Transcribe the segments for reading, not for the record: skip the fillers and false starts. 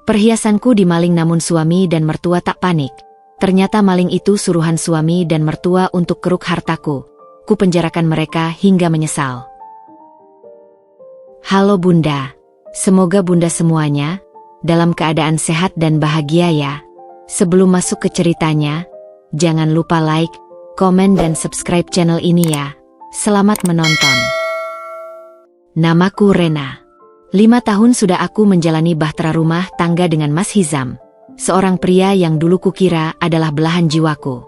Perhiasanku dimaling namun suami dan mertua tak panik. Ternyata maling itu suruhan suami dan mertua untuk keruk hartaku. Ku penjarakan mereka hingga menyesal. Halo Bunda. Semoga Bunda semuanya dalam keadaan sehat dan bahagia ya. Sebelum masuk ke ceritanya, jangan lupa like, komen dan subscribe channel ini ya. Selamat menonton. Namaku Rena. 5 tahun sudah aku menjalani bahtera rumah tangga dengan Mas Hizam. Seorang pria yang dulu kukira adalah belahan jiwaku.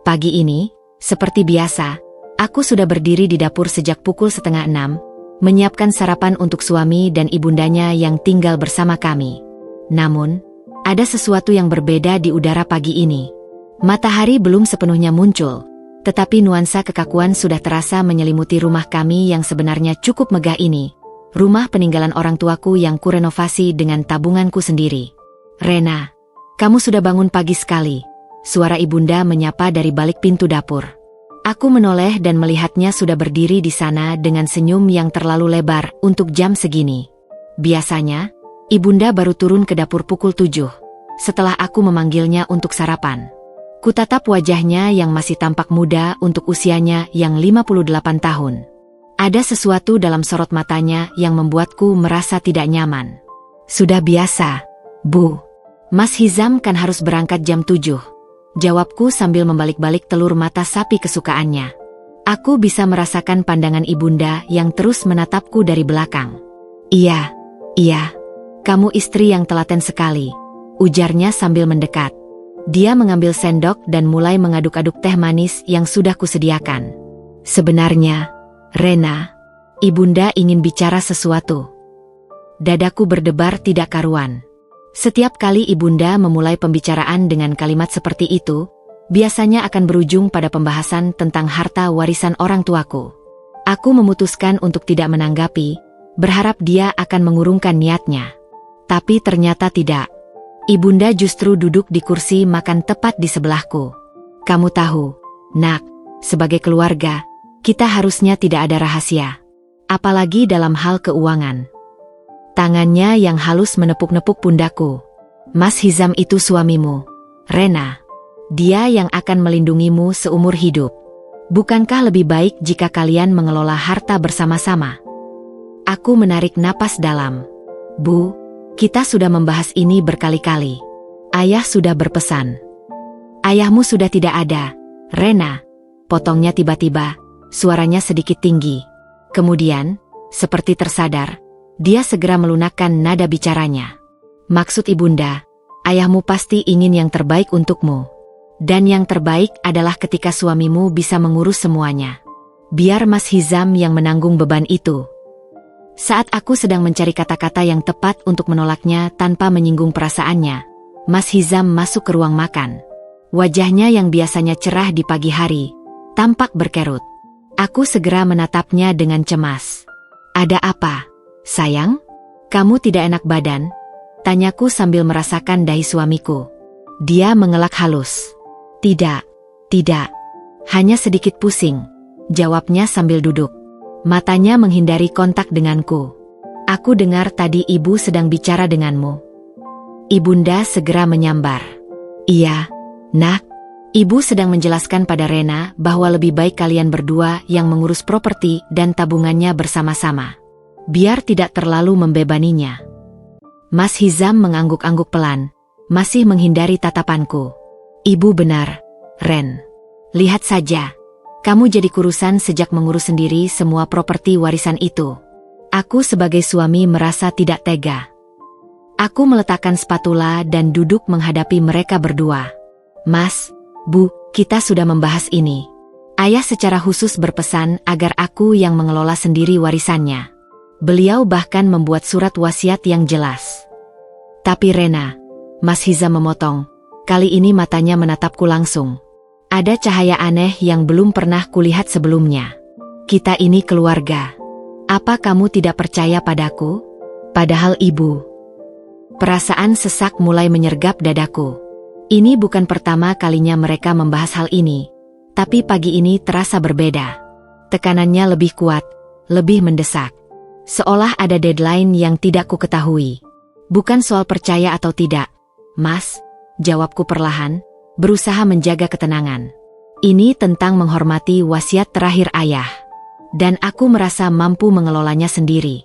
Pagi ini, seperti biasa, aku sudah berdiri di dapur sejak pukul 5:30, menyiapkan sarapan untuk suami dan ibundanya yang tinggal bersama kami. Namun, ada sesuatu yang berbeda di udara pagi ini. Matahari belum sepenuhnya muncul, tetapi nuansa kekakuan sudah terasa menyelimuti rumah kami yang sebenarnya cukup megah ini. Rumah peninggalan orang tuaku yang kurenovasi dengan tabunganku sendiri. Rena, kamu sudah bangun pagi sekali. Suara ibunda menyapa dari balik pintu dapur. Aku menoleh dan melihatnya sudah berdiri di sana dengan senyum yang terlalu lebar untuk jam segini. Biasanya, ibunda baru turun ke dapur pukul 7, setelah aku memanggilnya untuk sarapan. Kutatap wajahnya yang masih tampak muda untuk usianya yang 58 tahun. Ada sesuatu dalam sorot matanya yang membuatku merasa tidak nyaman. Sudah biasa, Bu. Mas Hizam kan harus berangkat jam 7. Jawabku sambil membalik-balik telur mata sapi kesukaannya. Aku bisa merasakan pandangan ibunda yang terus menatapku dari belakang. Iya, kamu istri yang telaten sekali, ujarnya sambil mendekat. Dia mengambil sendok dan mulai mengaduk-aduk teh manis yang sudah kusediakan. Sebenarnya, Rena, ibunda ingin bicara sesuatu. Dadaku berdebar tidak karuan. Setiap kali ibunda memulai pembicaraan dengan kalimat seperti itu, biasanya akan berujung pada pembahasan tentang harta warisan orang tuaku. Aku memutuskan untuk tidak menanggapi, berharap dia akan mengurungkan niatnya. Tapi ternyata tidak. Ibunda justru duduk di kursi makan tepat di sebelahku. Kamu tahu, Nak, sebagai keluarga, kita harusnya tidak ada rahasia. Apalagi dalam hal keuangan. Tangannya yang halus menepuk-nepuk pundakku. Mas Hizam itu suamimu, Rena. Dia yang akan melindungimu seumur hidup. Bukankah lebih baik jika kalian mengelola harta bersama-sama? Aku menarik napas dalam. Bu, kita sudah membahas ini berkali-kali. Ayah sudah berpesan. Ayahmu sudah tidak ada, Rena. Potongnya tiba-tiba, suaranya sedikit tinggi. Kemudian, seperti tersadar, dia segera melunakkan nada bicaranya. Maksud ibunda, ayahmu pasti ingin yang terbaik untukmu. Dan yang terbaik adalah ketika suamimu bisa mengurus semuanya. Biar Mas Hizam yang menanggung beban itu. Saat aku sedang mencari kata-kata yang tepat untuk menolaknya tanpa menyinggung perasaannya, Mas Hizam masuk ke ruang makan. Wajahnya yang biasanya cerah di pagi hari, tampak berkerut. Aku segera menatapnya dengan cemas. Ada apa? Sayang, kamu tidak enak badan? Tanyaku sambil merasakan dahi suamiku. Dia mengelak halus. Tidak, hanya sedikit pusing, jawabnya sambil duduk. Matanya menghindari kontak denganku. Aku dengar tadi ibu sedang bicara denganmu. Ibunda segera menyambar. Iya, Nak, ibu sedang menjelaskan pada Rena bahwa lebih baik kalian berdua yang mengurus properti dan tabungannya bersama-sama. Biar tidak terlalu membebaninya. Mas Hizam mengangguk-angguk pelan, masih menghindari tatapanku. Ibu benar, Ren. Lihat saja, kamu jadi kurusan sejak mengurus sendiri semua properti warisan itu. Aku sebagai suami merasa tidak tega. Aku meletakkan spatula dan duduk menghadapi mereka berdua. Mas, Bu, kita sudah membahas ini. Ayah secara khusus berpesan agar aku yang mengelola sendiri warisannya. Beliau bahkan membuat surat wasiat yang jelas. Tapi Rena, Mas Hizam memotong, kali ini matanya menatapku langsung. Ada cahaya aneh yang belum pernah kulihat sebelumnya. Kita ini keluarga. Apa kamu tidak percaya padaku? Padahal ibu. Perasaan sesak mulai menyergap dadaku. Ini bukan pertama kalinya mereka membahas hal ini, tapi pagi ini terasa berbeda. Tekanannya lebih kuat, lebih mendesak. Seolah ada deadline yang tidak ku ketahui. Bukan soal percaya atau tidak, Mas, jawabku perlahan, berusaha menjaga ketenangan. Ini tentang menghormati wasiat terakhir ayah. Dan aku merasa mampu mengelolanya sendiri.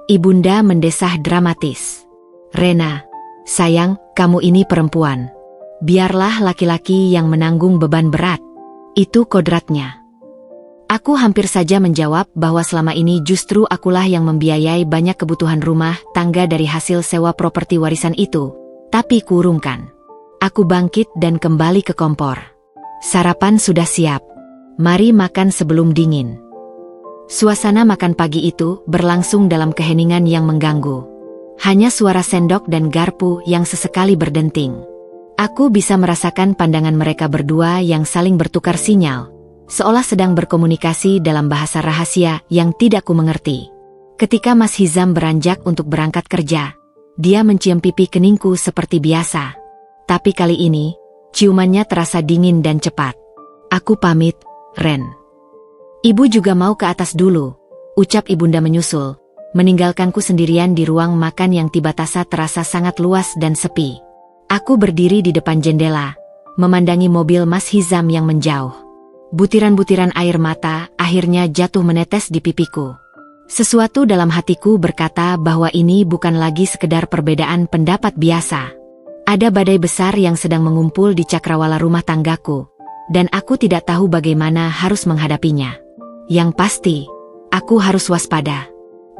Ibunda mendesah dramatis. Rena, sayang, kamu ini perempuan. Biarlah laki-laki yang menanggung beban berat. Itu kodratnya. Aku hampir saja menjawab bahwa selama ini justru akulah yang membiayai banyak kebutuhan rumah tangga dari hasil sewa properti warisan itu. Tapi kuurungkan. Aku bangkit dan kembali ke kompor. Sarapan sudah siap. Mari makan sebelum dingin. Suasana makan pagi itu berlangsung dalam keheningan yang mengganggu. Hanya suara sendok dan garpu yang sesekali berdenting. Aku bisa merasakan pandangan mereka berdua yang saling bertukar sinyal, seolah sedang berkomunikasi dalam bahasa rahasia yang tidak ku mengerti. Ketika Mas Hizam beranjak untuk berangkat kerja, dia mencium pipi keningku seperti biasa. Tapi kali ini, ciumannya terasa dingin dan cepat. Aku pamit, Ren. Ibu juga mau ke atas dulu, ucap ibunda menyusul, meninggalkanku sendirian di ruang makan yang tiba-tiba terasa sangat luas dan sepi. Aku berdiri di depan jendela, memandangi mobil Mas Hizam yang menjauh. Butiran-butiran air mata akhirnya jatuh menetes di pipiku. Sesuatu dalam hatiku berkata bahwa ini bukan lagi sekedar perbedaan pendapat biasa. Ada badai besar yang sedang mengumpul di cakrawala rumah tanggaku, dan aku tidak tahu bagaimana harus menghadapinya. Yang pasti, aku harus waspada.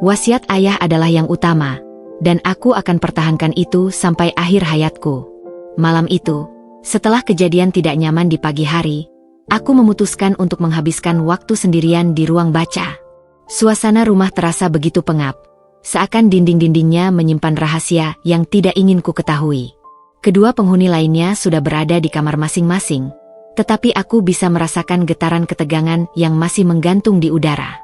Wasiat ayah adalah yang utama, dan aku akan pertahankan itu sampai akhir hayatku. Malam itu, setelah kejadian tidak nyaman di pagi hari, aku memutuskan untuk menghabiskan waktu sendirian di ruang baca. Suasana rumah terasa begitu pengap, seakan dinding-dindingnya menyimpan rahasia yang tidak ingin ku ketahui. Kedua penghuni lainnya sudah berada di kamar masing-masing, tetapi aku bisa merasakan getaran ketegangan yang masih menggantung di udara.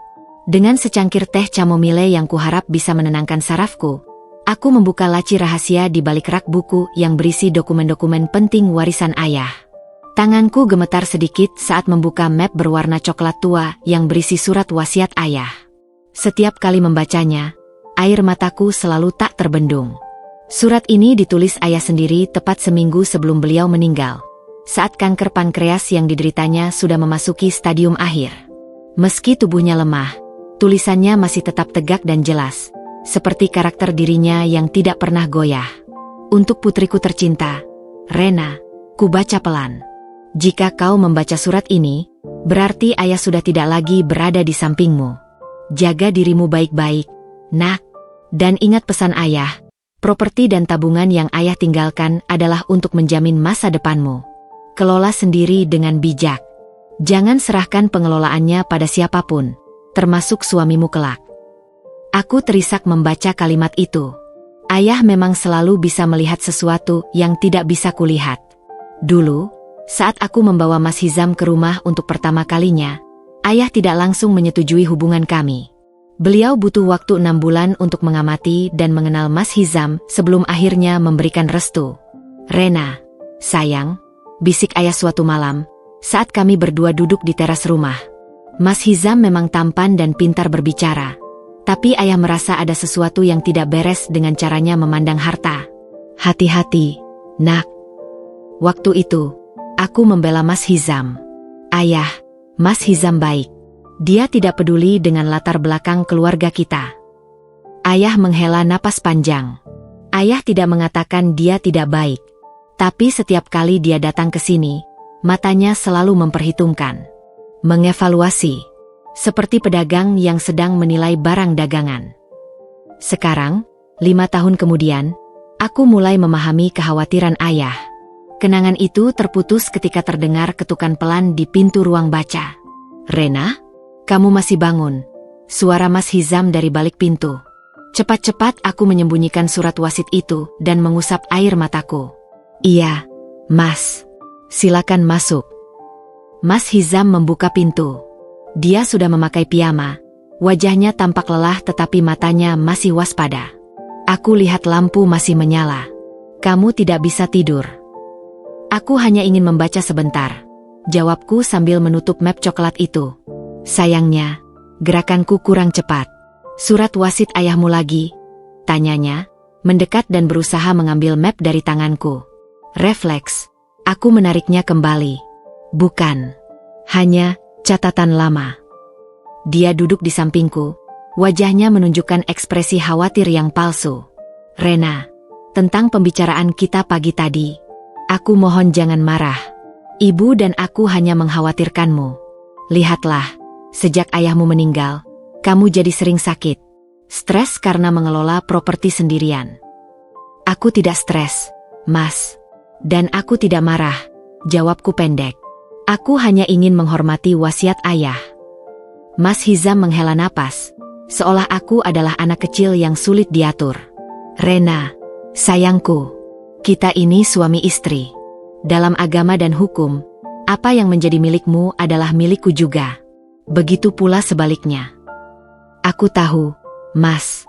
Dengan secangkir teh chamomile yang kuharap bisa menenangkan sarafku, aku membuka laci rahasia di balik rak buku yang berisi dokumen-dokumen penting warisan ayah. Tanganku gemetar sedikit saat membuka map berwarna coklat tua yang berisi surat wasiat ayah. Setiap kali membacanya, air mataku selalu tak terbendung. Surat ini ditulis ayah sendiri tepat seminggu sebelum beliau meninggal, saat kanker pankreas yang dideritanya sudah memasuki stadium akhir. Meski tubuhnya lemah, tulisannya masih tetap tegak dan jelas, seperti karakter dirinya yang tidak pernah goyah. Untuk putriku tercinta, Rena, ku baca pelan. Jika kau membaca surat ini, berarti ayah sudah tidak lagi berada di sampingmu. Jaga dirimu baik-baik, nak. Dan ingat pesan ayah, properti dan tabungan yang ayah tinggalkan adalah untuk menjamin masa depanmu. Kelola sendiri dengan bijak. Jangan serahkan pengelolaannya pada siapapun, termasuk suamimu kelak. Aku terisak membaca kalimat itu. Ayah memang selalu bisa melihat sesuatu yang tidak bisa kulihat. Dulu, saat aku membawa Mas Hizam ke rumah untuk pertama kalinya, ayah tidak langsung menyetujui hubungan kami. Beliau butuh waktu 6 bulan untuk mengamati dan mengenal Mas Hizam sebelum akhirnya memberikan restu. Rena, sayang, bisik ayah suatu malam, saat kami berdua duduk di teras rumah. Mas Hizam memang tampan dan pintar berbicara, tapi ayah merasa ada sesuatu yang tidak beres dengan caranya memandang harta. Hati-hati, nak. Waktu itu, aku membela Mas Hizam. Ayah, Mas Hizam baik. Dia tidak peduli dengan latar belakang keluarga kita. Ayah menghela napas panjang. Ayah tidak mengatakan dia tidak baik. Tapi setiap kali dia datang ke sini, matanya selalu memperhitungkan. Mengevaluasi. Seperti pedagang yang sedang menilai barang dagangan. Sekarang, 5 tahun kemudian, aku mulai memahami kekhawatiran ayah. Kenangan itu terputus ketika terdengar ketukan pelan di pintu ruang baca. Rena? Kamu masih bangun? Suara Mas Hizam dari balik pintu. Cepat-cepat aku menyembunyikan surat wasit itu dan mengusap air mataku. Iya, Mas. Silakan masuk. Mas Hizam membuka pintu. Dia sudah memakai piyama. Wajahnya tampak lelah tetapi matanya masih waspada. Aku lihat lampu masih menyala. Kamu tidak bisa tidur. Aku hanya ingin membaca sebentar, jawabku sambil menutup map coklat itu. Sayangnya, gerakanku kurang cepat. Surat wasit ayahmu lagi? Tanyanya, mendekat dan berusaha mengambil map dari tanganku. Refleks, aku menariknya kembali. Bukan hanya catatan lama. Dia duduk di sampingku, wajahnya menunjukkan ekspresi khawatir yang palsu. Rena, tentang pembicaraan kita pagi tadi. Aku mohon jangan marah. Ibu dan aku hanya mengkhawatirkanmu. Lihatlah, sejak ayahmu meninggal, kamu jadi sering sakit. Stres karena mengelola properti sendirian. Aku tidak stres, Mas. Dan aku tidak marah, jawabku pendek. Aku hanya ingin menghormati wasiat ayah. Mas Hizam menghela napas, seolah aku adalah anak kecil yang sulit diatur. Rena, sayangku, kita ini suami istri. Dalam agama dan hukum, apa yang menjadi milikmu adalah milikku juga. Begitu pula sebaliknya. Aku tahu, Mas,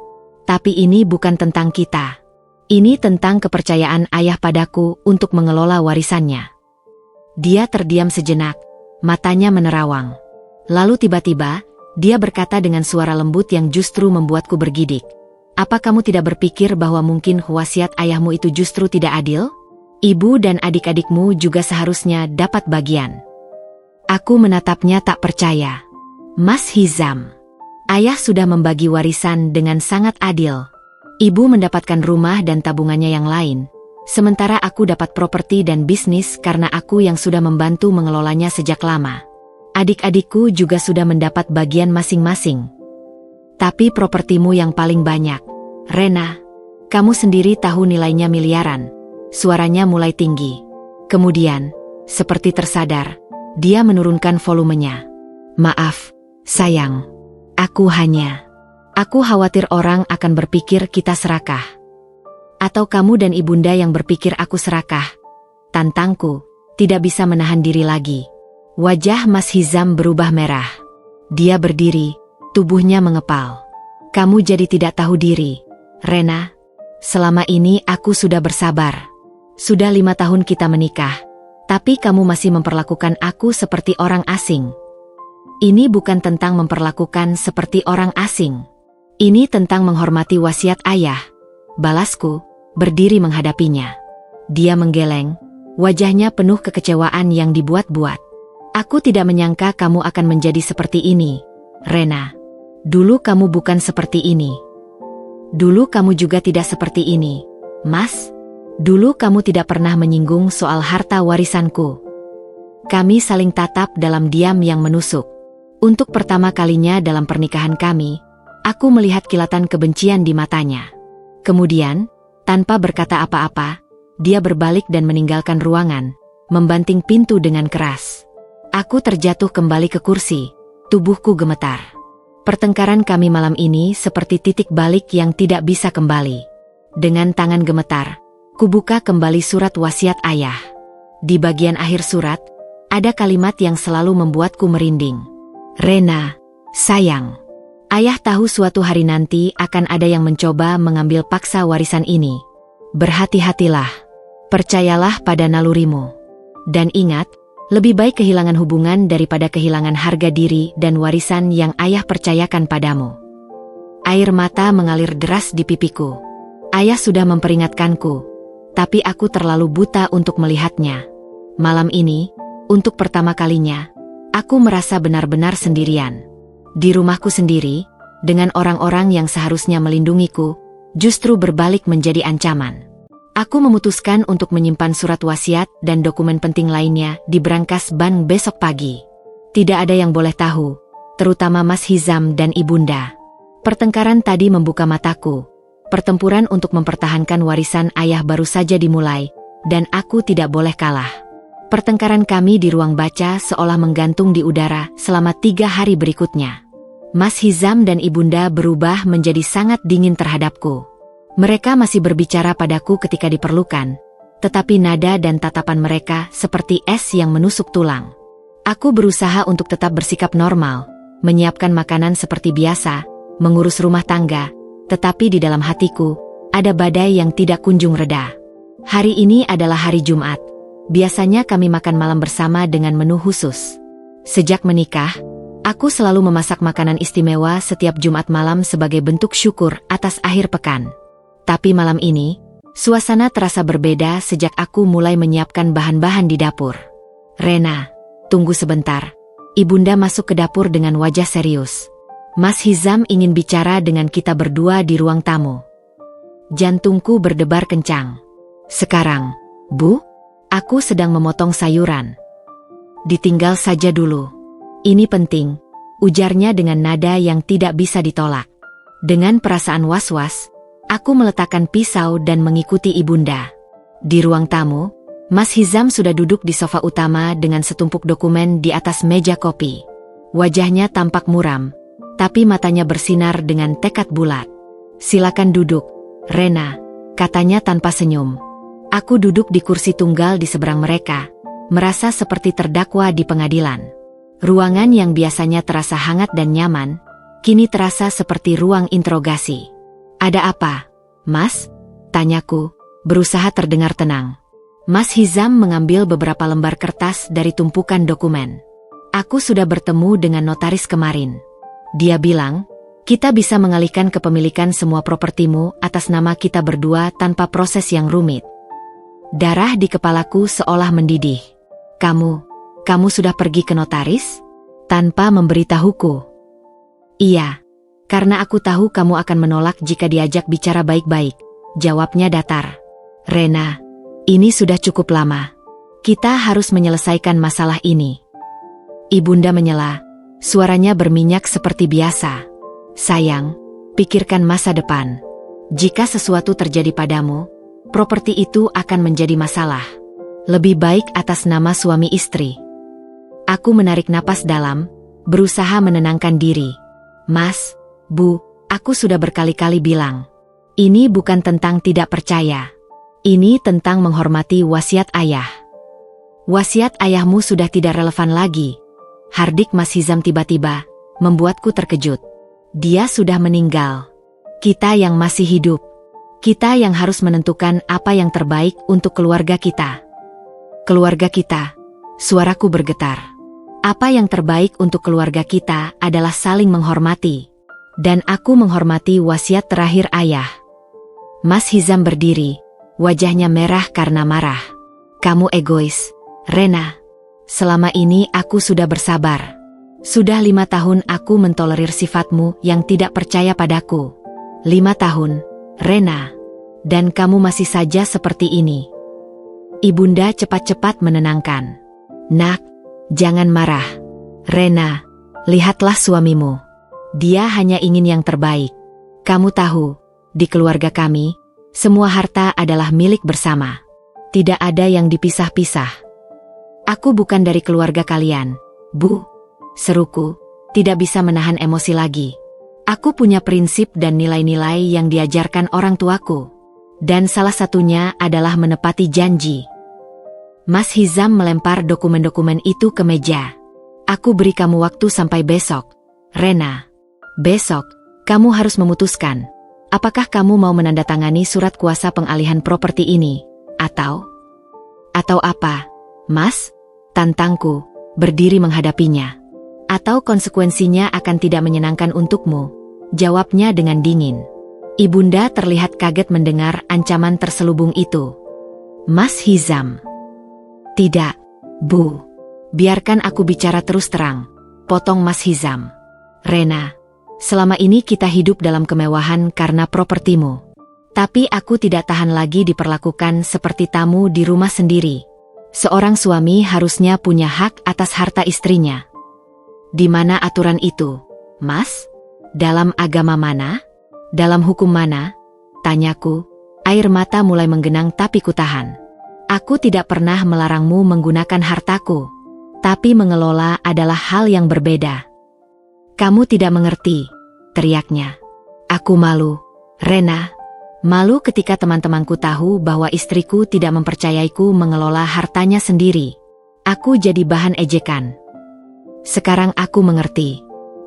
tapi ini bukan tentang kita. Ini tentang kepercayaan ayah padaku untuk mengelola warisannya. Dia terdiam sejenak, matanya menerawang. Lalu tiba-tiba, dia berkata dengan suara lembut yang justru membuatku bergidik. Apa kamu tidak berpikir bahwa mungkin wasiat ayahmu itu justru tidak adil? Ibu dan adik-adikmu juga seharusnya dapat bagian. Aku menatapnya tak percaya. Mas Hizam, ayah sudah membagi warisan dengan sangat adil. Ibu mendapatkan rumah dan tabungannya yang lain, sementara aku dapat properti dan bisnis karena aku yang sudah membantu mengelolanya sejak lama. Adik-adikku juga sudah mendapat bagian masing-masing. Tapi propertimu yang paling banyak. Rena, kamu sendiri tahu nilainya miliaran. Suaranya mulai tinggi. Kemudian, seperti tersadar, dia menurunkan volumenya. Maaf, sayang. Aku khawatir orang akan berpikir kita serakah. Atau kamu dan ibunda yang berpikir aku serakah. Tantangku, tidak bisa menahan diri lagi. Wajah Mas Hizam berubah merah. Dia berdiri, tubuhnya mengepal. Kamu jadi tidak tahu diri, Rena. Selama ini aku sudah bersabar. Sudah 5 tahun kita menikah, tapi kamu masih memperlakukan aku seperti orang asing. Ini bukan tentang memperlakukan seperti orang asing. Ini tentang menghormati wasiat ayah. Balasku, berdiri menghadapinya. Dia menggeleng, wajahnya penuh kekecewaan yang dibuat-buat. Aku tidak menyangka kamu akan menjadi seperti ini, Rena. Dulu kamu bukan seperti ini. Dulu kamu juga tidak seperti ini, Mas. Dulu kamu tidak pernah menyinggung soal harta warisanku. Kami saling tatap dalam diam yang menusuk. Untuk pertama kalinya dalam pernikahan kami, aku melihat kilatan kebencian di matanya. Kemudian, tanpa berkata apa-apa, dia berbalik dan meninggalkan ruangan, membanting pintu dengan keras. Aku terjatuh kembali ke kursi, tubuhku gemetar. Pertengkaran kami malam ini seperti titik balik yang tidak bisa kembali. Dengan tangan gemetar, kubuka kembali surat wasiat ayah. Di bagian akhir surat, ada kalimat yang selalu membuatku merinding. Rena, sayang. Ayah tahu suatu hari nanti akan ada yang mencoba mengambil paksa warisan ini. Berhati-hatilah. Percayalah pada nalurimu. Dan ingat, lebih baik kehilangan hubungan daripada kehilangan harga diri dan warisan yang ayah percayakan padamu. Air mata mengalir deras di pipiku. Ayah sudah memperingatkanku, tapi aku terlalu buta untuk melihatnya. Malam ini, untuk pertama kalinya, aku merasa benar-benar sendirian. Di rumahku sendiri, dengan orang-orang yang seharusnya melindungiku, justru berbalik menjadi ancaman. Aku memutuskan untuk menyimpan surat wasiat dan dokumen penting lainnya di brankas bank besok pagi. Tidak ada yang boleh tahu, terutama Mas Hizam dan Ibunda. Pertengkaran tadi membuka mataku. Pertempuran untuk mempertahankan warisan ayah baru saja dimulai, dan aku tidak boleh kalah. Pertengkaran kami di ruang baca seolah menggantung di udara selama 3 hari berikutnya. Mas Hizam dan Ibunda berubah menjadi sangat dingin terhadapku. Mereka masih berbicara padaku ketika diperlukan, tetapi nada dan tatapan mereka seperti es yang menusuk tulang. Aku berusaha untuk tetap bersikap normal, menyiapkan makanan seperti biasa, mengurus rumah tangga, tetapi di dalam hatiku, ada badai yang tidak kunjung reda. Hari ini adalah hari Jumat. Biasanya kami makan malam bersama dengan menu khusus. Sejak menikah, aku selalu memasak makanan istimewa setiap Jumat malam sebagai bentuk syukur atas akhir pekan. Tapi malam ini, suasana terasa berbeda sejak aku mulai menyiapkan bahan-bahan di dapur. Rena, tunggu sebentar. Ibunda masuk ke dapur dengan wajah serius. Mas Hizam ingin bicara dengan kita berdua di ruang tamu. Jantungku berdebar kencang. Sekarang, Bu, aku sedang memotong sayuran. Ditinggal saja dulu. Ini penting, ujarnya dengan nada yang tidak bisa ditolak. Dengan perasaan was-was, aku meletakkan pisau dan mengikuti ibunda. Di ruang tamu, Mas Hizam sudah duduk di sofa utama dengan setumpuk dokumen di atas meja kopi. Wajahnya tampak muram, tapi matanya bersinar dengan tekad bulat. Silakan duduk, Rena, katanya tanpa senyum. Aku duduk di kursi tunggal di seberang mereka, merasa seperti terdakwa di pengadilan. Ruangan yang biasanya terasa hangat dan nyaman, kini terasa seperti ruang interogasi. Ada apa, Mas? Tanyaku, berusaha terdengar tenang. Mas Hizam mengambil beberapa lembar kertas dari tumpukan dokumen. Aku sudah bertemu dengan notaris kemarin. Dia bilang, kita bisa mengalihkan kepemilikan semua propertimu atas nama kita berdua tanpa proses yang rumit. Darah di kepalaku seolah mendidih. Kamu sudah pergi ke notaris? Tanpa memberitahuku. Iya, karena aku tahu kamu akan menolak jika diajak bicara baik-baik, jawabnya datar. Rena, ini sudah cukup lama. Kita harus menyelesaikan masalah ini. Ibunda menyela, suaranya berminyak seperti biasa. Sayang, pikirkan masa depan. Jika sesuatu terjadi padamu, properti itu akan menjadi masalah. Lebih baik atas nama suami istri. Aku menarik napas dalam, berusaha menenangkan diri. Mas, Bu, aku sudah berkali-kali bilang. Ini bukan tentang tidak percaya. Ini tentang menghormati wasiat ayah. Wasiat ayahmu sudah tidak relevan lagi. Hardik Mas Hizam tiba-tiba, membuatku terkejut. Dia sudah meninggal. Kita yang masih hidup. Kita yang harus menentukan apa yang terbaik untuk keluarga kita. Keluarga kita. Suaraku bergetar. Apa yang terbaik untuk keluarga kita adalah saling menghormati. Dan aku menghormati wasiat terakhir ayah. Mas Hizam berdiri, wajahnya merah karena marah. Kamu egois, Rena. Selama ini aku sudah bersabar. Sudah 5 tahun aku mentolerir sifatmu yang tidak percaya padaku. 5 tahun, Rena. Dan kamu masih saja seperti ini. Ibunda cepat-cepat menenangkan. Nak, jangan marah. Rena, lihatlah suamimu. Dia hanya ingin yang terbaik. Kamu tahu, di keluarga kami, semua harta adalah milik bersama. Tidak ada yang dipisah-pisah. Aku bukan dari keluarga kalian, Bu. Seruku, tidak bisa menahan emosi lagi. Aku punya prinsip dan nilai-nilai yang diajarkan orang tuaku. Dan salah satunya adalah menepati janji. Mas Hizam melempar dokumen-dokumen itu ke meja. Aku beri kamu waktu sampai besok, Rena. Besok, kamu harus memutuskan. Apakah kamu mau menandatangani surat kuasa pengalihan properti ini? Atau apa, Mas? Tantangku, berdiri menghadapinya. Atau konsekuensinya akan tidak menyenangkan untukmu? Jawabnya dengan dingin. Ibunda terlihat kaget mendengar ancaman terselubung itu. Mas Hizam. Tidak, Bu. Biarkan aku bicara terus terang, potong Mas Hizam. Rena, selama ini kita hidup dalam kemewahan karena propertimu. Tapi aku tidak tahan lagi diperlakukan seperti tamu di rumah sendiri. Seorang suami harusnya punya hak atas harta istrinya. Di mana aturan itu, Mas? Dalam agama mana? Dalam hukum mana? Tanyaku, air mata mulai menggenang tapi kutahan. Aku tidak pernah melarangmu menggunakan hartaku. Tapi mengelola adalah hal yang berbeda. Kamu tidak mengerti, teriaknya. Aku malu, Rena. Malu ketika teman-temanku tahu bahwa istriku tidak mempercayaiku mengelola hartanya sendiri. Aku jadi bahan ejekan. Sekarang aku mengerti.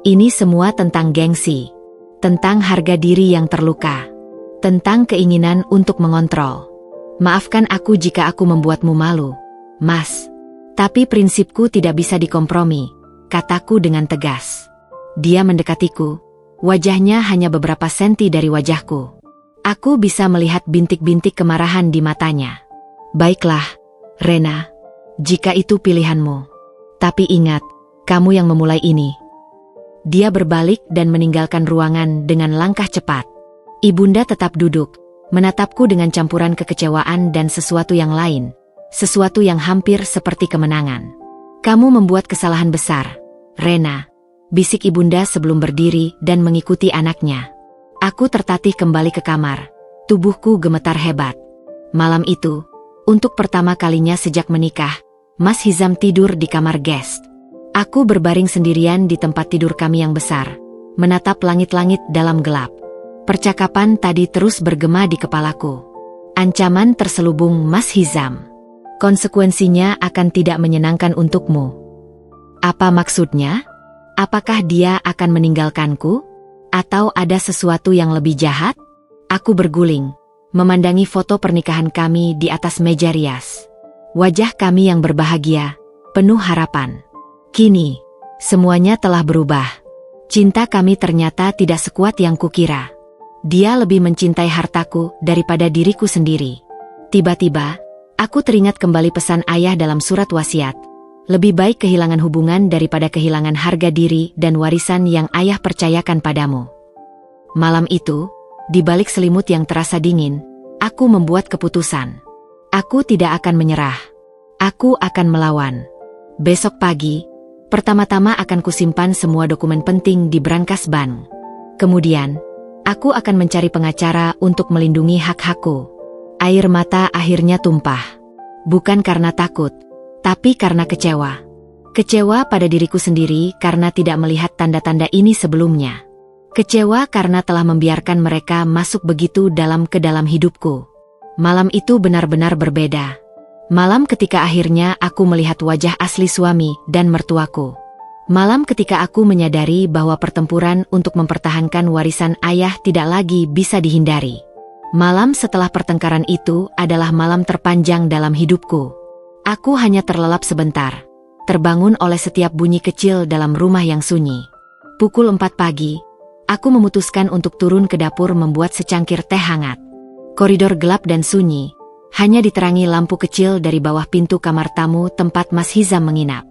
Ini semua tentang gengsi. Tentang harga diri yang terluka. Tentang keinginan untuk mengontrol. Maafkan aku jika aku membuatmu malu, Mas. Tapi prinsipku tidak bisa dikompromi, kataku dengan tegas. Dia mendekatiku, wajahnya hanya beberapa senti dari wajahku. Aku bisa melihat bintik-bintik kemarahan di matanya. Baiklah, Rena, jika itu pilihanmu. Tapi ingat, kamu yang memulai ini. Dia berbalik dan meninggalkan ruangan dengan langkah cepat. Ibunda tetap duduk, menatapku dengan campuran kekecewaan dan sesuatu yang lain. Sesuatu yang hampir seperti kemenangan. Kamu membuat kesalahan besar, Rena, bisik ibunda sebelum berdiri dan mengikuti anaknya. Aku tertatih kembali ke kamar. Tubuhku gemetar hebat. Malam itu, untuk pertama kalinya sejak menikah, Mas Hizam tidur di kamar guest. Aku berbaring sendirian di tempat tidur kami yang besar, menatap langit-langit dalam gelap. Percakapan tadi terus bergema di kepalaku. Ancaman terselubung Mas Hizam. Konsekuensinya akan tidak menyenangkan untukmu. Apa maksudnya? Apakah dia akan meninggalkanku? Atau ada sesuatu yang lebih jahat? Aku berguling, memandangi foto pernikahan kami di atas meja rias. Wajah kami yang berbahagia, penuh harapan. Kini, semuanya telah berubah. Cinta kami ternyata tidak sekuat yang kukira. Dia lebih mencintai hartaku daripada diriku sendiri. Tiba-tiba, aku teringat kembali pesan ayah dalam surat wasiat. Lebih baik kehilangan hubungan daripada kehilangan harga diri dan warisan yang ayah percayakan padamu. Malam itu, di balik selimut yang terasa dingin, aku membuat keputusan. Aku tidak akan menyerah. Aku akan melawan. Besok pagi, pertama-tama akan kusimpan semua dokumen penting di brankas bank. Kemudian, aku akan mencari pengacara untuk melindungi hak-hakku. Air mata akhirnya tumpah. Bukan karena takut, tapi karena kecewa. Kecewa pada diriku sendiri karena tidak melihat tanda-tanda ini sebelumnya. Kecewa karena telah membiarkan mereka masuk begitu dalam ke dalam hidupku. Malam itu benar-benar berbeda. Malam ketika akhirnya aku melihat wajah asli suami dan mertuaku. Malam ketika aku menyadari bahwa pertempuran untuk mempertahankan warisan ayah tidak lagi bisa dihindari. Malam setelah pertengkaran itu adalah malam terpanjang dalam hidupku. Aku hanya terlelap sebentar, terbangun oleh setiap bunyi kecil dalam rumah yang sunyi. Pukul 4 pagi, aku memutuskan untuk turun ke dapur membuat secangkir teh hangat. Koridor gelap dan sunyi, hanya diterangi lampu kecil dari bawah pintu kamar tamu tempat Mas Hizam menginap.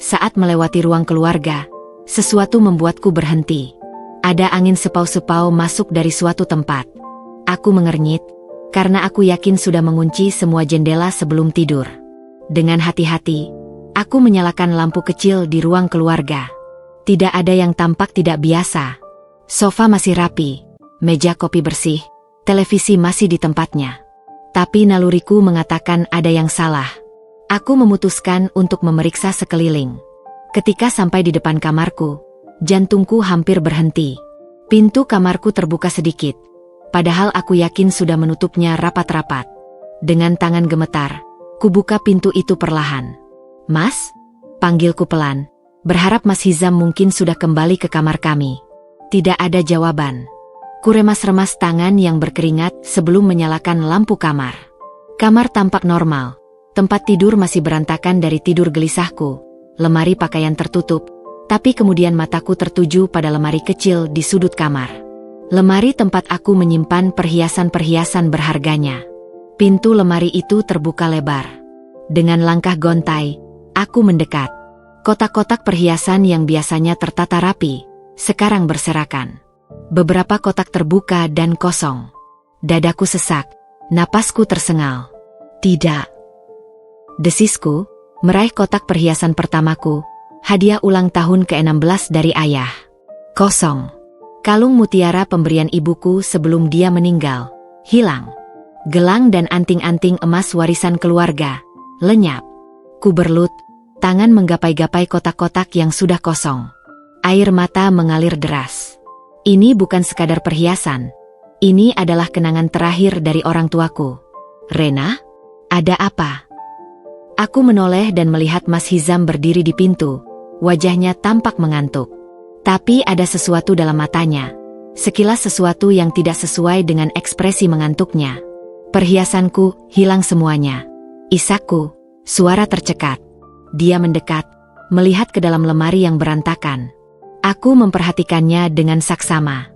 Saat melewati ruang keluarga, sesuatu membuatku berhenti. Ada angin sepau-sepau masuk dari suatu tempat. Aku mengernyit, karena aku yakin sudah mengunci semua jendela sebelum tidur. Dengan hati-hati, aku menyalakan lampu kecil di ruang keluarga. Tidak ada yang tampak tidak biasa. Sofa masih rapi, meja kopi bersih, televisi masih di tempatnya. Tapi naluriku mengatakan ada yang salah. Aku memutuskan untuk memeriksa sekeliling. Ketika sampai di depan kamarku, jantungku hampir berhenti. Pintu kamarku terbuka sedikit, padahal aku yakin sudah menutupnya rapat-rapat. Dengan tangan gemetar, kubuka pintu itu perlahan. "Mas?" panggilku pelan, berharap Mas Hizam mungkin sudah kembali ke kamar kami. Tidak ada jawaban. Kuremas-remas tangan yang berkeringat sebelum menyalakan lampu kamar. Kamar tampak normal. Tempat tidur masih berantakan dari tidur gelisahku. Lemari pakaian tertutup, tapi kemudian mataku tertuju pada lemari kecil di sudut kamar. Lemari tempat aku menyimpan perhiasan-perhiasan berharganya. Pintu lemari itu terbuka lebar. Dengan langkah gontai, aku mendekat. Kotak-kotak perhiasan yang biasanya tertata rapi, sekarang berserakan. Beberapa kotak terbuka dan kosong. Dadaku sesak, napasku tersengal. Tidak. Desisku, meraih kotak perhiasan pertamaku, hadiah ulang tahun ke-16 dari ayah. Kosong. Kalung mutiara pemberian ibuku sebelum dia meninggal, hilang. Gelang dan anting-anting emas warisan keluarga, lenyap. Ku berlut, tangan menggapai-gapai kotak-kotak yang sudah kosong. Air mata mengalir deras. Ini bukan sekadar perhiasan. Ini adalah kenangan terakhir dari orang tuaku. Rena? Ada apa? Aku menoleh dan melihat Mas Hizam berdiri di pintu. Wajahnya tampak mengantuk. Tapi ada sesuatu dalam matanya. Sekilas sesuatu yang tidak sesuai dengan ekspresi mengantuknya. Perhiasanku hilang semuanya. Isakku, suara tercekat. Dia mendekat, melihat ke dalam lemari yang berantakan. Aku memperhatikannya dengan saksama.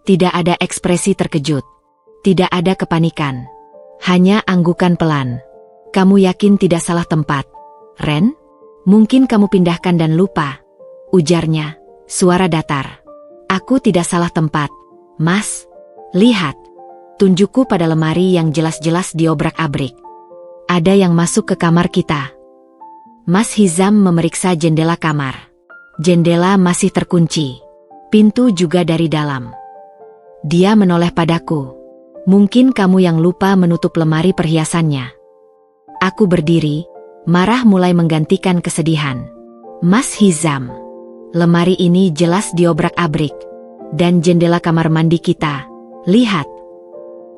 Tidak ada ekspresi terkejut. Tidak ada kepanikan. Hanya anggukan pelan. Kamu yakin tidak salah tempat, Ren? Mungkin kamu pindahkan dan lupa. Ujarnya, suara datar. Aku tidak salah tempat, Mas. Lihat. Tunjukku pada lemari yang jelas-jelas diobrak-abrik. Ada yang masuk ke kamar kita. Mas Hizam memeriksa jendela kamar. Jendela masih terkunci. Pintu juga dari dalam. Dia menoleh padaku. Mungkin kamu yang lupa menutup lemari perhiasannya. Aku berdiri, marah mulai menggantikan kesedihan. Mas Hizam, lemari ini jelas diobrak-abrik. Dan jendela kamar mandi kita, lihat.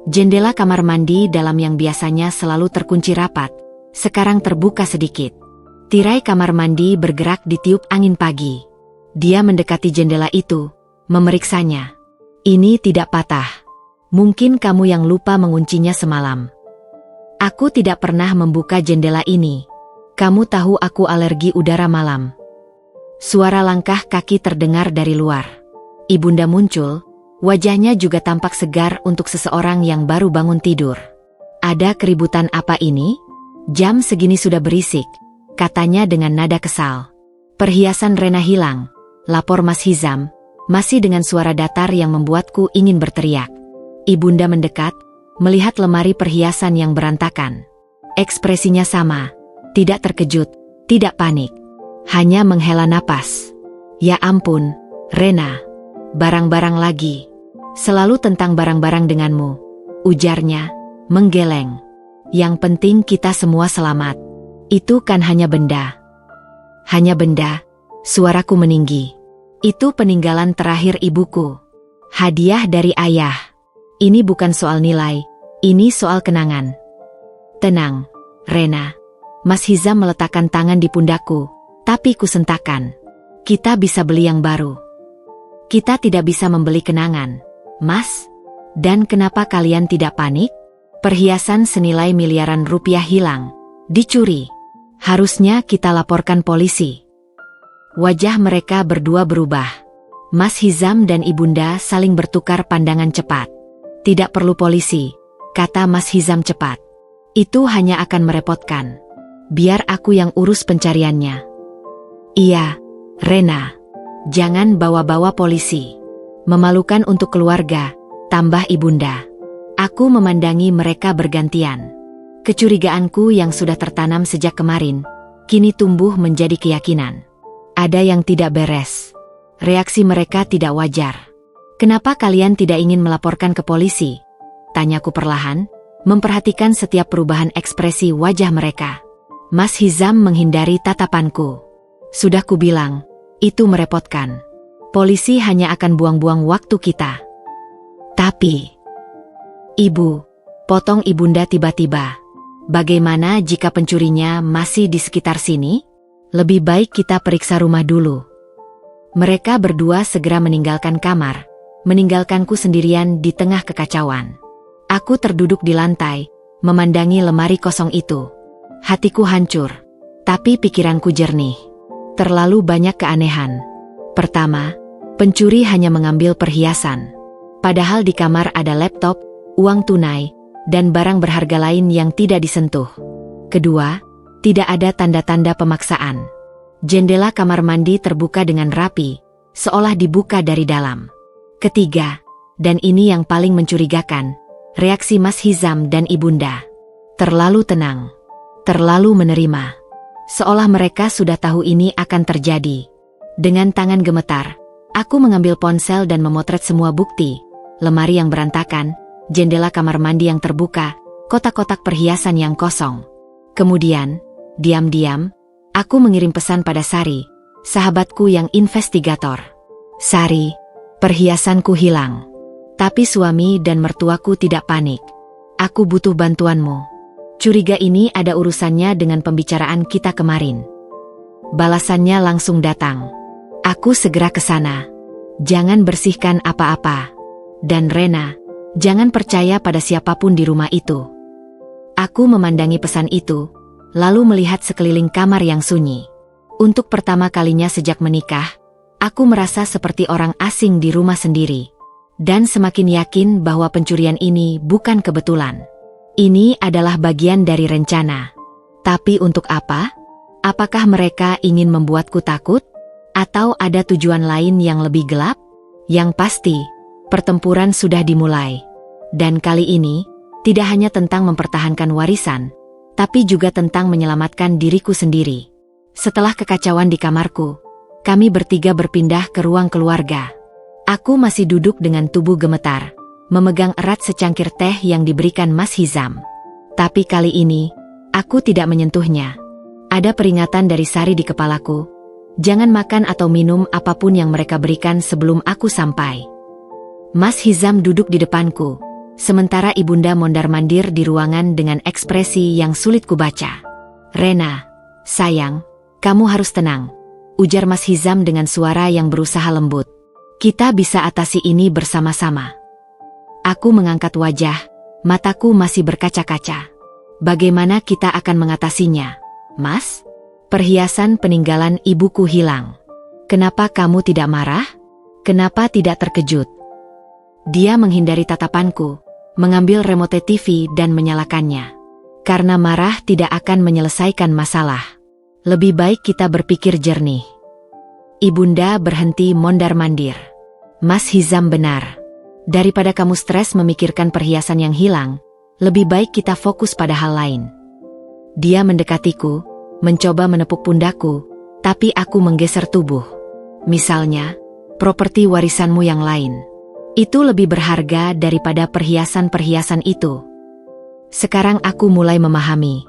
Jendela kamar mandi dalam yang biasanya selalu terkunci rapat, sekarang terbuka sedikit. Tirai kamar mandi bergerak ditiup angin pagi. Dia mendekati jendela itu, memeriksanya. Ini tidak patah. Mungkin kamu yang lupa menguncinya semalam. Aku tidak pernah membuka jendela ini. Kamu tahu aku alergi udara malam. Suara langkah kaki terdengar dari luar. Ibunda muncul, wajahnya juga tampak segar untuk seseorang yang baru bangun tidur. Ada keributan apa ini? Jam segini sudah berisik, katanya dengan nada kesal. Perhiasan Rena hilang, lapor Mas Hizam, masih dengan suara datar yang membuatku ingin berteriak. Ibunda mendekat, melihat lemari perhiasan yang berantakan. Ekspresinya sama, tidak terkejut, tidak panik. Hanya menghela napas. Ya ampun, Rena. Barang-barang lagi. Selalu tentang barang-barang denganmu, ujarnya, menggeleng. Yang penting kita semua selamat. Itu kan hanya benda. Hanya benda, suaraku meninggi. Itu peninggalan terakhir ibuku. Hadiah dari ayah. Ini bukan soal nilai, ini soal kenangan. Tenang, Rena. Mas Hizam meletakkan tangan di pundakku, tapi kusentakkan. Kita bisa beli yang baru. Kita tidak bisa membeli kenangan, Mas. Dan kenapa kalian tidak panik? Perhiasan senilai miliaran rupiah hilang, dicuri. Harusnya kita laporkan polisi. Wajah mereka berdua berubah. Mas Hizam dan Ibunda saling bertukar pandangan cepat. Tidak perlu polisi, kata Mas Hizam cepat. Itu hanya akan merepotkan. Biar aku yang urus pencariannya. Iya, Rena. Jangan bawa-bawa polisi. Memalukan untuk keluarga, tambah Ibunda. Aku memandangi mereka bergantian. Kecurigaanku yang sudah tertanam sejak kemarin, kini tumbuh menjadi keyakinan. Ada yang tidak beres. Reaksi mereka tidak wajar. Kenapa kalian tidak ingin melaporkan ke polisi? Tanyaku perlahan, memperhatikan setiap perubahan ekspresi wajah mereka. Mas Hizam menghindari tatapanku. Sudah kubilang, itu merepotkan. Polisi hanya akan buang-buang waktu kita. Tapi, Ibu, potong Ibunda tiba-tiba. Bagaimana jika pencurinya masih di sekitar sini? Lebih baik kita periksa rumah dulu. Mereka berdua segera meninggalkan kamar, meninggalkanku sendirian di tengah kekacauan. Aku terduduk di lantai, memandangi lemari kosong itu. Hatiku hancur, tapi pikiranku jernih. Terlalu banyak keanehan. Pertama, pencuri hanya mengambil perhiasan. Padahal di kamar ada laptop, uang tunai, dan barang berharga lain yang tidak disentuh. Kedua, tidak ada tanda-tanda pemaksaan. Jendela kamar mandi terbuka dengan rapi, seolah dibuka dari dalam. Ketiga, dan ini yang paling mencurigakan, reaksi Mas Hizam dan Ibunda. Terlalu tenang, terlalu menerima. Seolah mereka sudah tahu ini akan terjadi. Dengan tangan gemetar, aku mengambil ponsel dan memotret semua bukti. Lemari yang berantakan, jendela kamar mandi yang terbuka, kotak-kotak perhiasan yang kosong. Kemudian, diam-diam, aku mengirim pesan pada Sari, sahabatku yang investigator. Sari, perhiasanku hilang. Tapi suami dan mertuaku tidak panik. Aku butuh bantuanmu. Curiga ini ada urusannya dengan pembicaraan kita kemarin. Balasannya langsung datang. Aku segera ke sana. Jangan bersihkan apa-apa. Dan Rena, jangan percaya pada siapapun di rumah itu. Aku memandangi pesan itu, lalu melihat sekeliling kamar yang sunyi. Untuk pertama kalinya sejak menikah, aku merasa seperti orang asing di rumah sendiri. dan semakin yakin bahwa pencurian ini bukan kebetulan. Ini adalah bagian dari rencana. Tapi untuk apa? Apakah mereka ingin membuatku takut? Atau ada tujuan lain yang lebih gelap? Yang pasti, pertempuran sudah dimulai. Dan kali ini, tidak hanya tentang mempertahankan warisan, tapi juga tentang menyelamatkan diriku sendiri. Setelah kekacauan di kamarku, kami bertiga berpindah ke ruang keluarga. Aku masih duduk dengan tubuh gemetar, memegang erat secangkir teh yang diberikan Mas Hizam. Tapi kali ini, aku tidak menyentuhnya. Ada peringatan dari Sari di kepalaku. Jangan makan atau minum apapun yang mereka berikan sebelum aku sampai. Mas Hizam duduk di depanku, sementara ibunda mondar-mandir di ruangan dengan ekspresi yang sulit kubaca. "Rena, sayang, kamu harus tenang," ujar Mas Hizam dengan suara yang berusaha lembut. "Kita bisa atasi ini bersama-sama." Aku mengangkat wajah, mataku masih berkaca-kaca. "Bagaimana kita akan mengatasinya, Mas? Perhiasan peninggalan ibuku hilang. Kenapa kamu tidak marah? Kenapa tidak terkejut?" Dia menghindari tatapanku, mengambil remote TV dan menyalakannya. Karena marah tidak akan menyelesaikan masalah. Lebih baik kita berpikir jernih. Ibunda berhenti mondar-mandir. "Mas Hizam benar. Daripada kamu stres memikirkan perhiasan yang hilang, lebih baik kita fokus pada hal lain." Dia mendekatiku, mencoba menepuk pundakku, tapi aku menggeser tubuh. "Misalnya, properti warisanmu yang lain. Itu lebih berharga daripada perhiasan-perhiasan itu." Sekarang aku mulai memahami.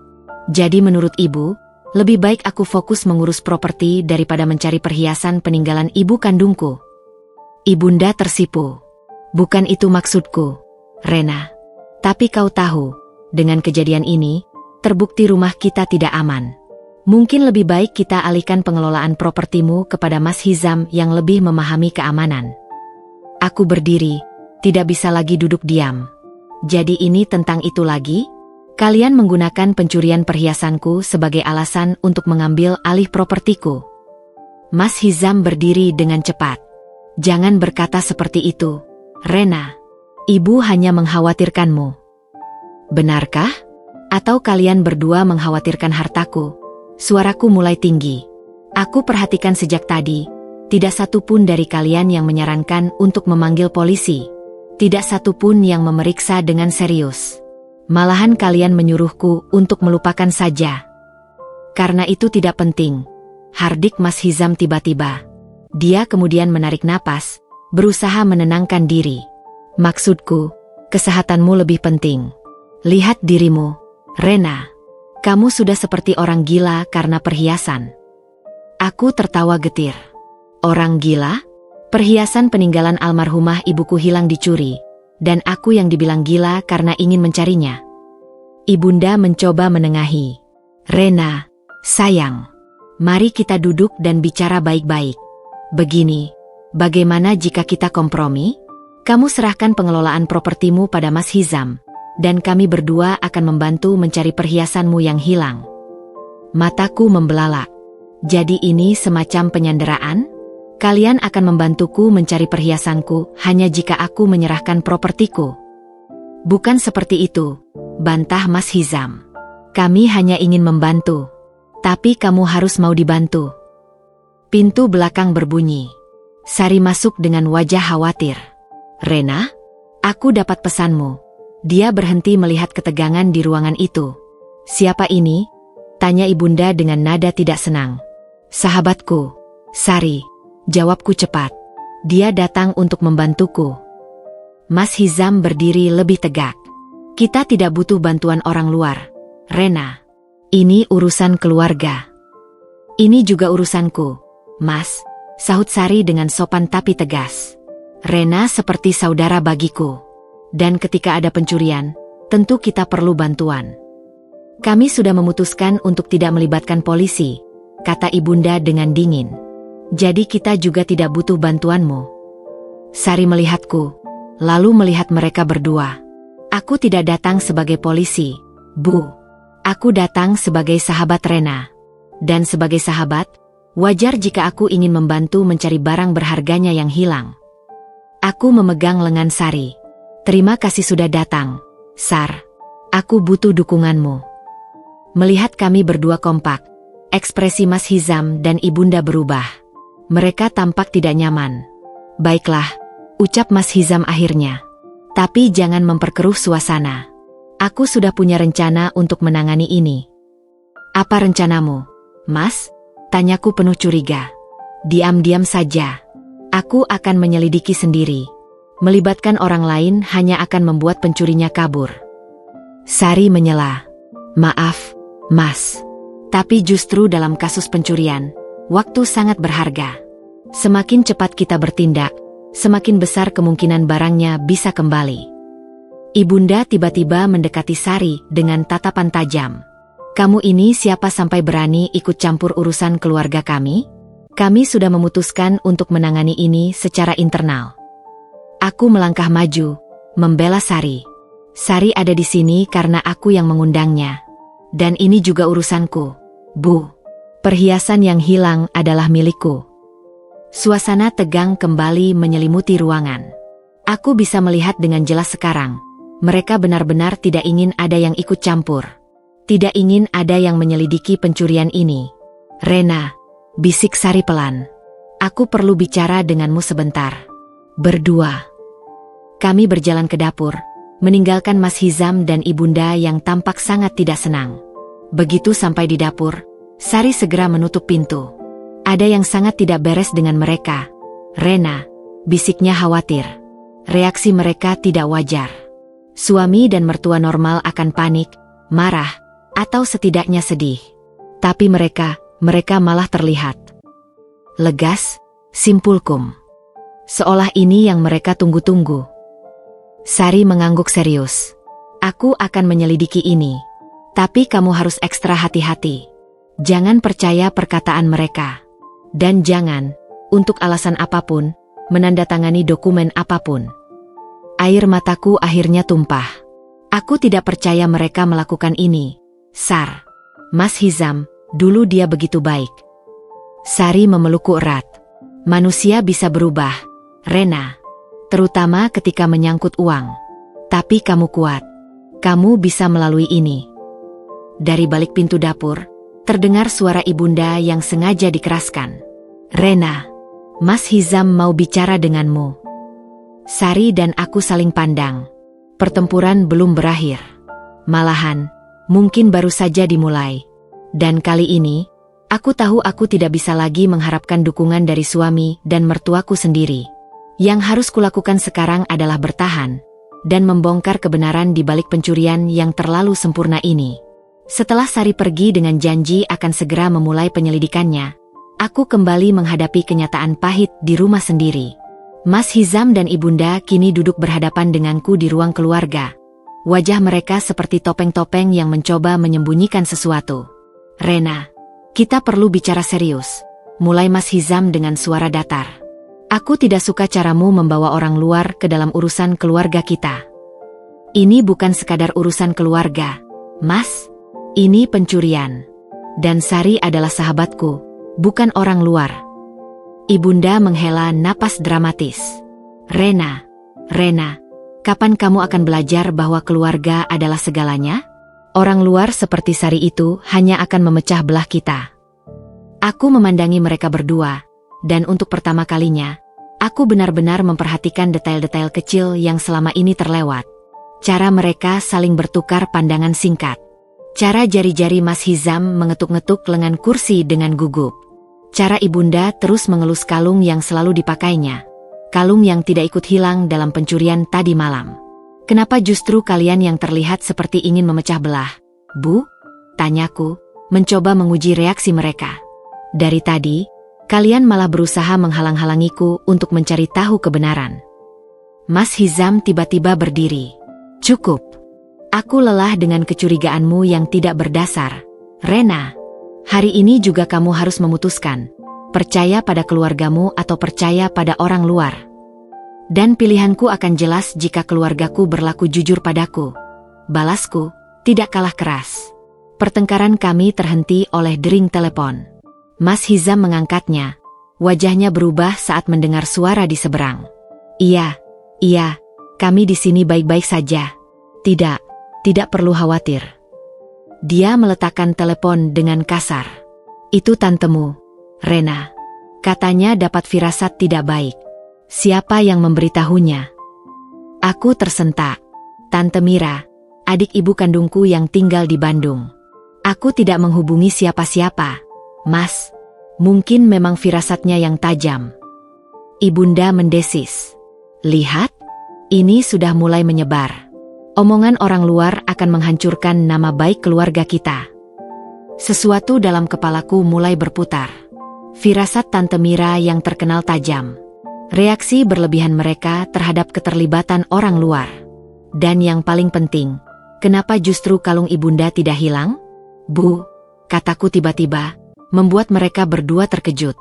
Jadi menurut ibu, lebih baik aku fokus mengurus properti daripada mencari perhiasan peninggalan ibu kandungku. Ibunda tersipu. "Bukan itu maksudku, Rena. Tapi kau tahu, dengan kejadian ini, terbukti rumah kita tidak aman. Mungkin lebih baik kita alihkan pengelolaan propertimu kepada Mas Hizam yang lebih memahami keamanan." Aku berdiri, tidak bisa lagi duduk diam. "Jadi ini tentang itu lagi? Kalian menggunakan pencurian perhiasanku sebagai alasan untuk mengambil alih propertiku." Mas Hizam berdiri dengan cepat. "Jangan berkata seperti itu, Rena. Ibu hanya mengkhawatirkanmu." "Benarkah? Atau kalian berdua mengkhawatirkan hartaku?" Suaraku mulai tinggi. "Aku perhatikan sejak tadi, tidak satu pun dari kalian yang menyarankan untuk memanggil polisi. Tidak satu pun yang memeriksa dengan serius. Malahan kalian menyuruhku untuk melupakan saja." "Karena itu tidak penting," hardik Mas Hizam tiba-tiba. Dia kemudian menarik napas, berusaha menenangkan diri. "Maksudku, kesehatanmu lebih penting. Lihat dirimu, Rena. Kamu sudah seperti orang gila karena perhiasan." Aku tertawa getir. "Orang gila? Perhiasan peninggalan almarhumah ibuku hilang dicuri, dan aku yang dibilang gila karena ingin mencarinya." Ibunda mencoba menengahi. "Rena, sayang. Mari kita duduk dan bicara baik-baik. Begini, bagaimana jika kita kompromi? Kamu serahkan pengelolaan propertimu pada Mas Hizam, dan kami berdua akan membantu mencari perhiasanmu yang hilang." Mataku membelalak. "Jadi ini semacam penyanderaan? Kalian akan membantuku mencari perhiasanku hanya jika aku menyerahkan propertiku?" "Bukan seperti itu," bantah Mas Hizam. "Kami hanya ingin membantu. Tapi kamu harus mau dibantu." Pintu belakang berbunyi. Sari masuk dengan wajah khawatir. "Rena, aku dapat pesanmu." Dia berhenti melihat ketegangan di ruangan itu. "Siapa ini?" tanya ibunda dengan nada tidak senang. "Sahabatku, Sari," jawabku cepat. "Dia datang untuk membantuku." Mas Hizam berdiri lebih tegak. "Kita tidak butuh bantuan orang luar, Rena. Ini urusan keluarga." "Ini juga urusanku, Mas," sahut Sari dengan sopan tapi tegas. "Rena seperti saudara bagiku. Dan ketika ada pencurian, tentu kita perlu bantuan. Kami sudah memutuskan untuk tidak melibatkan polisi," kata ibunda dengan dingin. "Jadi kita juga tidak butuh bantuanmu." Sari melihatku, lalu melihat mereka berdua. "Aku tidak datang sebagai polisi, Bu. Aku datang sebagai sahabat Rena. Dan sebagai sahabat, wajar jika aku ingin membantu mencari barang berharganya yang hilang." Aku memegang lengan Sari. Terima kasih sudah datang, Sar. Aku butuh dukunganmu. Melihat kami berdua kompak, ekspresi Mas Hizam dan Ibunda berubah. Mereka tampak tidak nyaman. Baiklah, ucap Mas Hizam akhirnya. Tapi jangan memperkeruh suasana. Aku sudah punya rencana untuk menangani ini. Apa rencanamu, Mas? Tanyaku penuh curiga. Diam-diam saja. Aku akan menyelidiki sendiri. Melibatkan orang lain hanya akan membuat pencurinya kabur. Sari menyela. Maaf, Mas. Tapi justru dalam kasus pencurian, waktu sangat berharga. Semakin cepat kita bertindak, semakin besar kemungkinan barangnya bisa kembali. Ibunda tiba-tiba mendekati Sari dengan tatapan tajam. Kamu ini siapa sampai berani ikut campur urusan keluarga kami? Kami sudah memutuskan untuk menangani ini secara internal. Aku melangkah maju, membela Sari. Sari ada di sini karena aku yang mengundangnya. Dan ini juga urusanku, Bu. Perhiasan yang hilang adalah milikku. Suasana tegang kembali menyelimuti ruangan. Aku bisa melihat dengan jelas sekarang. Mereka benar-benar tidak ingin ada yang ikut campur. Tidak ingin ada yang menyelidiki pencurian ini. Rena, bisik Sari pelan. Aku perlu bicara denganmu sebentar. Berdua. Kami berjalan ke dapur, meninggalkan Mas Hizam dan Ibunda yang tampak sangat tidak senang. Begitu sampai di dapur, Sari segera menutup pintu. Ada yang sangat tidak beres dengan mereka. Rena, bisiknya khawatir. Reaksi mereka tidak wajar. Suami dan mertua normal akan panik, marah, atau setidaknya sedih. Tapi mereka malah terlihat legas, simpulkum. Seolah ini yang mereka tunggu-tunggu. Sari mengangguk serius. Aku akan menyelidiki ini. Tapi kamu harus ekstra hati-hati. Jangan percaya perkataan mereka. Dan jangan, untuk alasan apapun, menandatangani dokumen apapun. Air mataku akhirnya tumpah. Aku tidak percaya mereka melakukan ini. Sar. Mas Hizam, dulu dia begitu baik. Sari memelukku erat. Manusia bisa berubah, Rena. Terutama ketika menyangkut uang. Tapi kamu kuat. Kamu bisa melalui ini. Dari balik pintu dapur, terdengar suara Ibunda yang sengaja dikeraskan. Rena, Mas Hizam mau bicara denganmu. Sari dan aku saling pandang. Pertempuran belum berakhir. Malahan, mungkin baru saja dimulai. Dan kali ini, aku tahu aku tidak bisa lagi mengharapkan dukungan dari suami dan mertuaku sendiri. Yang harus kulakukan sekarang adalah bertahan, dan membongkar kebenaran di balik pencurian yang terlalu sempurna ini. Setelah Sari pergi dengan janji akan segera memulai penyelidikannya, aku kembali menghadapi kenyataan pahit di rumah sendiri. Mas Hizam dan Ibunda kini duduk berhadapan denganku di ruang keluarga. Wajah mereka seperti topeng-topeng yang mencoba menyembunyikan sesuatu. Rena, kita perlu bicara serius, mulai Mas Hizam dengan suara datar. Aku tidak suka caramu membawa orang luar ke dalam urusan keluarga kita. Ini bukan sekadar urusan keluarga, Mas. Ini pencurian. Dan Sari adalah sahabatku, bukan orang luar. Ibunda menghela napas dramatis. Rena, kapan kamu akan belajar bahwa keluarga adalah segalanya? Orang luar seperti Sari itu hanya akan memecah belah kita. Aku memandangi mereka berdua. Dan untuk pertama kalinya, aku benar-benar memperhatikan detail-detail kecil yang selama ini terlewat. Cara mereka saling bertukar pandangan singkat. Cara jari-jari Mas Hizam mengetuk-ngetuk lengan kursi dengan gugup. Cara Ibunda terus mengelus kalung yang selalu dipakainya. Kalung yang tidak ikut hilang dalam pencurian tadi malam. Kenapa justru kalian yang terlihat seperti ingin memecah belah, Bu? Tanyaku, mencoba menguji reaksi mereka. Dari tadi, kalian malah berusaha menghalang-halangiku untuk mencari tahu kebenaran. Mas Hizam tiba-tiba berdiri. Cukup. Aku lelah dengan kecurigaanmu yang tidak berdasar. Rena, hari ini juga kamu harus memutuskan. Percaya pada keluargamu atau percaya pada orang luar. Dan pilihanku akan jelas jika keluargaku berlaku jujur padaku. Balasku, tidak kalah keras. Pertengkaran kami terhenti oleh dering telepon. Mas Hizam mengangkatnya. Wajahnya berubah saat mendengar suara di seberang. Iya, kami di sini baik-baik saja. Tidak perlu khawatir. Dia meletakkan telepon dengan kasar. Itu tantemu, Rena. Katanya dapat firasat tidak baik. Siapa yang memberitahunya? Aku tersentak. Tante Mira, adik ibu kandungku yang tinggal di Bandung. Aku tidak menghubungi siapa-siapa, Mas. Mungkin memang firasatnya yang tajam. Ibunda mendesis. Lihat, ini sudah mulai menyebar. Omongan orang luar akan menghancurkan nama baik keluarga kita. Sesuatu dalam kepalaku mulai berputar. Firasat Tante Mira yang terkenal tajam. Reaksi berlebihan mereka terhadap keterlibatan orang luar. Dan yang paling penting, kenapa justru kalung ibunda tidak hilang? Bu, kataku tiba-tiba, membuat mereka berdua terkejut.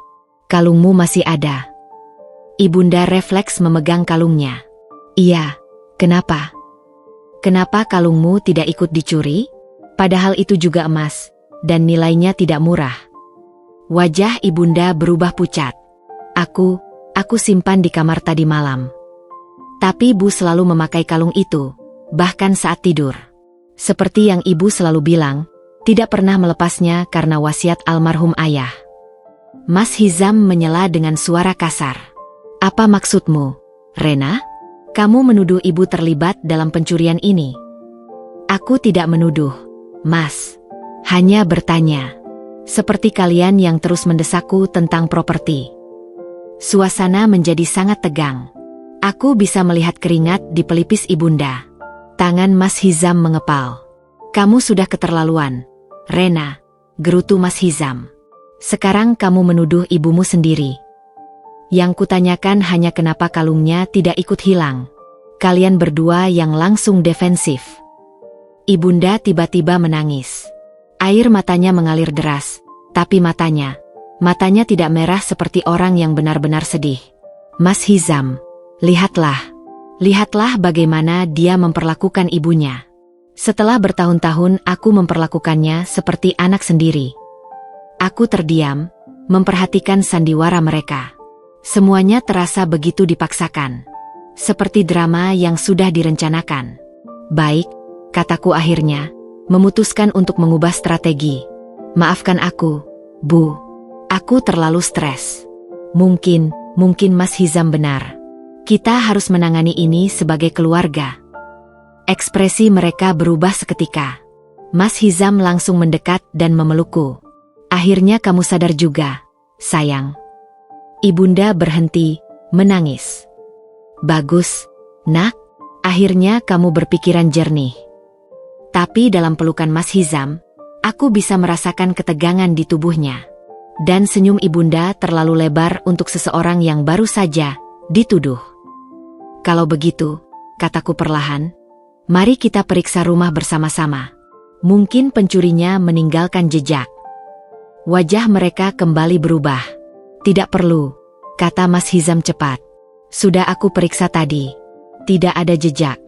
Kalungmu masih ada. Ibunda refleks memegang kalungnya. Iya, kenapa? Kenapa kalungmu tidak ikut dicuri? Padahal itu juga emas, dan nilainya tidak murah. Wajah ibunda berubah pucat. Aku simpan di kamar tadi malam. Tapi Bu selalu memakai kalung itu, bahkan saat tidur. Seperti yang Ibu selalu bilang, tidak pernah melepasnya karena wasiat almarhum ayah. Mas Hizam menyela dengan suara kasar. Apa maksudmu, Rena? Kamu menuduh Ibu terlibat dalam pencurian ini? Aku tidak menuduh, Mas. Hanya bertanya. Seperti kalian yang terus mendesakku tentang properti. Suasana menjadi sangat tegang. Aku bisa melihat keringat di pelipis ibunda. Tangan Mas Hizam mengepal. Kamu sudah keterlaluan, Rena, gerutu Mas Hizam. Sekarang kamu menuduh ibumu sendiri. Yang kutanyakan hanya kenapa kalungnya tidak ikut hilang. Kalian berdua yang langsung defensif. Ibunda tiba-tiba menangis. Air matanya mengalir deras, tapi matanya tidak merah seperti orang yang benar-benar sedih. Mas Hizam, lihatlah bagaimana dia memperlakukan ibunya. Setelah bertahun-tahun aku memperlakukannya seperti anak sendiri. Aku terdiam, memperhatikan sandiwara mereka. Semuanya terasa begitu dipaksakan. Seperti drama yang sudah direncanakan. Baik, kataku akhirnya, memutuskan untuk mengubah strategi. Maafkan aku, Bu. Aku terlalu stres. Mungkin Mas Hizam benar. Kita harus menangani ini sebagai keluarga. Ekspresi mereka berubah seketika. Mas Hizam langsung mendekat dan memelukku. Akhirnya kamu sadar juga, sayang. Ibunda berhenti, menangis. Bagus, nak. Akhirnya kamu berpikiran jernih. Tapi dalam pelukan Mas Hizam, aku bisa merasakan ketegangan di tubuhnya. Dan senyum ibunda terlalu lebar untuk seseorang yang baru saja dituduh. Kalau begitu, kataku perlahan, mari kita periksa rumah bersama-sama. Mungkin pencurinya meninggalkan jejak. Wajah mereka kembali berubah. Tidak perlu, kata Mas Hizam cepat. Sudah aku periksa tadi. Tidak ada jejak.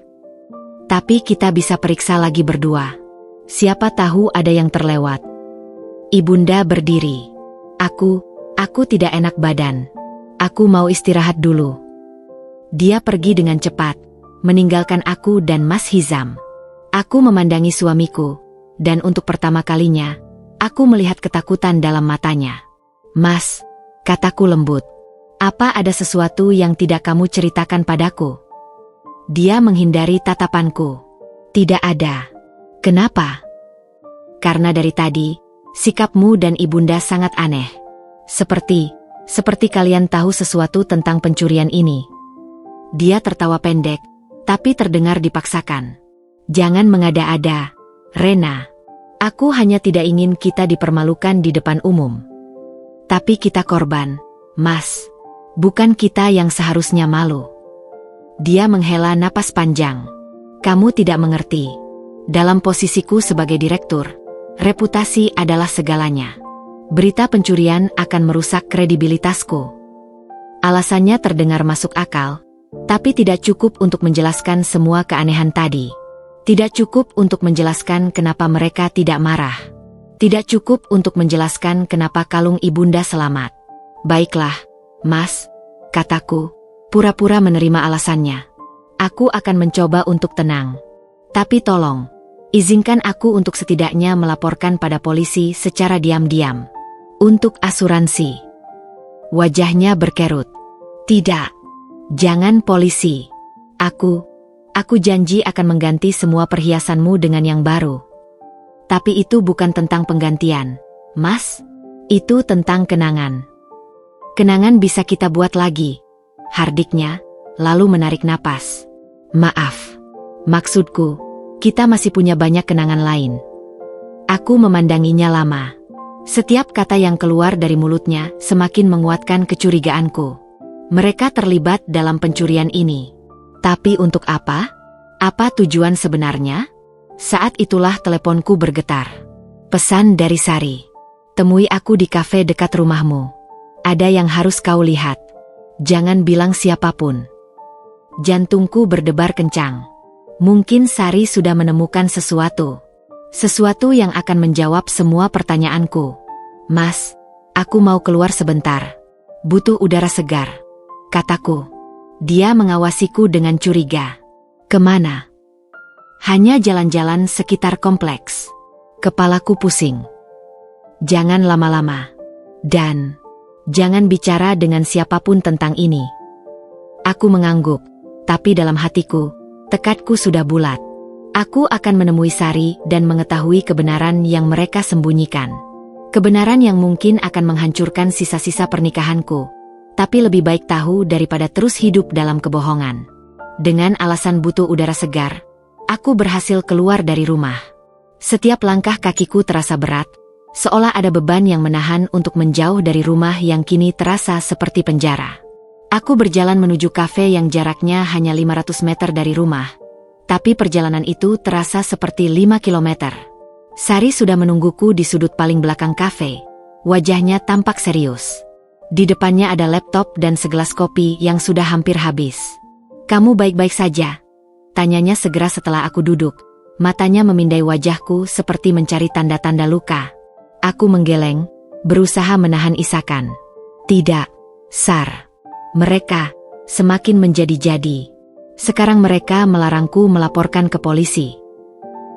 Tapi kita bisa periksa lagi berdua. Siapa tahu ada yang terlewat. Ibunda berdiri. Aku tidak enak badan. Aku mau istirahat dulu. Dia pergi dengan cepat, meninggalkan aku dan Mas Hizam. Aku memandangi suamiku, dan untuk pertama kalinya, aku melihat ketakutan dalam matanya. Mas, kataku lembut. Apa ada sesuatu yang tidak kamu ceritakan padaku? Dia menghindari tatapanku. Tidak ada. Kenapa? Karena dari tadi, sikapmu dan ibunda sangat aneh. Seperti kalian tahu sesuatu tentang pencurian ini. Dia tertawa pendek, tapi terdengar dipaksakan. Jangan mengada-ada, Rena. Aku hanya tidak ingin kita dipermalukan di depan umum. Tapi kita korban, Mas. Bukan kita yang seharusnya malu. Dia menghela napas panjang. Kamu tidak mengerti. Dalam posisiku sebagai direktur, reputasi adalah segalanya. Berita pencurian akan merusak kredibilitasku. Alasannya terdengar masuk akal, tapi tidak cukup untuk menjelaskan semua keanehan tadi. Tidak cukup untuk menjelaskan kenapa mereka tidak marah. Tidak cukup untuk menjelaskan kenapa kalung ibunda selamat. Baiklah, Mas, kataku, Pura-pura menerima alasannya. Aku akan mencoba untuk tenang. Tapi tolong, izinkan aku untuk setidaknya melaporkan pada polisi secara diam-diam. Untuk asuransi. Wajahnya berkerut. Tidak. Jangan polisi. Aku janji akan mengganti semua perhiasanmu dengan yang baru. Tapi itu bukan tentang penggantian, Mas. Itu tentang kenangan. Kenangan bisa kita buat lagi. Hardiknya, lalu menarik napas. Maaf. Maksudku, kita masih punya banyak kenangan lain. Aku memandanginya lama. Setiap kata yang keluar dari mulutnya semakin menguatkan kecurigaanku. Mereka terlibat dalam pencurian ini. Tapi untuk apa? Apa tujuan sebenarnya? Saat itulah teleponku bergetar. Pesan dari Sari. Temui aku di kafe dekat rumahmu. Ada yang harus kau lihat. Jangan bilang siapapun. Jantungku berdebar kencang. Mungkin Sari sudah menemukan sesuatu. Sesuatu yang akan menjawab semua pertanyaanku. Mas, aku mau keluar sebentar. Butuh udara segar, kataku. Dia mengawasiku dengan curiga. Kemana? Hanya jalan-jalan sekitar kompleks. Kepalaku pusing. Jangan lama-lama. Dan jangan bicara dengan siapapun tentang ini. Aku mengangguk, tapi dalam hatiku, tekadku sudah bulat. Aku akan menemui Sari dan mengetahui kebenaran yang mereka sembunyikan. Kebenaran yang mungkin akan menghancurkan sisa-sisa pernikahanku, tapi lebih baik tahu daripada terus hidup dalam kebohongan. Dengan alasan butuh udara segar, aku berhasil keluar dari rumah. Setiap langkah kakiku terasa berat, seolah ada beban yang menahan untuk menjauh dari rumah yang kini terasa seperti penjara. Aku berjalan menuju kafe yang jaraknya hanya 500 meter dari rumah. Tapi perjalanan itu terasa seperti 5 kilometer. Sari sudah menungguku di sudut paling belakang kafe. Wajahnya tampak serius. Di depannya ada laptop dan segelas kopi yang sudah hampir habis. Kamu baik-baik saja? Tanyanya segera setelah aku duduk. Matanya memindai wajahku seperti mencari tanda-tanda luka. Aku menggeleng, berusaha menahan isakan. Tidak, Sar. Mereka semakin menjadi-jadi. Sekarang mereka melarangku melaporkan ke polisi.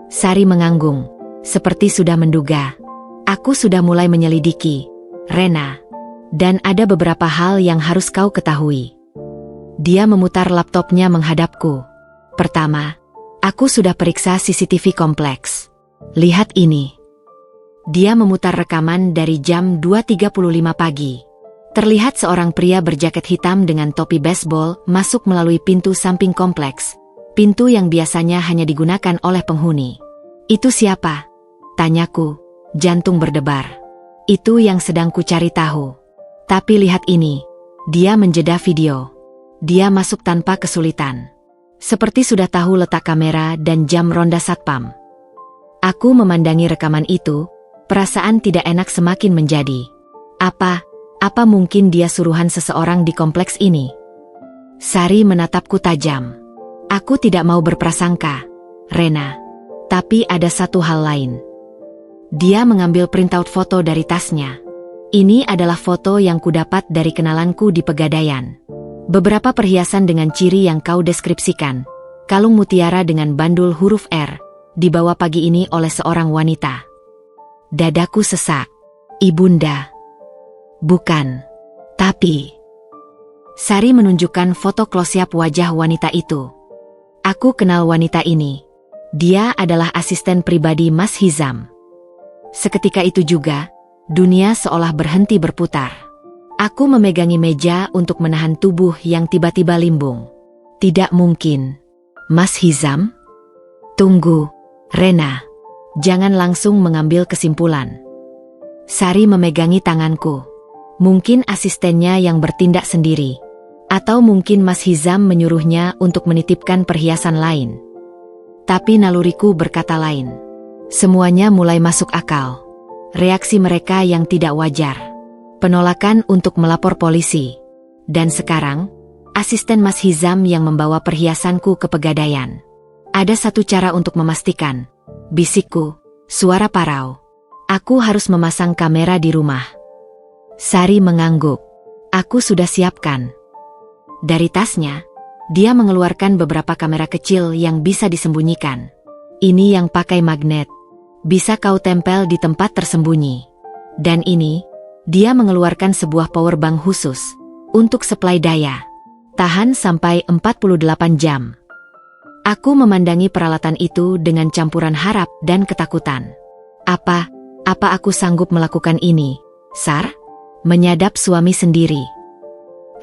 Sari menganggung, seperti sudah menduga. Aku sudah mulai menyelidiki, Rena. Dan ada beberapa hal yang harus kau ketahui. Dia memutar laptopnya menghadapku. Pertama, aku sudah periksa CCTV kompleks. Lihat ini. Dia memutar rekaman dari jam 2.35 pagi. Terlihat seorang pria berjaket hitam dengan topi baseball masuk melalui pintu samping kompleks. Pintu yang biasanya hanya digunakan oleh penghuni. Itu siapa? Tanyaku, jantung berdebar. Itu yang sedang kucari tahu. Tapi lihat ini. Dia menjeda video. Dia masuk tanpa kesulitan. Seperti sudah tahu letak kamera dan jam ronda satpam. Aku memandangi rekaman itu. Perasaan tidak enak semakin menjadi. Apa mungkin dia suruhan seseorang di kompleks ini? Sari menatapku tajam. Aku tidak mau berprasangka, Rena. Tapi ada satu hal lain. Dia mengambil printout foto dari tasnya. Ini adalah foto yang kudapat dari kenalanku di Pegadaian. Beberapa perhiasan dengan ciri yang kau deskripsikan. Kalung mutiara dengan bandul huruf R. Dibawa pagi ini oleh seorang wanita. Dadaku sesak. Ibunda. Bukan. Tapi. Sari menunjukkan foto close-up wajah wanita itu. Aku kenal wanita ini. Dia adalah asisten pribadi Mas Hizam. Seketika itu juga, dunia seolah berhenti berputar. Aku memegangi meja untuk menahan tubuh yang tiba-tiba limbung. Tidak mungkin. Mas Hizam? Tunggu, Rena. Jangan langsung mengambil kesimpulan. Sari memegangi tanganku. Mungkin asistennya yang bertindak sendiri. Atau mungkin Mas Hizam menyuruhnya untuk menitipkan perhiasan lain. Tapi naluriku berkata lain. Semuanya mulai masuk akal. Reaksi mereka yang tidak wajar. Penolakan untuk melapor polisi. Dan sekarang, asisten Mas Hizam yang membawa perhiasanku ke Pegadaian. Ada satu cara untuk memastikan. Bisikku, suara parau. Aku harus memasang kamera di rumah. Sari mengangguk. Aku sudah siapkan. Dari tasnya, dia mengeluarkan beberapa kamera kecil yang bisa disembunyikan. Ini yang pakai magnet. Bisa kau tempel di tempat tersembunyi. Dan ini, dia mengeluarkan sebuah power bank khusus untuk suplai daya. Tahan sampai 48 jam. Aku memandangi peralatan itu dengan campuran harap dan ketakutan. Apa aku sanggup melakukan ini, Sar? Menyadap suami sendiri.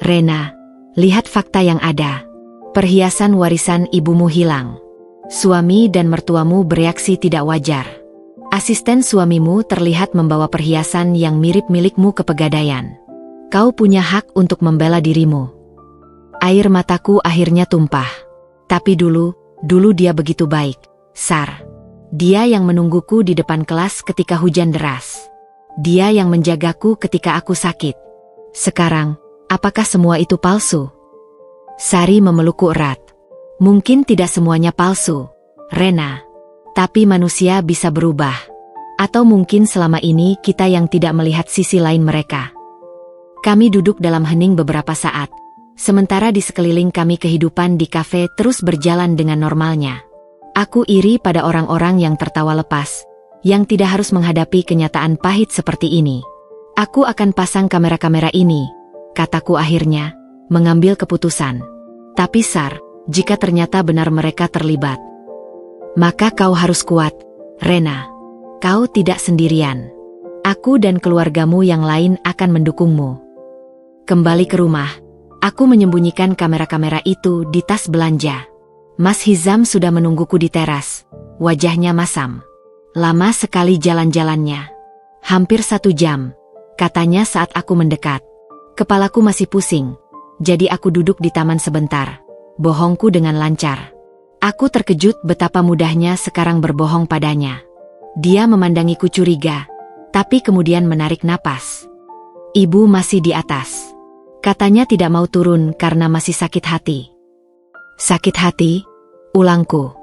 Rena, lihat fakta yang ada. Perhiasan warisan ibumu hilang. Suami dan mertuamu bereaksi tidak wajar. Asisten suamimu terlihat membawa perhiasan yang mirip milikmu ke pegadaian. Kau punya hak untuk membela dirimu. Air mataku akhirnya tumpah. Tapi dulu dia begitu baik, Sar. Dia yang menungguku di depan kelas ketika hujan deras. Dia yang menjagaku ketika aku sakit. Sekarang, apakah semua itu palsu? Sari memelukku erat. Mungkin tidak semuanya palsu, Rena. Tapi manusia bisa berubah. Atau mungkin selama ini kita yang tidak melihat sisi lain mereka. Kami duduk dalam hening beberapa saat. Sementara di sekeliling kami kehidupan di kafe terus berjalan dengan normalnya. Aku iri pada orang-orang yang tertawa lepas, yang tidak harus menghadapi kenyataan pahit seperti ini. Aku akan pasang kamera-kamera ini, kataku akhirnya, mengambil keputusan. Tapi Sar, jika ternyata benar mereka terlibat, maka kau harus kuat, Rena. Kau tidak sendirian. Aku dan keluargamu yang lain akan mendukungmu. Kembali ke rumah, aku menyembunyikan kamera-kamera itu di tas belanja. Mas Hizam sudah menungguku di teras. Wajahnya masam. Lama sekali jalan-jalannya. Hampir 1 jam, katanya saat aku mendekat. Kepalaku masih pusing, jadi aku duduk di taman sebentar. Bohongku dengan lancar. Aku terkejut betapa mudahnya sekarang berbohong padanya. Dia memandangiku curiga, tapi kemudian menarik napas. Ibu masih di atas. Katanya tidak mau turun karena masih sakit hati. Sakit hati? Ulangku.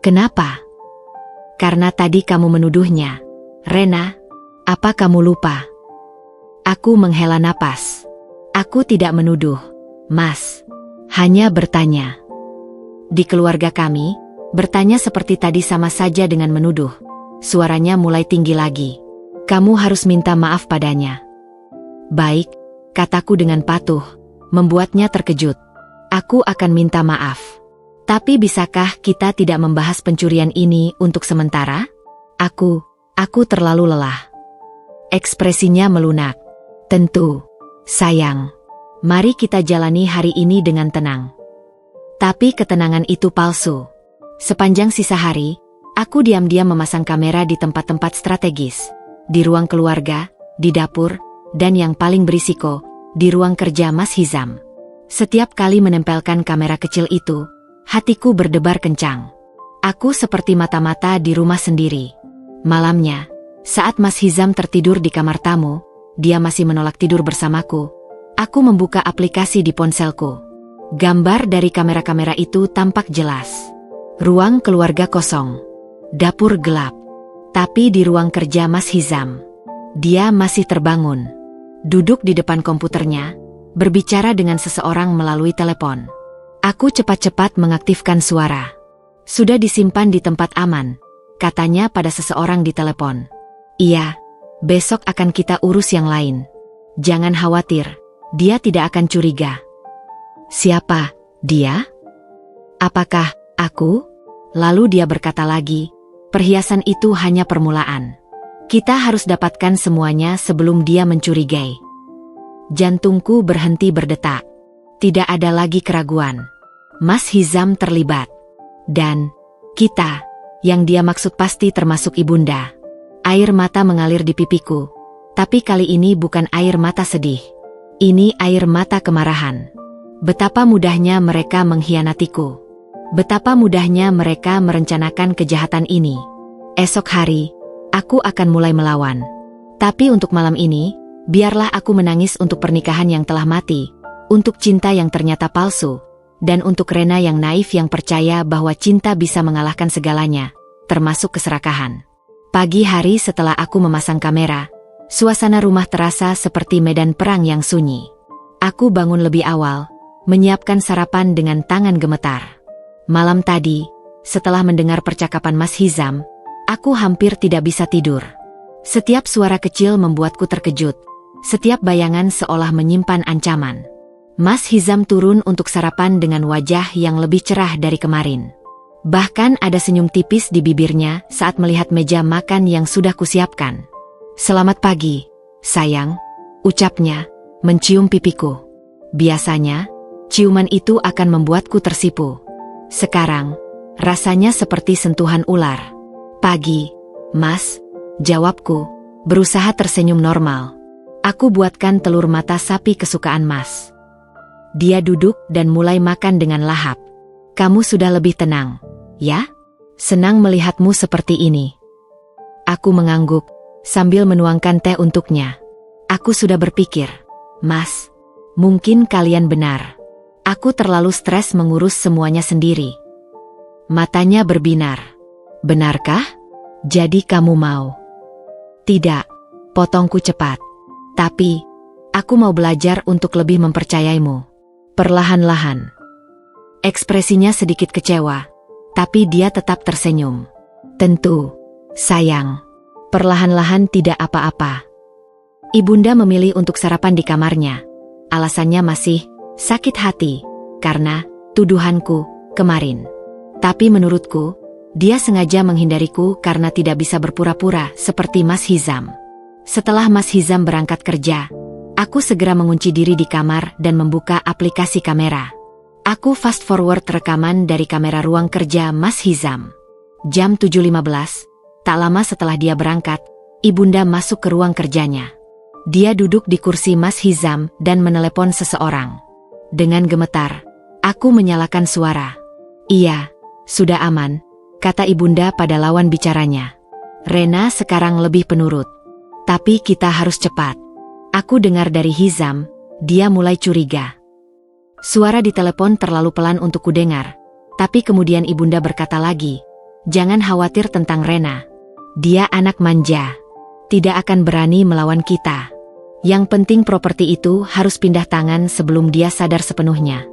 Kenapa? Karena tadi kamu menuduhnya. Rena, apa kamu lupa? Aku menghela napas. Aku tidak menuduh, Mas. Hanya bertanya. Di keluarga kami, bertanya seperti tadi sama saja dengan menuduh. Suaranya mulai tinggi lagi. Kamu harus minta maaf padanya. Baik, kataku dengan patuh, membuatnya terkejut. Aku akan minta maaf. Tapi bisakah kita tidak membahas pencurian ini untuk sementara? Aku terlalu lelah. Ekspresinya melunak. Tentu, sayang. Mari kita jalani hari ini dengan tenang. Tapi ketenangan itu palsu. Sepanjang sisa hari, aku diam-diam memasang kamera di tempat-tempat strategis. Di ruang keluarga, di dapur, dan yang paling berisiko, di ruang kerja Mas Hizam. Setiap kali menempelkan kamera kecil itu, hatiku berdebar kencang. Aku seperti mata-mata di rumah sendiri. Malamnya, saat Mas Hizam tertidur di kamar tamu, dia masih menolak tidur bersamaku. Aku membuka aplikasi di ponselku. Gambar dari kamera-kamera itu tampak jelas. Ruang keluarga kosong. Dapur gelap. Tapi di ruang kerja Mas Hizam, dia masih terbangun. Duduk di depan komputernya, berbicara dengan seseorang melalui telepon. Aku cepat-cepat mengaktifkan suara. Sudah disimpan di tempat aman, katanya pada seseorang di telepon. Iya, besok akan kita urus yang lain. Jangan khawatir, dia tidak akan curiga. Siapa dia? Apakah aku? Lalu dia berkata lagi, perhiasan itu hanya permulaan. Kita harus dapatkan semuanya sebelum dia mencurigai. Jantungku berhenti berdetak. Tidak ada lagi keraguan. Mas Hizam terlibat. Dan kita, yang dia maksud pasti termasuk ibunda. Air mata mengalir di pipiku. Tapi kali ini bukan air mata sedih. Ini air mata kemarahan. Betapa mudahnya mereka mengkhianatiku. Betapa mudahnya mereka merencanakan kejahatan ini. Esok hari, aku akan mulai melawan. Tapi untuk malam ini, biarlah aku menangis untuk pernikahan yang telah mati, untuk cinta yang ternyata palsu, dan untuk Rena yang naif yang percaya bahwa cinta bisa mengalahkan segalanya, termasuk keserakahan. Pagi hari setelah aku memasang kamera, suasana rumah terasa seperti medan perang yang sunyi. Aku bangun lebih awal, menyiapkan sarapan dengan tangan gemetar. Malam tadi, setelah mendengar percakapan Mas Hizam, aku hampir tidak bisa tidur. Setiap suara kecil membuatku terkejut. Setiap bayangan seolah menyimpan ancaman. Mas Hizam turun untuk sarapan dengan wajah yang lebih cerah dari kemarin. Bahkan ada senyum tipis di bibirnya saat melihat meja makan yang sudah kusiapkan. "Selamat pagi, sayang," ucapnya, mencium pipiku. Biasanya, ciuman itu akan membuatku tersipu. Sekarang, rasanya seperti sentuhan ular. "Pagi, Mas," jawabku, berusaha tersenyum normal. "Aku buatkan telur mata sapi kesukaan Mas." Dia duduk dan mulai makan dengan lahap. "Kamu sudah lebih tenang, ya? Senang melihatmu seperti ini." Aku mengangguk, sambil menuangkan teh untuknya. "Aku sudah berpikir, Mas, mungkin kalian benar. Aku terlalu stres mengurus semuanya sendiri." Matanya berbinar. "Benarkah? Jadi kamu mau?" "Tidak," potongku cepat. "Tapi, aku mau belajar untuk lebih mempercayaimu." Perlahan-lahan. Ekspresinya sedikit kecewa, tapi dia tetap tersenyum. "Tentu, sayang. Perlahan-lahan tidak apa-apa." Ibunda memilih untuk sarapan di kamarnya. Alasannya masih sakit hati, karena tuduhanku kemarin. Tapi menurutku, dia sengaja menghindariku karena tidak bisa berpura-pura seperti Mas Hizam. Setelah Mas Hizam berangkat kerja, aku segera mengunci diri di kamar dan membuka aplikasi kamera. Aku fast forward rekaman dari kamera ruang kerja Mas Hizam. Jam 7.15, tak lama setelah dia berangkat, ibunda masuk ke ruang kerjanya. Dia duduk di kursi Mas Hizam dan menelepon seseorang. Dengan gemetar, aku menyalakan suara. "Iya, sudah aman," kata ibunda pada lawan bicaranya. "Rena sekarang lebih penurut. Tapi kita harus cepat." Aku dengar dari Hizam, dia mulai curiga. Suara di telepon terlalu pelan untuk kudengar, tapi kemudian ibunda berkata lagi, "Jangan khawatir tentang Rena. Dia anak manja. Tidak akan berani melawan kita. Yang penting properti itu harus pindah tangan sebelum dia sadar sepenuhnya."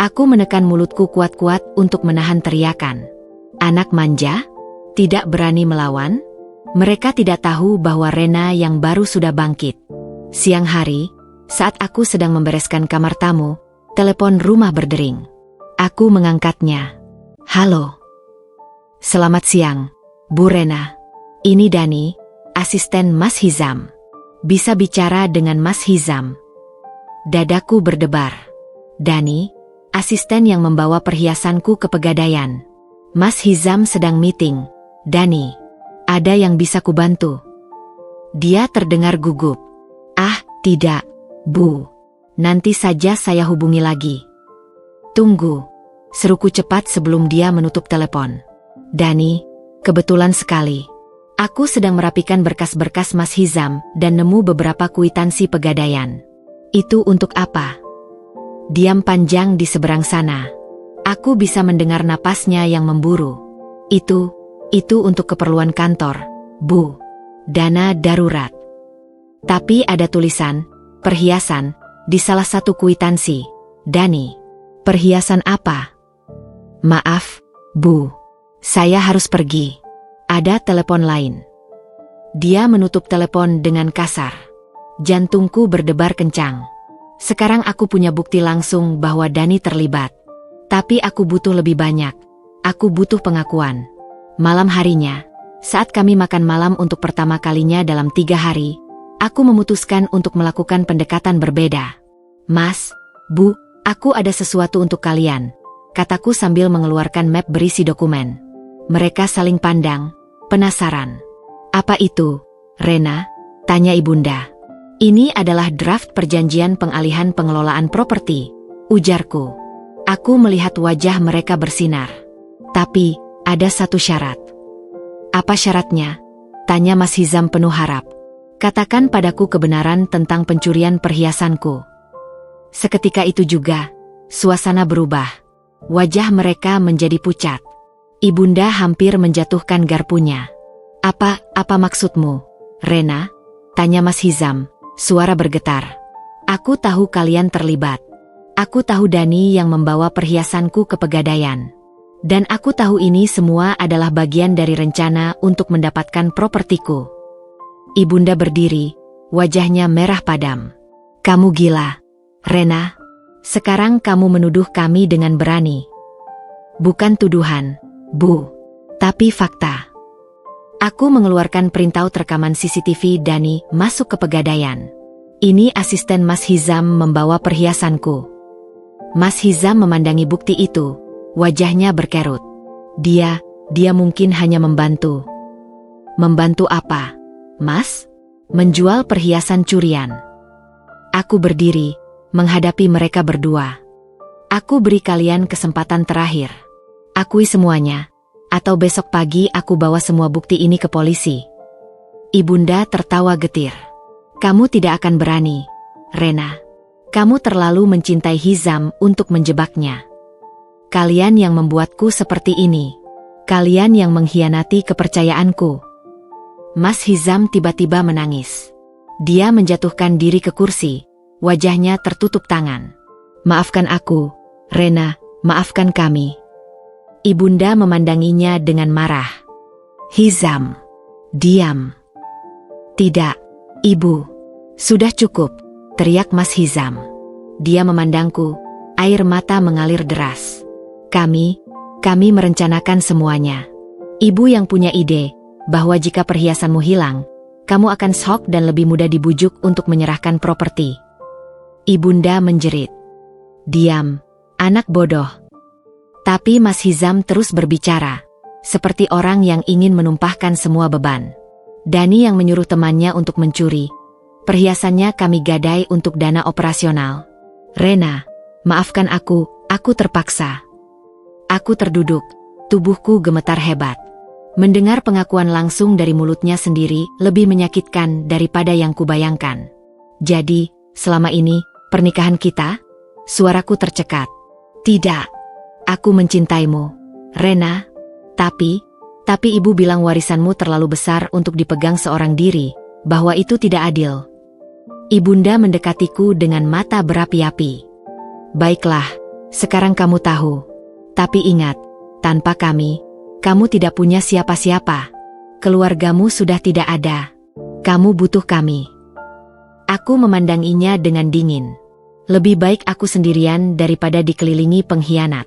Aku menekan mulutku kuat-kuat untuk menahan teriakan. Anak manja? Tidak berani melawan? Mereka tidak tahu bahwa Rena yang baru sudah bangkit. Siang hari, saat aku sedang membereskan kamar tamu, telepon rumah berdering. Aku mengangkatnya. "Halo. Selamat siang, Bu Rena. Ini Dani, asisten Mas Hizam. Bisa bicara dengan Mas Hizam?" Dadaku berdebar. "Dani, asisten yang membawa perhiasanku ke Pegadaian. Mas Hizam sedang meeting. Dani, ada yang bisa kubantu?" Dia terdengar gugup. "Ah, tidak, Bu. Nanti saja saya hubungi lagi." "Tunggu," seruku cepat sebelum dia menutup telepon. "Dani, kebetulan sekali. Aku sedang merapikan berkas-berkas Mas Hizam dan nemu beberapa kwitansi Pegadaian." "Itu untuk apa?" Diam panjang di seberang sana. Aku bisa mendengar napasnya yang memburu. Itu untuk keperluan kantor, Bu. Dana darurat." Tapi ada tulisan, perhiasan, di salah satu kwitansi. "Dani, perhiasan apa?" "Maaf, Bu. Saya harus pergi. Ada telepon lain." Dia menutup telepon dengan kasar. Jantungku berdebar kencang. Sekarang aku punya bukti langsung bahwa Dani terlibat. Tapi aku butuh lebih banyak. Aku butuh pengakuan. Malam harinya, saat kami makan malam untuk pertama kalinya dalam 3 hari, aku memutuskan untuk melakukan pendekatan berbeda. "Mas, Bu, aku ada sesuatu untuk kalian," kataku sambil mengeluarkan map berisi dokumen. Mereka saling pandang, penasaran. "Apa itu, Rena?" tanya ibunda. "Ini adalah draft perjanjian pengalihan pengelolaan properti," ujarku. Aku melihat wajah mereka bersinar. "Tapi, ada satu syarat." "Apa syaratnya?" tanya Mas Hizam penuh harap. "Katakan padaku kebenaran tentang pencurian perhiasanku." Seketika itu juga, suasana berubah. Wajah mereka menjadi pucat. Ibunda hampir menjatuhkan garpunya. Apa maksudmu, Rena?" tanya Mas Hizam, suara bergetar. "Aku tahu kalian terlibat. Aku tahu Dani yang membawa perhiasanku ke Pegadaian. Dan aku tahu ini semua adalah bagian dari rencana untuk mendapatkan propertiku. Ibunda berdiri, wajahnya merah padam. Kamu gila, Rena. Sekarang kamu menuduh kami dengan berani. Bukan tuduhan, Bu, tapi fakta. Aku mengeluarkan printout rekaman CCTV Dani masuk ke Pegadaian. Ini asisten Mas Hizam membawa perhiasanku. Mas Hizam memandangi bukti itu, wajahnya berkerut. Dia mungkin hanya membantu. Membantu apa, Mas? Menjual perhiasan curian. Aku berdiri, menghadapi mereka berdua. Aku beri kalian kesempatan terakhir. Akui semuanya, atau besok pagi aku bawa semua bukti ini ke polisi. Ibunda tertawa getir. Kamu tidak akan berani, Rena. Kamu terlalu mencintai Hizam untuk menjebaknya. Kalian yang membuatku seperti ini. Kalian yang mengkhianati kepercayaanku. Mas Hizam tiba-tiba menangis. Dia menjatuhkan diri ke kursi, wajahnya tertutup tangan. Maafkan aku, Rena, maafkan kami. Ibunda memandanginya dengan marah. Hizam, diam. Tidak, Ibu. Sudah cukup, teriak Mas Hizam. Dia memandangku, air mata mengalir deras. Kami merencanakan semuanya. Ibu yang punya ide, bahwa jika perhiasanmu hilang, kamu akan shock dan lebih mudah dibujuk untuk menyerahkan properti. Ibunda menjerit. Diam, anak bodoh. Tapi Mas Hizam terus berbicara, seperti orang yang ingin menumpahkan semua beban. Dani yang menyuruh temannya untuk mencuri. Perhiasannya kami gadai untuk dana operasional. Rena, maafkan aku terpaksa. Aku terduduk, tubuhku gemetar hebat. Mendengar pengakuan langsung dari mulutnya sendiri lebih menyakitkan daripada yang kubayangkan. Jadi, selama ini, pernikahan kita? Suaraku tercekat. Tidak, aku mencintaimu, Rena. Tapi ibu bilang warisanmu terlalu besar untuk dipegang seorang diri, bahwa itu tidak adil. Ibunda mendekatiku dengan mata berapi-api. Baiklah, sekarang kamu tahu. Tapi ingat, tanpa kami, kamu tidak punya siapa-siapa. Keluargamu sudah tidak ada. Kamu butuh kami. Aku memandanginya dengan dingin. Lebih baik aku sendirian daripada dikelilingi pengkhianat.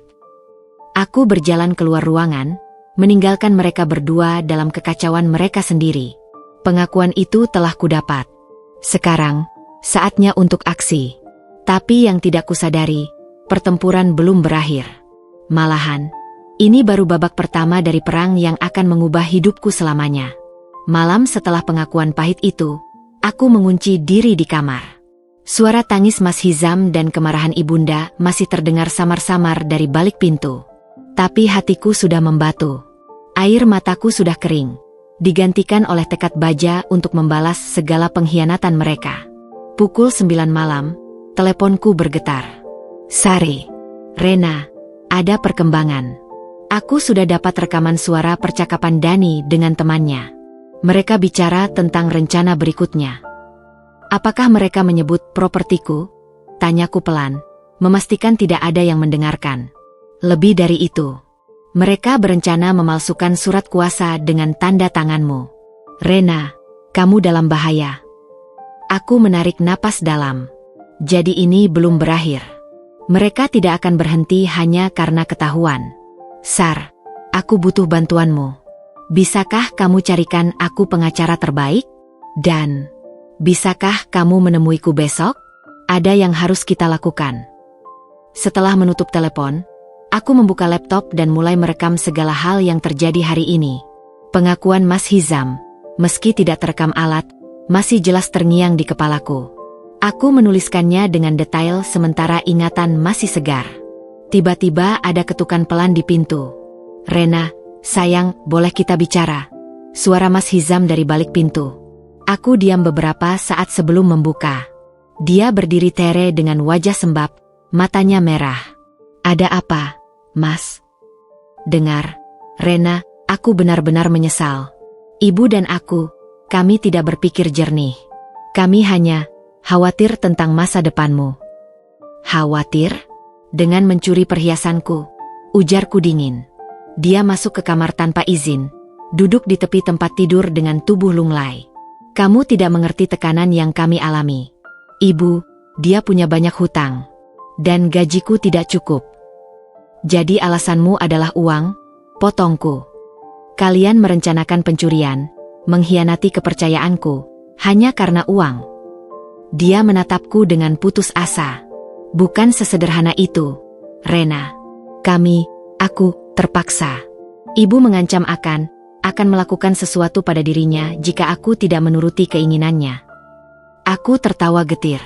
Aku berjalan keluar ruangan, meninggalkan mereka berdua dalam kekacauan mereka sendiri. Pengakuan itu telah kudapat. Sekarang, saatnya untuk aksi. Tapi yang tidak kusadari, pertempuran belum berakhir. Malahan, ini baru babak pertama dari perang yang akan mengubah hidupku selamanya. Malam setelah pengakuan pahit itu, aku mengunci diri di kamar. Suara tangis Mas Hizam dan kemarahan ibunda masih terdengar samar-samar dari balik pintu. Tapi hatiku sudah membatu. Air mataku sudah kering, digantikan oleh tekad baja untuk membalas segala pengkhianatan mereka. Pukul 9 malam, teleponku bergetar. Sari, Rena, ada perkembangan. Aku sudah dapat rekaman suara percakapan Dani dengan temannya. Mereka bicara tentang rencana berikutnya. Apakah mereka menyebut propertiku? Tanyaku pelan, memastikan tidak ada yang mendengarkan. Lebih dari itu, mereka berencana memalsukan surat kuasa dengan tanda tanganmu. Rena, kamu dalam bahaya. Aku menarik napas dalam. Jadi ini belum berakhir. Mereka tidak akan berhenti hanya karena ketahuan. Sar, aku butuh bantuanmu. Bisakah kamu carikan aku pengacara terbaik? Dan, bisakah kamu menemuiku besok? Ada yang harus kita lakukan. Setelah menutup telepon, aku membuka laptop dan mulai merekam segala hal yang terjadi hari ini. Pengakuan Mas Hizam, meski tidak terekam alat, masih jelas terngiang di kepalaku. Aku menuliskannya dengan detail sementara ingatan masih segar. Tiba-tiba ada ketukan pelan di pintu. Rena, sayang, boleh kita bicara? Suara Mas Hizam dari balik pintu. Aku diam beberapa saat sebelum membuka. Dia berdiri tere dengan wajah sembab, matanya merah. Ada apa, Mas? Dengar, Rena, aku benar-benar menyesal. Ibu dan aku, kami tidak berpikir jernih. Kami hanya khawatir tentang masa depanmu. Khawatir? Dengan mencuri perhiasanku, ujarku dingin. Dia masuk ke kamar tanpa izin, duduk di tepi tempat tidur dengan tubuh lunglai. Kamu tidak mengerti tekanan yang kami alami. Ibu, dia punya banyak hutang. Dan gajiku tidak cukup. Jadi alasanmu adalah uang? Potongku. Kalian merencanakan pencurian, mengkhianati kepercayaanku, hanya karena uang. Dia menatapku dengan putus asa. Bukan sesederhana itu, Rena. Aku, terpaksa. Ibu mengancam akan melakukan sesuatu pada dirinya jika aku tidak menuruti keinginannya. Aku tertawa getir.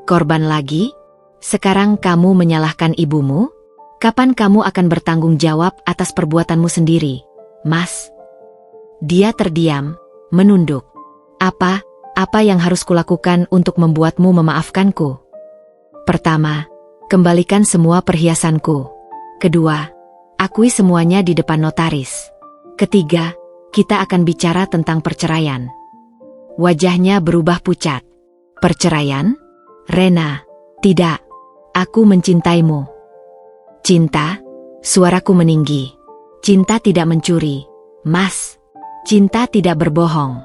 Korban lagi? Sekarang kamu menyalahkan ibumu? Kapan kamu akan bertanggung jawab atas perbuatanmu sendiri, Mas? Dia terdiam, menunduk. Apa yang harus kulakukan untuk membuatmu memaafkanku? Pertama, kembalikan semua perhiasanku. Kedua, akui semuanya di depan notaris. Ketiga, kita akan bicara tentang perceraian. Wajahnya berubah pucat. Perceraian? Rena, tidak. Aku mencintaimu. Cinta? Suaraku meninggi. Cinta tidak mencuri, Mas. Cinta tidak berbohong.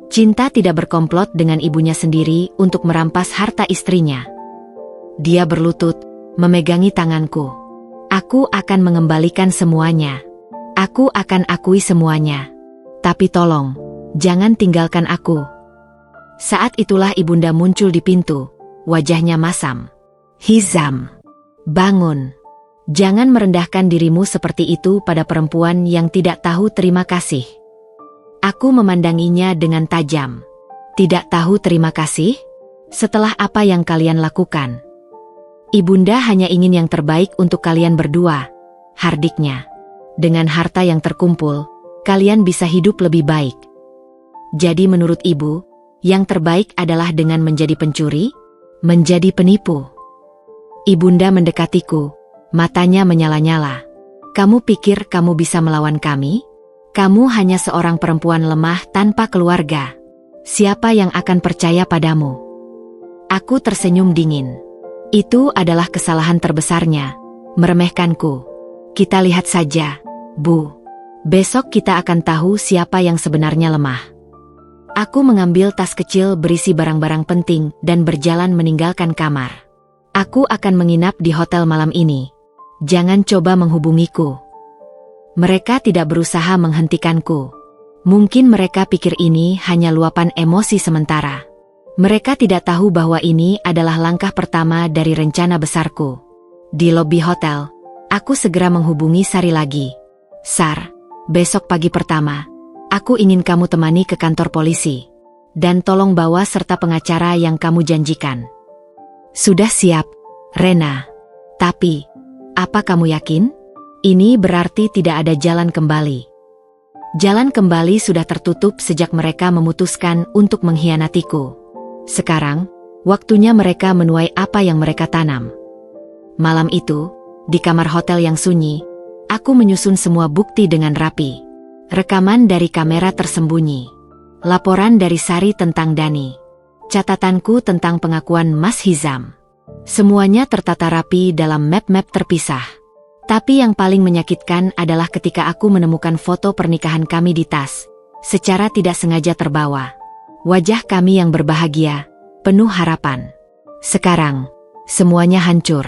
Cinta tidak berkomplot dengan ibunya sendiri untuk merampas harta istrinya. Dia berlutut, memegangi tanganku. Aku akan mengembalikan semuanya. Aku akan akui semuanya. Tapi tolong, jangan tinggalkan aku. Saat itulah ibunda muncul di pintu, wajahnya masam. Hizam, bangun. Jangan merendahkan dirimu seperti itu pada perempuan yang tidak tahu terima kasih. Aku memandanginya dengan tajam. Tidak tahu terima kasih? Setelah apa yang kalian lakukan? Ibunda hanya ingin yang terbaik untuk kalian berdua, hardiknya. Dengan harta yang terkumpul, kalian bisa hidup lebih baik. Jadi menurut ibu, yang terbaik adalah dengan menjadi pencuri, menjadi penipu. Ibunda mendekatiku, matanya menyala-nyala. Kamu pikir kamu bisa melawan kami? Kamu hanya seorang perempuan lemah tanpa keluarga. Siapa yang akan percaya padamu? Aku tersenyum dingin. Itu adalah kesalahan terbesarnya, meremehkanku. Kita lihat saja, Bu. Besok kita akan tahu siapa yang sebenarnya lemah. Aku mengambil tas kecil berisi barang-barang penting dan berjalan meninggalkan kamar. Aku akan menginap di hotel malam ini. Jangan coba menghubungiku. Mereka tidak berusaha menghentikanku. Mungkin mereka pikir ini hanya luapan emosi sementara. Mereka tidak tahu bahwa ini adalah langkah pertama dari rencana besarku. Di lobi hotel, aku segera menghubungi Sari lagi. Sar, besok pagi pertama, aku ingin kamu temani ke kantor polisi. Dan tolong bawa serta pengacara yang kamu janjikan. Sudah siap, Rena. Tapi, apa kamu yakin? Ini berarti tidak ada jalan kembali. Jalan kembali sudah tertutup sejak mereka memutuskan untuk mengkhianatiku. Sekarang, waktunya mereka menuai apa yang mereka tanam. Malam itu, di kamar hotel yang sunyi, aku menyusun semua bukti dengan rapi. Rekaman dari kamera tersembunyi. Laporan dari Sari tentang Dani. Catatanku tentang pengakuan Mas Hizam. Semuanya tertata rapi dalam map-map terpisah. Tapi yang paling menyakitkan adalah ketika aku menemukan foto pernikahan kami di tas. Secara tidak sengaja terbawa. Wajah kami yang berbahagia, penuh harapan. Sekarang, semuanya hancur.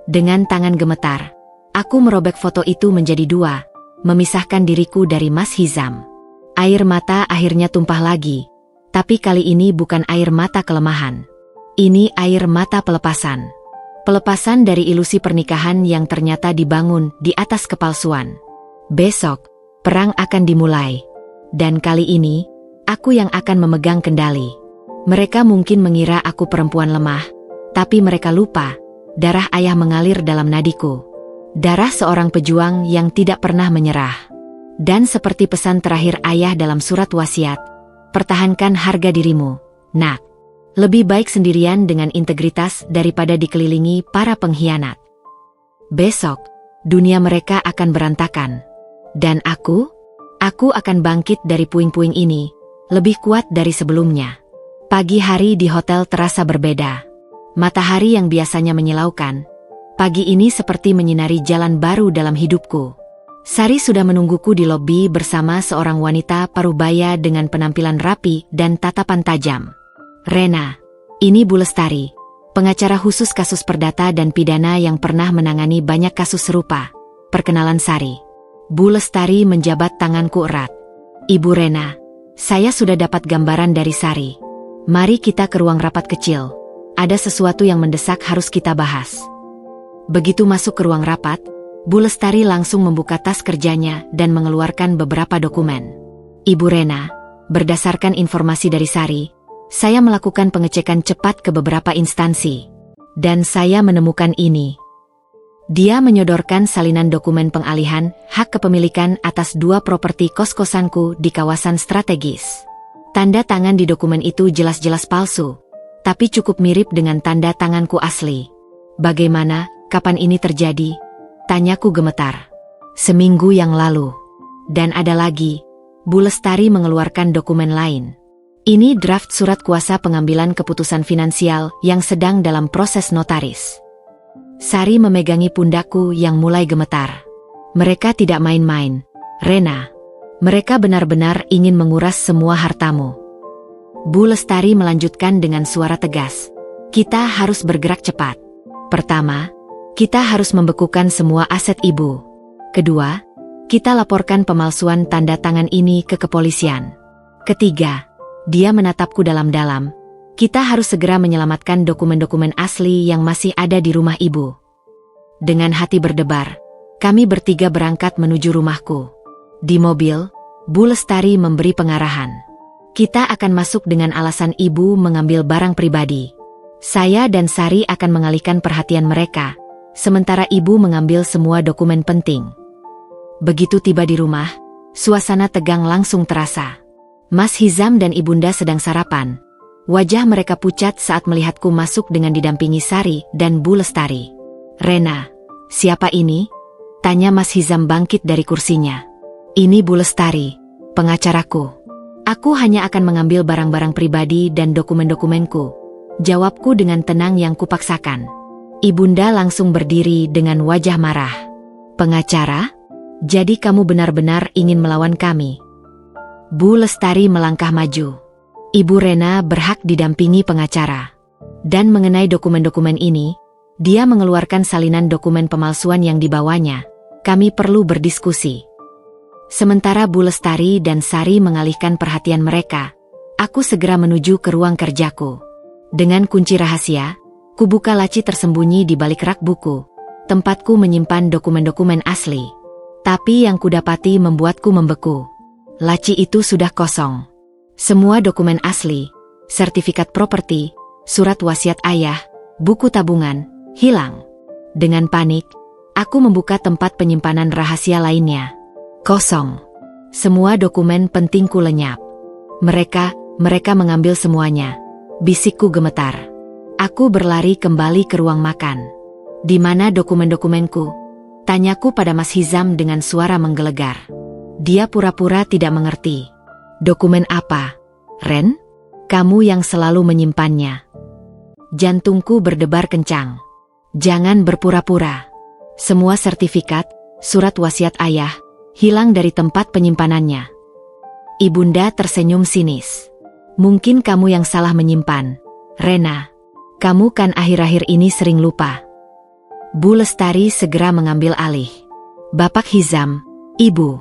Dengan tangan gemetar, aku merobek foto itu menjadi dua, memisahkan diriku dari Mas Hizam. Air mata akhirnya tumpah lagi. Tapi kali ini bukan air mata kelemahan. Ini air mata pelepasan. Pelepasan dari ilusi pernikahan yang ternyata dibangun di atas kepalsuan. Besok, perang akan dimulai. Dan kali ini, aku yang akan memegang kendali. Mereka mungkin mengira aku perempuan lemah, tapi mereka lupa, darah ayah mengalir dalam nadiku. Darah seorang pejuang yang tidak pernah menyerah. Dan seperti pesan terakhir ayah dalam surat wasiat, pertahankan harga dirimu, nak. Lebih baik sendirian dengan integritas daripada dikelilingi para pengkhianat. Besok, dunia mereka akan berantakan. Dan aku akan bangkit dari puing-puing ini, lebih kuat dari sebelumnya. Pagi hari di hotel terasa berbeda. Matahari yang biasanya menyilaukan, pagi ini seperti menyinari jalan baru dalam hidupku. Sari sudah menungguku di lobi bersama seorang wanita parubaya dengan penampilan rapi dan tatapan tajam. Rena, ini Bu Lestari, pengacara khusus kasus perdata dan pidana yang pernah menangani banyak kasus serupa. Perkenalan Sari. Bu Lestari menjabat tanganku erat. Ibu Rena, saya sudah dapat gambaran dari Sari. Mari kita ke ruang rapat kecil. Ada sesuatu yang mendesak harus kita bahas. Begitu masuk ke ruang rapat, Bu Lestari langsung membuka tas kerjanya dan mengeluarkan beberapa dokumen. Ibu Rena, berdasarkan informasi dari Sari, saya melakukan pengecekan cepat ke beberapa instansi. Dan saya menemukan ini. Dia menyodorkan salinan dokumen pengalihan hak kepemilikan atas 2 properti kos-kosanku di kawasan strategis. Tanda tangan di dokumen itu jelas-jelas palsu, tapi cukup mirip dengan tanda tanganku asli. Bagaimana, kapan ini terjadi? Tanyaku gemetar. Seminggu yang lalu. Dan ada lagi, Bu Lestari mengeluarkan dokumen lain. Ini draft surat kuasa pengambilan keputusan finansial yang sedang dalam proses notaris. Sari memegangi pundakku yang mulai gemetar. Mereka tidak main-main, Rena. Mereka benar-benar ingin menguras semua hartamu. Bu Lestari melanjutkan dengan suara tegas. Kita harus bergerak cepat. Pertama, kita harus membekukan semua aset ibu. Kedua, kita laporkan pemalsuan tanda tangan ini ke kepolisian. Ketiga, dia menatapku dalam-dalam. Kita harus segera menyelamatkan dokumen-dokumen asli yang masih ada di rumah ibu. Dengan hati berdebar, kami bertiga berangkat menuju rumahku. Di mobil, Bu Lestari memberi pengarahan. Kita akan masuk dengan alasan ibu mengambil barang pribadi. Saya dan Sari akan mengalihkan perhatian mereka, sementara ibu mengambil semua dokumen penting. Begitu tiba di rumah, suasana tegang langsung terasa. Mas Hizam dan Ibunda sedang sarapan. Wajah mereka pucat saat melihatku masuk dengan didampingi Sari dan Bu Lestari. Rena, siapa ini? Tanya Mas Hizam bangkit dari kursinya. Ini Bu Lestari, pengacaraku. Aku hanya akan mengambil barang-barang pribadi dan dokumen-dokumenku. Jawabku dengan tenang yang kupaksakan. Ibunda langsung berdiri dengan wajah marah. Pengacara? Jadi kamu benar-benar ingin melawan kami? Bu Lestari melangkah maju. Ibu Rena berhak didampingi pengacara. Dan mengenai dokumen-dokumen ini, dia mengeluarkan salinan dokumen pemalsuan yang dibawanya. Kami perlu berdiskusi. Sementara Bu Lestari dan Sari mengalihkan perhatian mereka, aku segera menuju ke ruang kerjaku. Dengan kunci rahasia, kubuka laci tersembunyi di balik rak buku, tempatku menyimpan dokumen-dokumen asli. Tapi yang kudapati membuatku membeku. Laci itu sudah kosong. Semua dokumen asli, sertifikat properti, surat wasiat ayah, buku tabungan, hilang. Dengan panik, aku membuka tempat penyimpanan rahasia lainnya. Kosong. Semua dokumen pentingku lenyap. Mereka mengambil semuanya. Bisikku gemetar. Aku berlari kembali ke ruang makan. Di mana dokumen-dokumenku? Tanyaku pada Mas Hizam dengan suara menggelegar. Dia pura-pura tidak mengerti. Dokumen apa? Ren? Kamu yang selalu menyimpannya. Jantungku berdebar kencang. Jangan berpura-pura. Semua sertifikat, surat wasiat ayah, hilang dari tempat penyimpanannya. Ibunda tersenyum sinis. Mungkin kamu yang salah menyimpan. Rena, kamu kan akhir-akhir ini sering lupa. Bu Lestari segera mengambil alih. Bapak Hizam, Ibu,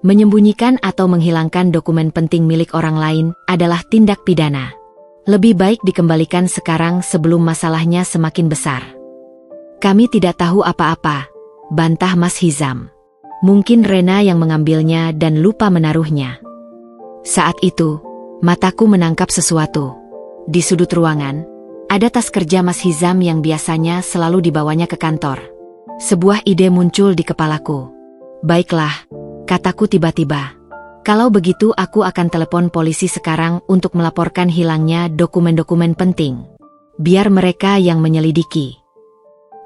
menyembunyikan atau menghilangkan dokumen penting milik orang lain adalah tindak pidana. Lebih baik dikembalikan sekarang sebelum masalahnya semakin besar. Kami tidak tahu apa-apa, bantah Mas Hizam. Mungkin Rena yang mengambilnya dan lupa menaruhnya. Saat itu, mataku menangkap sesuatu. Di sudut ruangan, ada tas kerja Mas Hizam yang biasanya selalu dibawanya ke kantor. Sebuah ide muncul di kepalaku. Baiklah, kataku tiba-tiba. Kalau begitu aku akan telepon polisi sekarang untuk melaporkan hilangnya dokumen-dokumen penting. Biar mereka yang menyelidiki.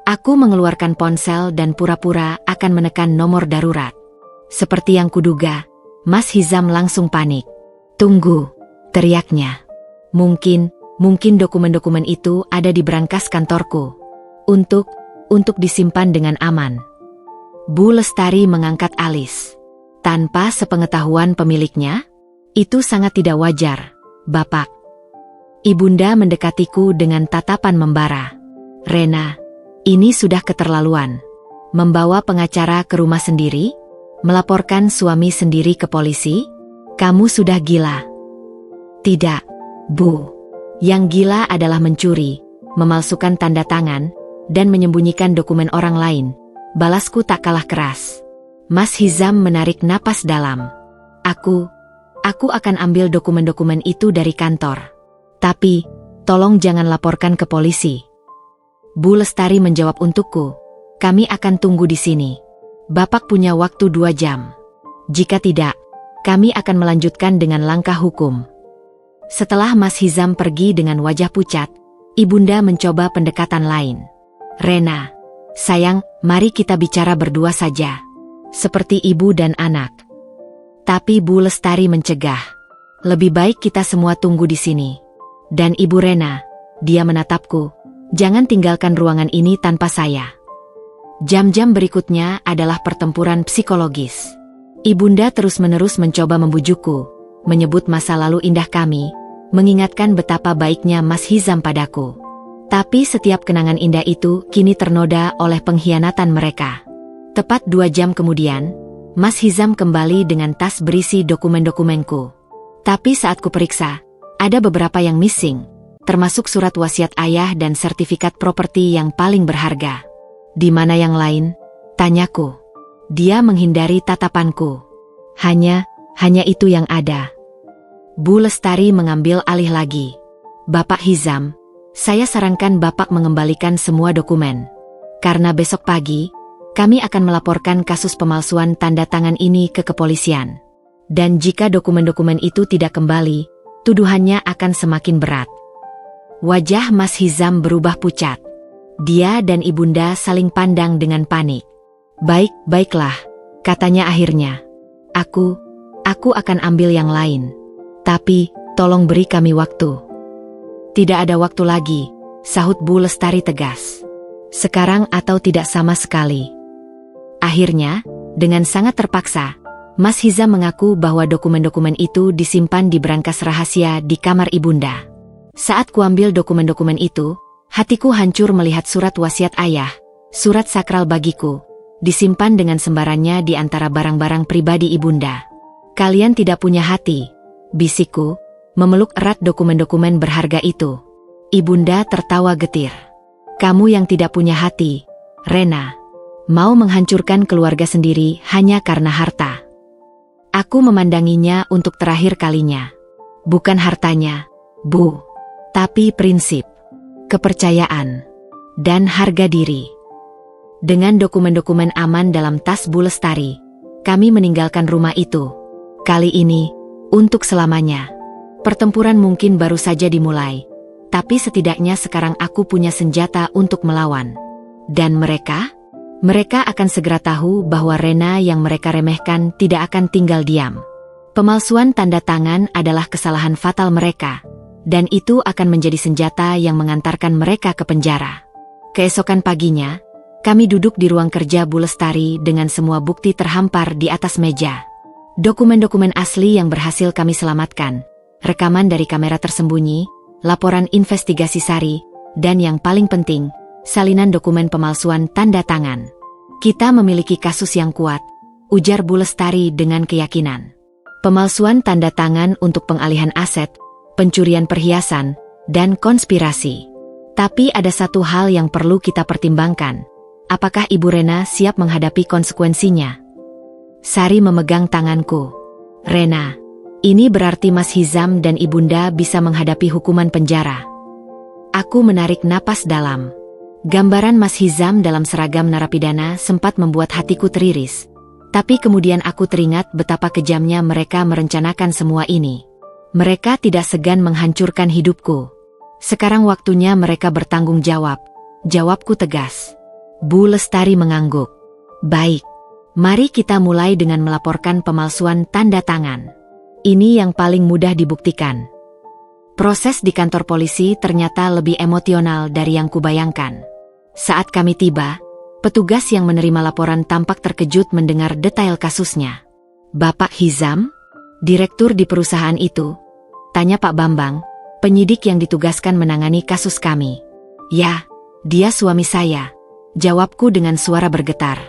Aku mengeluarkan ponsel dan pura-pura akan menekan nomor darurat. Seperti yang kuduga, Mas Hizam langsung panik. Tunggu, teriaknya. Mungkin Mungkin dokumen-dokumen itu ada di brankas kantorku. Untuk disimpan dengan aman. Bu Lestari mengangkat alis. Tanpa sepengetahuan pemiliknya? Itu sangat tidak wajar, Bapak. Ibunda mendekatiku dengan tatapan membara. Rena, ini sudah keterlaluan. Membawa pengacara ke rumah sendiri? Melaporkan suami sendiri ke polisi? Kamu sudah gila. Tidak, Bu. Yang gila adalah mencuri, memalsukan tanda tangan, dan menyembunyikan dokumen orang lain. Balasku tak kalah keras. Mas Hizam menarik napas dalam. Aku akan ambil dokumen-dokumen itu dari kantor. Tapi, tolong jangan laporkan ke polisi. Bu Lestari menjawab untukku. Kami akan tunggu di sini. Bapak punya waktu 2 jam. Jika tidak, kami akan melanjutkan dengan langkah hukum. Setelah Mas Hizam pergi dengan wajah pucat, Ibunda mencoba pendekatan lain. Rena, sayang, mari kita bicara berdua saja. Seperti ibu dan anak. Tapi Bu Lestari mencegah. Lebih baik kita semua tunggu di sini. Dan Ibu Rena, dia menatapku, jangan tinggalkan ruangan ini tanpa saya. Jam-jam berikutnya adalah pertempuran psikologis. Ibunda terus-menerus mencoba membujukku, menyebut masa lalu indah kami, mengingatkan betapa baiknya Mas Hizam padaku. Tapi setiap kenangan indah itu kini ternoda oleh pengkhianatan mereka. Tepat 2 jam kemudian, Mas Hizam kembali dengan tas berisi dokumen-dokumenku. Tapi saat kuperiksa, ada beberapa yang missing, termasuk surat wasiat ayah dan sertifikat properti yang paling berharga. Di mana yang lain? Tanyaku. Dia menghindari tatapanku. Hanya itu yang ada. Bu Lestari mengambil alih lagi. Bapak Hizam, saya sarankan Bapak mengembalikan semua dokumen. Karena besok pagi, kami akan melaporkan kasus pemalsuan tanda tangan ini ke kepolisian. Dan jika dokumen-dokumen itu tidak kembali, tuduhannya akan semakin berat. Wajah Mas Hizam berubah pucat. Dia dan Ibunda saling pandang dengan panik. Baiklah, katanya akhirnya. Aku akan ambil yang lain. Tapi, tolong beri kami waktu. Tidak ada waktu lagi, sahut Bu Lestari tegas. Sekarang atau tidak sama sekali. Akhirnya, dengan sangat terpaksa, Mas Hizam mengaku bahwa dokumen-dokumen itu disimpan di brankas rahasia di kamar Ibunda. Saat kuambil dokumen-dokumen itu, hatiku hancur melihat surat wasiat ayah, surat sakral bagiku, disimpan dengan sembarannya di antara barang-barang pribadi Ibunda. Kalian tidak punya hati, bisikku, memeluk erat dokumen-dokumen berharga itu. Ibunda tertawa getir. Kamu yang tidak punya hati, Rena, mau menghancurkan keluarga sendiri hanya karena harta. Aku memandanginya untuk terakhir kalinya. Bukan hartanya, Bu, tapi prinsip, kepercayaan, dan harga diri. Dengan dokumen-dokumen aman dalam tas Bu Lestari, kami meninggalkan rumah itu. Kali ini, untuk selamanya. Pertempuran mungkin baru saja dimulai, tapi setidaknya sekarang aku punya senjata untuk melawan. Dan mereka akan segera tahu bahwa Rena yang mereka remehkan tidak akan tinggal diam. Pemalsuan tanda tangan adalah kesalahan fatal mereka. Dan itu akan menjadi senjata yang mengantarkan mereka ke penjara. Keesokan paginya, kami duduk di ruang kerja Bu Lestari dengan semua bukti terhampar di atas meja. Dokumen-dokumen asli yang berhasil kami selamatkan, rekaman dari kamera tersembunyi, laporan investigasi Sari, dan yang paling penting, salinan dokumen pemalsuan tanda tangan. Kita memiliki kasus yang kuat, ujar Bu Lestari dengan keyakinan. Pemalsuan tanda tangan untuk pengalihan aset, pencurian perhiasan, dan konspirasi. Tapi ada satu hal yang perlu kita pertimbangkan. Apakah Ibu Rena siap menghadapi konsekuensinya? Sari memegang tanganku. Rena, ini berarti Mas Hizam dan Ibunda bisa menghadapi hukuman penjara. Aku menarik napas dalam. Gambaran Mas Hizam dalam seragam narapidana sempat membuat hatiku teriris. Tapi kemudian aku teringat betapa kejamnya mereka merencanakan semua ini. Mereka tidak segan menghancurkan hidupku. Sekarang waktunya mereka bertanggung jawab. Jawabku tegas. Bu Lestari mengangguk. Baik, mari kita mulai dengan melaporkan pemalsuan tanda tangan. Ini yang paling mudah dibuktikan. Proses di kantor polisi ternyata lebih emosional dari yang kubayangkan. Saat kami tiba, petugas yang menerima laporan tampak terkejut mendengar detail kasusnya. "Bapak Hizam? Direktur di perusahaan itu?" tanya Pak Bambang, penyidik yang ditugaskan menangani kasus kami. "Ya, dia suami saya," jawabku dengan suara bergetar.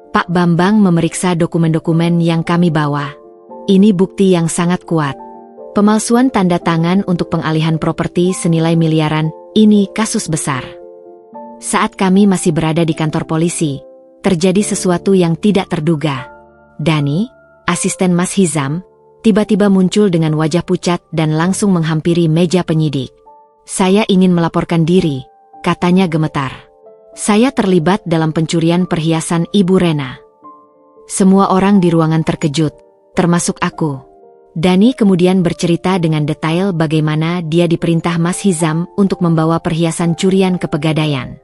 Pak Bambang memeriksa dokumen-dokumen yang kami bawa. "Ini bukti yang sangat kuat. Pemalsuan tanda tangan untuk pengalihan properti senilai miliaran, ini kasus besar." Saat kami masih berada di kantor polisi, terjadi sesuatu yang tidak terduga. Dani, asisten Mas Hizam, tiba-tiba muncul dengan wajah pucat dan langsung menghampiri meja penyidik. "Saya ingin melaporkan diri," katanya gemetar. "Saya terlibat dalam pencurian perhiasan Ibu Rena." Semua orang di ruangan terkejut, termasuk aku. Dani kemudian bercerita dengan detail bagaimana dia diperintah Mas Hizam untuk membawa perhiasan curian ke Pegadaian.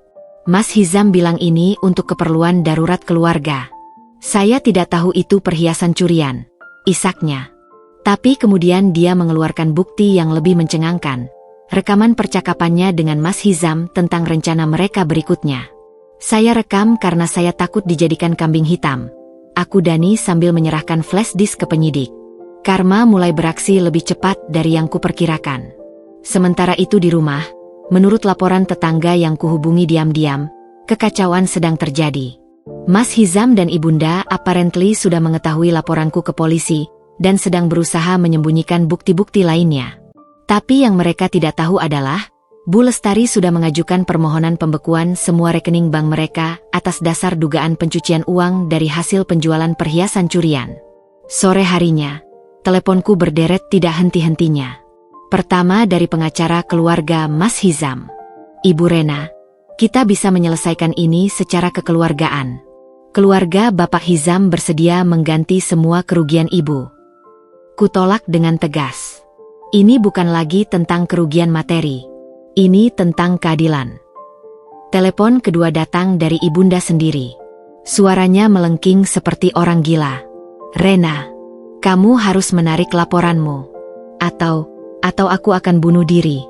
Mas Hizam bilang ini untuk keperluan darurat keluarga. "Saya tidak tahu itu perhiasan curian," isaknya. Tapi kemudian dia mengeluarkan bukti yang lebih mencengangkan. Rekaman percakapannya dengan Mas Hizam tentang rencana mereka berikutnya. "Saya rekam karena saya takut dijadikan kambing hitam," aku Dani sambil menyerahkan flash disk ke penyidik. Karma mulai beraksi lebih cepat dari yang kuperkirakan. Sementara itu di rumah, menurut laporan tetangga yang kuhubungi diam-diam, kekacauan sedang terjadi. Mas Hizam dan Ibunda apparently sudah mengetahui laporanku ke polisi dan sedang berusaha menyembunyikan bukti-bukti lainnya. Tapi yang mereka tidak tahu adalah, Bu Lestari sudah mengajukan permohonan pembekuan semua rekening bank mereka atas dasar dugaan pencucian uang dari hasil penjualan perhiasan curian. Sore harinya, teleponku berderet tidak henti-hentinya. Pertama dari pengacara keluarga Mas Hizam. "Ibu Rena, kita bisa menyelesaikan ini secara kekeluargaan. Keluarga Bapak Hizam bersedia mengganti semua kerugian Ibu." Kutolak dengan tegas. Ini bukan lagi tentang kerugian materi. Ini tentang keadilan. Telepon kedua datang dari Ibunda sendiri. Suaranya melengking seperti orang gila. "Rena, kamu harus menarik laporanmu. Atau aku akan bunuh diri."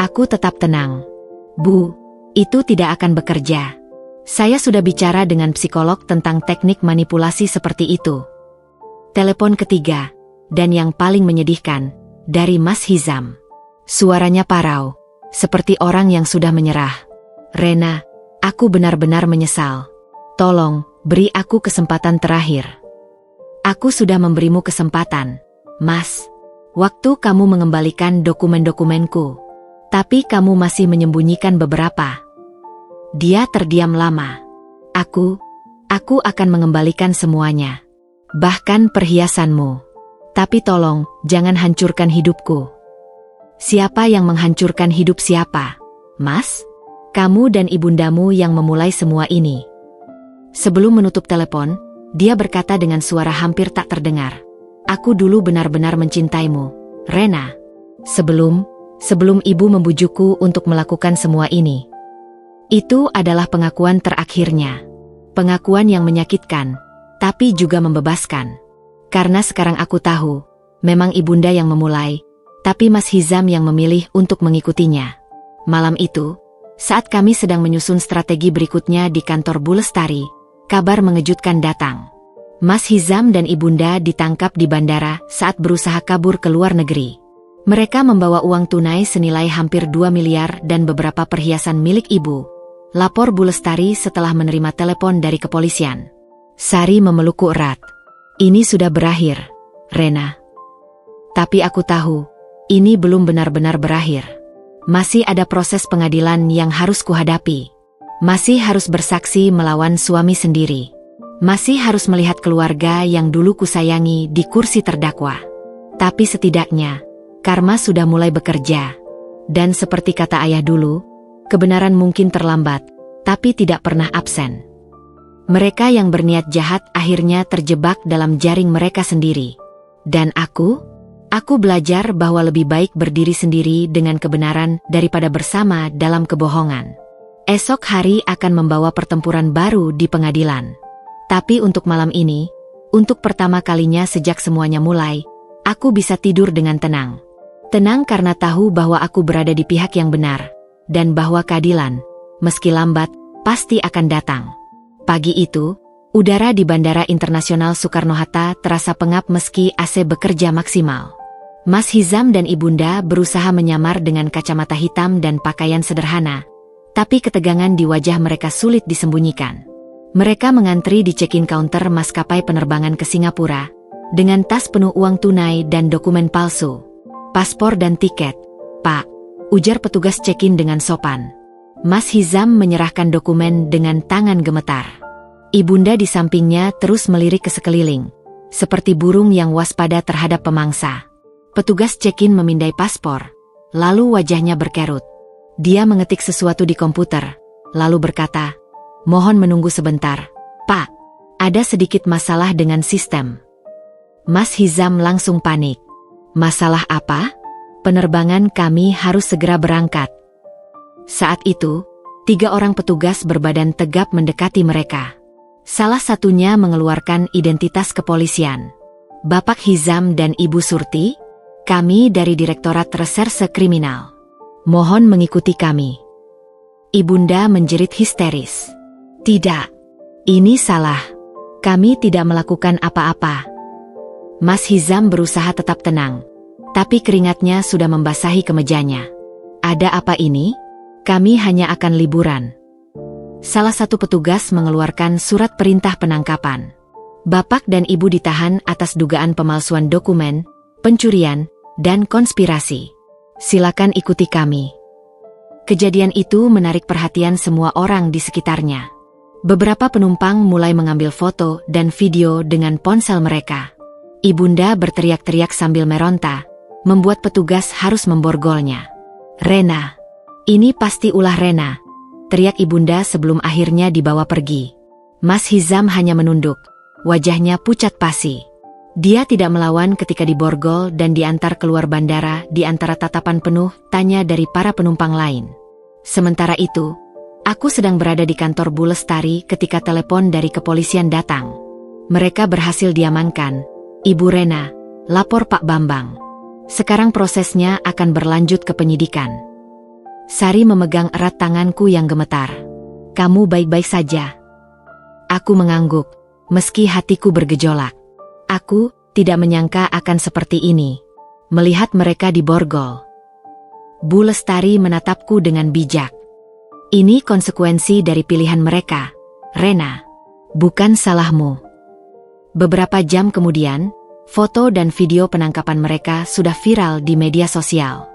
Aku tetap tenang. "Bu, itu tidak akan bekerja. Saya sudah bicara dengan psikolog tentang teknik manipulasi seperti itu." Telepon ketiga, dan yang paling menyedihkan, dari Mas Hizam. Suaranya parau, seperti orang yang sudah menyerah. "Rena, aku benar-benar menyesal. Tolong, beri aku kesempatan terakhir. Aku sudah memberimu kesempatan, Mas. Waktu kamu mengembalikan dokumen-dokumenku. Tapi kamu masih menyembunyikan beberapa." Dia terdiam lama. Aku akan mengembalikan semuanya. Bahkan perhiasanmu. Tapi tolong, jangan hancurkan hidupku." "Siapa yang menghancurkan hidup siapa, Mas? Kamu dan ibundamu yang memulai semua ini." Sebelum menutup telepon, dia berkata dengan suara hampir tak terdengar. "Aku dulu benar-benar mencintaimu, Rena. Sebelum ibu membujukku untuk melakukan semua ini." Itu adalah pengakuan terakhirnya. Pengakuan yang menyakitkan, tapi juga membebaskan. Karena sekarang aku tahu, memang ibunda yang memulai, tapi Mas Hizam yang memilih untuk mengikutinya. Malam itu, saat kami sedang menyusun strategi berikutnya di kantor Bu Lestari, kabar mengejutkan datang. Mas Hizam dan Ibunda ditangkap di bandara saat berusaha kabur ke luar negeri. Mereka membawa uang tunai senilai hampir 2 miliar dan beberapa perhiasan milik ibu. Lapor Bu Lestari setelah menerima telepon dari kepolisian. Sari memelukku erat. "Ini sudah berakhir, Rena. Tapi aku tahu, ini belum benar-benar berakhir. Masih ada proses pengadilan yang harus kuhadapi. Masih harus bersaksi melawan suami sendiri. Masih harus melihat keluarga yang dulu kusayangi di kursi terdakwa. Tapi setidaknya, karma sudah mulai bekerja. Dan seperti kata ayah dulu, kebenaran mungkin terlambat, tapi tidak pernah absen." Mereka yang berniat jahat akhirnya terjebak dalam jaring mereka sendiri. Dan aku belajar bahwa lebih baik berdiri sendiri dengan kebenaran daripada bersama dalam kebohongan. Esok hari akan membawa pertempuran baru di pengadilan. Tapi untuk malam ini, untuk pertama kalinya sejak semuanya mulai, aku bisa tidur dengan tenang. Tenang karena tahu bahwa aku berada di pihak yang benar, dan bahwa keadilan, meski lambat, pasti akan datang. Pagi itu, udara di Bandara Internasional Soekarno-Hatta terasa pengap meski AC bekerja maksimal. Mas Hizam dan Ibunda berusaha menyamar dengan kacamata hitam dan pakaian sederhana, tapi ketegangan di wajah mereka sulit disembunyikan. Mereka mengantri di check-in counter maskapai penerbangan ke Singapura, dengan tas penuh uang tunai dan dokumen palsu. Paspor dan tiket, Pak, ujar petugas check-in dengan sopan. Mas Hizam menyerahkan dokumen dengan tangan gemetar. Ibunda di sampingnya terus melirik ke sekeliling, seperti burung yang waspada terhadap pemangsa. Petugas check-in memindai paspor, lalu wajahnya berkerut. Dia mengetik sesuatu di komputer, lalu berkata, "Mohon menunggu sebentar, Pak. Ada sedikit masalah dengan sistem." Mas Hizam langsung panik. "Masalah apa? Penerbangan kami harus segera berangkat." Saat itu, 3 orang petugas berbadan tegap mendekati mereka. Salah satunya mengeluarkan identitas kepolisian. "Bapak Hizam dan Ibu Surti, kami dari Direktorat Reserse Kriminal. Mohon mengikuti kami." Ibunda menjerit histeris. "Tidak, ini salah. Kami tidak melakukan apa-apa." Mas Hizam berusaha tetap tenang, tapi keringatnya sudah membasahi kemejanya. "Ada apa ini? Kami hanya akan liburan." Salah satu petugas mengeluarkan surat perintah penangkapan. "Bapak dan Ibu ditahan atas dugaan pemalsuan dokumen, pencurian, dan konspirasi. Silakan ikuti kami." Kejadian itu menarik perhatian semua orang di sekitarnya. Beberapa penumpang mulai mengambil foto dan video dengan ponsel mereka. Ibunda berteriak-teriak sambil meronta, membuat petugas harus memborgolnya. "Rena! Ini pasti ulah Rena!" teriak Ibunda sebelum akhirnya dibawa pergi. Mas Hizam hanya menunduk, wajahnya pucat pasi. Dia tidak melawan ketika diborgol dan diantar keluar bandara di antara tatapan penuh tanya dari para penumpang lain. Sementara itu, aku sedang berada di kantor Bu Lestari ketika telepon dari kepolisian datang. Mereka berhasil diamankan. "Ibu Rena, lapor Pak Bambang. Sekarang prosesnya akan berlanjut ke penyidikan." Sari memegang erat tanganku yang gemetar. "Kamu baik-baik saja?" Aku mengangguk, meski hatiku bergejolak. Aku tidak menyangka akan seperti ini, melihat mereka diborgol. Bu Lestari menatapku dengan bijak. "Ini konsekuensi dari pilihan mereka, Rena. Bukan salahmu." Beberapa jam kemudian, foto dan video penangkapan mereka sudah viral di media sosial.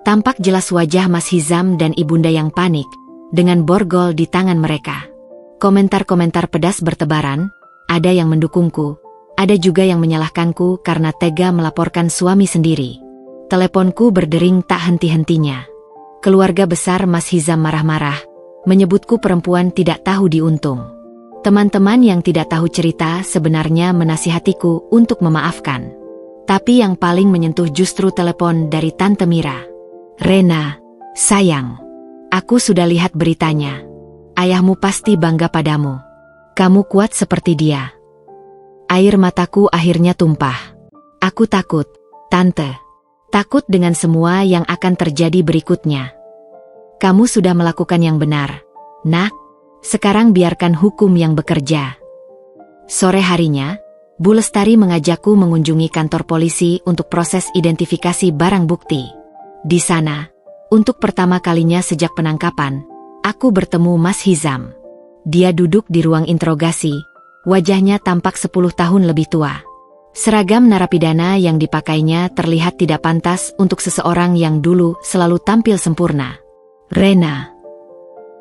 Tampak jelas wajah Mas Hizam dan Ibunda yang panik, dengan borgol di tangan mereka. Komentar-komentar pedas bertebaran, ada yang mendukungku, ada juga yang menyalahkanku karena tega melaporkan suami sendiri. Teleponku berdering tak henti-hentinya. Keluarga besar Mas Hizam marah-marah, menyebutku perempuan tidak tahu diuntung. Teman-teman yang tidak tahu cerita sebenarnya menasihatiku untuk memaafkan. Tapi yang paling menyentuh justru telepon dari Tante Mira. "Rena, sayang, aku sudah lihat beritanya. Ayahmu pasti bangga padamu. Kamu kuat seperti dia." Air mataku akhirnya tumpah. "Aku takut, Tante. Takut dengan semua yang akan terjadi berikutnya." "Kamu sudah melakukan yang benar, Nak. Sekarang biarkan hukum yang bekerja." Sore harinya, Bu Lestari mengajakku mengunjungi kantor polisi untuk proses identifikasi barang bukti. Di sana, untuk pertama kalinya sejak penangkapan, aku bertemu Mas Hizam. Dia duduk di ruang interogasi, wajahnya tampak 10 tahun lebih tua. Seragam narapidana yang dipakainya terlihat tidak pantas untuk seseorang yang dulu selalu tampil sempurna. "Rena,"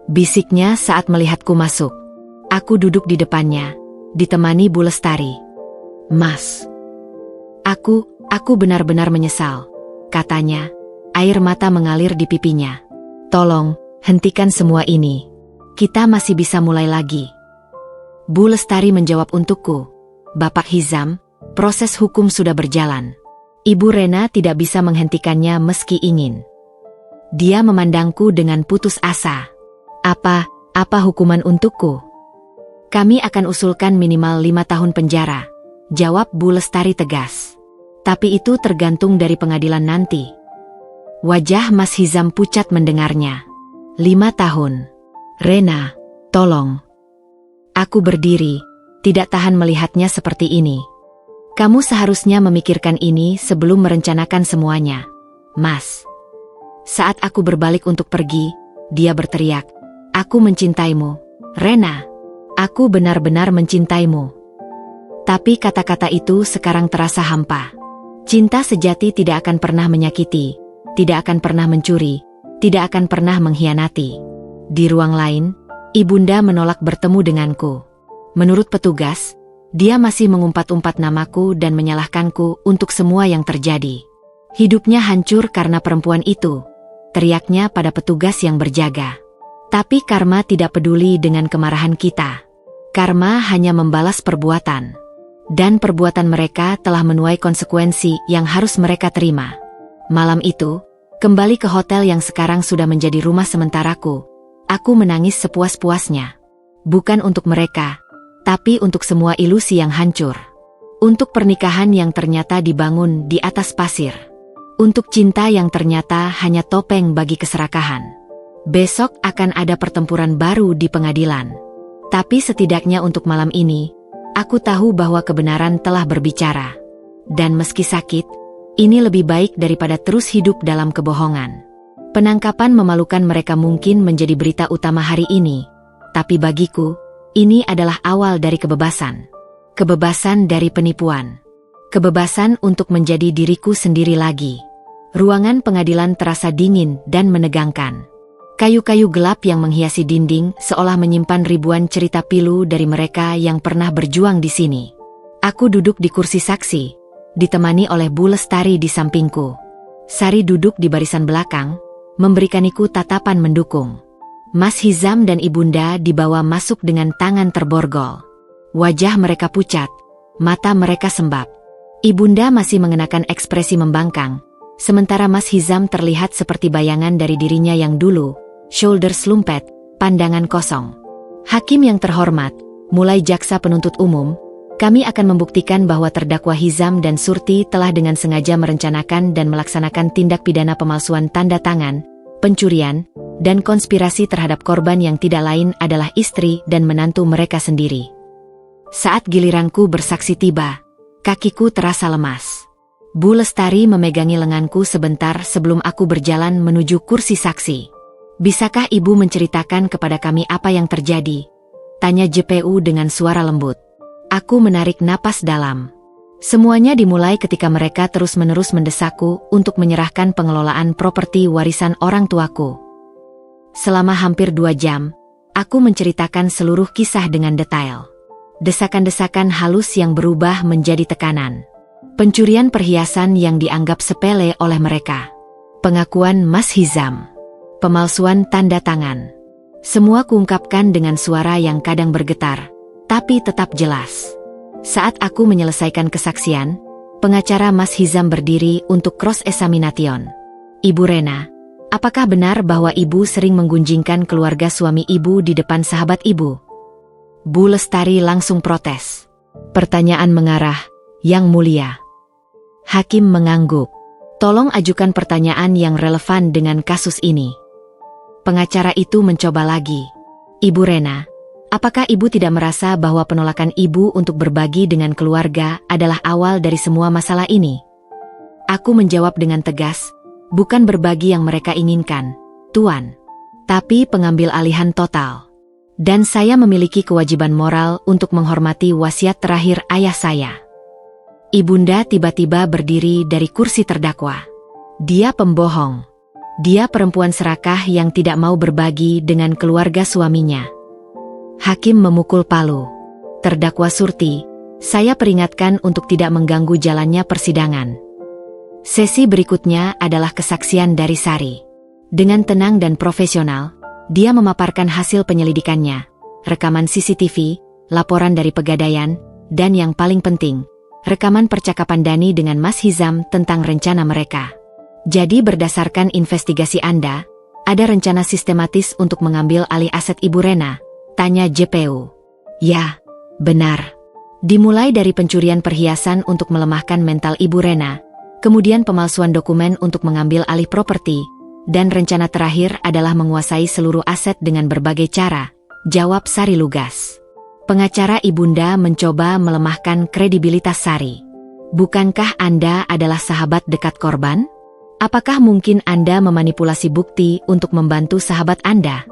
bisiknya saat melihatku masuk. Aku duduk di depannya, ditemani Bu Lestari. "Mas, aku benar-benar menyesal," katanya, air mata mengalir di pipinya. "Tolong, hentikan semua ini. Kita masih bisa mulai lagi." Bu Lestari menjawab untukku, "Bapak Hizam, proses hukum sudah berjalan. Ibu Rena tidak bisa menghentikannya meski ingin." Dia memandangku dengan putus asa. Apa hukuman untukku?" "Kami akan usulkan minimal 5 tahun penjara," jawab Bu Lestari tegas. "Tapi itu tergantung dari pengadilan nanti. Wajah Mas Hizam pucat mendengarnya. 5 tahun. Rena, tolong. Aku berdiri, tidak tahan melihatnya seperti ini. Kamu seharusnya memikirkan ini sebelum merencanakan semuanya, Mas. Saat aku berbalik untuk pergi, dia berteriak, "Aku mencintaimu, Rena. Aku benar-benar mencintaimu." Tapi kata-kata itu sekarang terasa hampa. Cinta sejati tidak akan pernah menyakiti, tidak akan pernah mencuri, tidak akan pernah mengkhianati. Di ruang lain, ibunda menolak bertemu denganku. Menurut petugas, dia masih mengumpat-umpat namaku dan menyalahkanku untuk semua yang terjadi. Hidupnya hancur karena perempuan itu, teriaknya pada petugas yang berjaga. Tapi karma tidak peduli dengan kemarahan kita. Karma hanya membalas perbuatan. Dan perbuatan mereka telah menuai konsekuensi yang harus mereka terima. Malam itu, kembali ke hotel yang sekarang sudah menjadi rumah sementaraku, aku menangis sepuas-puasnya. Bukan untuk mereka, tapi untuk semua ilusi yang hancur. Untuk pernikahan yang ternyata dibangun di atas pasir. Untuk cinta yang ternyata hanya topeng bagi keserakahan. Besok akan ada pertempuran baru di pengadilan. Tapi setidaknya untuk malam ini, aku tahu bahwa kebenaran telah berbicara. Dan meski sakit, ini lebih baik daripada terus hidup dalam kebohongan. Penangkapan memalukan mereka mungkin menjadi berita utama hari ini, tapi bagiku, ini adalah awal dari kebebasan. Kebebasan dari penipuan. Kebebasan untuk menjadi diriku sendiri lagi. Ruangan pengadilan terasa dingin dan menegangkan. Kayu-kayu gelap yang menghiasi dinding seolah menyimpan ribuan cerita pilu dari mereka yang pernah berjuang di sini. Aku duduk di kursi saksi, ditemani oleh Bu Lestari di sampingku. Sari duduk di barisan belakang, memberikanku tatapan mendukung. Mas Hizam dan ibunda dibawa masuk dengan tangan terborgol. Wajah mereka pucat, mata mereka sembab. Ibunda masih mengenakan ekspresi membangkang, sementara Mas Hizam terlihat seperti bayangan dari dirinya yang dulu, shoulders lumpet, pandangan kosong. Hakim yang terhormat, mulai jaksa penuntut umum, kami akan membuktikan bahwa terdakwa Hizam dan Surti telah dengan sengaja merencanakan dan melaksanakan tindak pidana pemalsuan tanda tangan, pencurian, dan konspirasi terhadap korban yang tidak lain adalah istri dan menantu mereka sendiri. Saat giliranku bersaksi tiba, kakiku terasa lemas. Bu Lestari memegangi lenganku sebentar sebelum aku berjalan menuju kursi saksi. "Bisakah ibu menceritakan kepada kami apa yang terjadi?" tanya JPU dengan suara lembut. Aku menarik napas dalam. Semuanya dimulai ketika mereka terus-menerus mendesakku untuk menyerahkan pengelolaan properti warisan orang tuaku. Selama hampir 2 jam, aku menceritakan seluruh kisah dengan detail. Desakan-desakan halus yang berubah menjadi tekanan. Pencurian perhiasan yang dianggap sepele oleh mereka. Pengakuan Mas Hizam. Pemalsuan tanda tangan. Semua kuungkapkan dengan suara yang kadang bergetar, tapi tetap jelas. Saat aku menyelesaikan kesaksian, pengacara Mas Hizam berdiri untuk cross-examination. "Ibu Rena, apakah benar bahwa ibu sering menggunjingkan keluarga suami ibu di depan sahabat ibu?" Bu Lestari langsung protes. "Pertanyaan mengarah, Yang Mulia." Hakim mengangguk. "Tolong ajukan pertanyaan yang relevan dengan kasus ini." Pengacara itu mencoba lagi. "Ibu Rena, apakah ibu tidak merasa bahwa penolakan ibu untuk berbagi dengan keluarga adalah awal dari semua masalah ini?" Aku menjawab dengan tegas, "Bukan berbagi yang mereka inginkan, Tuan. Tapi pengambil alihan total. Dan saya memiliki kewajiban moral untuk menghormati wasiat terakhir ayah saya." Ibunda tiba-tiba berdiri dari kursi terdakwa. Dia pembohong. Dia perempuan serakah yang tidak mau berbagi dengan keluarga suaminya. Hakim memukul palu. "Terdakwa Surti, saya peringatkan untuk tidak mengganggu jalannya persidangan." Sesi berikutnya adalah kesaksian dari Sari. Dengan tenang dan profesional, dia memaparkan hasil penyelidikannya, rekaman CCTV, laporan dari Pegadaian, dan yang paling penting, rekaman percakapan Dani dengan Mas Hizam tentang rencana mereka. "Jadi berdasarkan investigasi Anda, ada rencana sistematis untuk mengambil alih aset Ibu Rena?" tanya JPU. "Ya, benar. Dimulai dari pencurian perhiasan untuk melemahkan mental Ibu Rena, kemudian pemalsuan dokumen untuk mengambil alih properti, dan rencana terakhir adalah menguasai seluruh aset dengan berbagai cara, jawab Sari lugas. Pengacara ibunda mencoba melemahkan kredibilitas Sari. Bukankah Anda adalah sahabat dekat korban? Apakah mungkin Anda memanipulasi bukti untuk membantu sahabat Anda?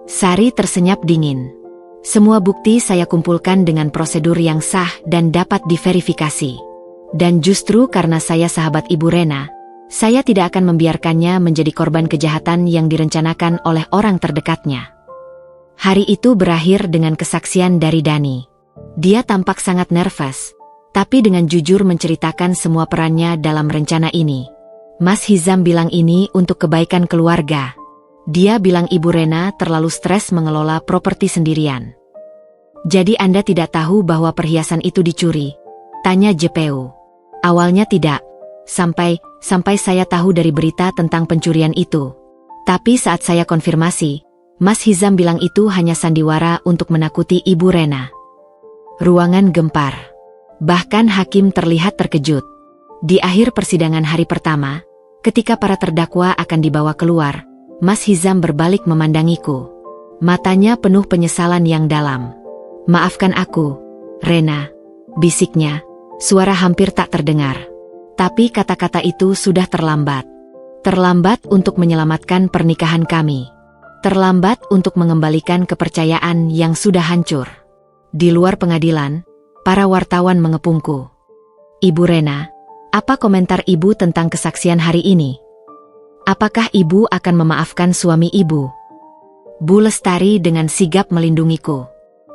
Sari tersenyap dingin. Semua bukti saya kumpulkan dengan prosedur yang sah dan dapat diverifikasi. Dan justru karena saya sahabat Ibu Rena, saya tidak akan membiarkannya menjadi korban kejahatan yang direncanakan oleh orang terdekatnya. Hari itu berakhir dengan kesaksian dari Dani. Dia tampak sangat nervous, tapi dengan jujur menceritakan semua perannya dalam rencana ini. Mas Hizam bilang ini untuk kebaikan keluarga. Dia bilang Ibu Rena terlalu stres mengelola properti sendirian. Jadi Anda tidak tahu bahwa perhiasan itu dicuri? Tanya JPU. Awalnya tidak, sampai saya tahu dari berita tentang pencurian itu. Tapi saat saya konfirmasi, Mas Hizam bilang itu hanya sandiwara untuk menakuti Ibu Rena. Ruangan gempar. Bahkan hakim terlihat terkejut. Di akhir persidangan hari pertama, ketika para terdakwa akan dibawa keluar, Mas Hizam berbalik memandangiku. Matanya penuh penyesalan yang dalam. Maafkan aku, Rena, bisiknya. Suara hampir tak terdengar. Tapi kata-kata itu sudah terlambat. Terlambat untuk menyelamatkan pernikahan kami. Terlambat untuk mengembalikan kepercayaan yang sudah hancur. Di luar pengadilan, para wartawan mengepungku. Ibu Rena, apa komentar Ibu tentang kesaksian hari ini? Apakah Ibu akan memaafkan suami Ibu? Bu Lestari dengan sigap melindungiku.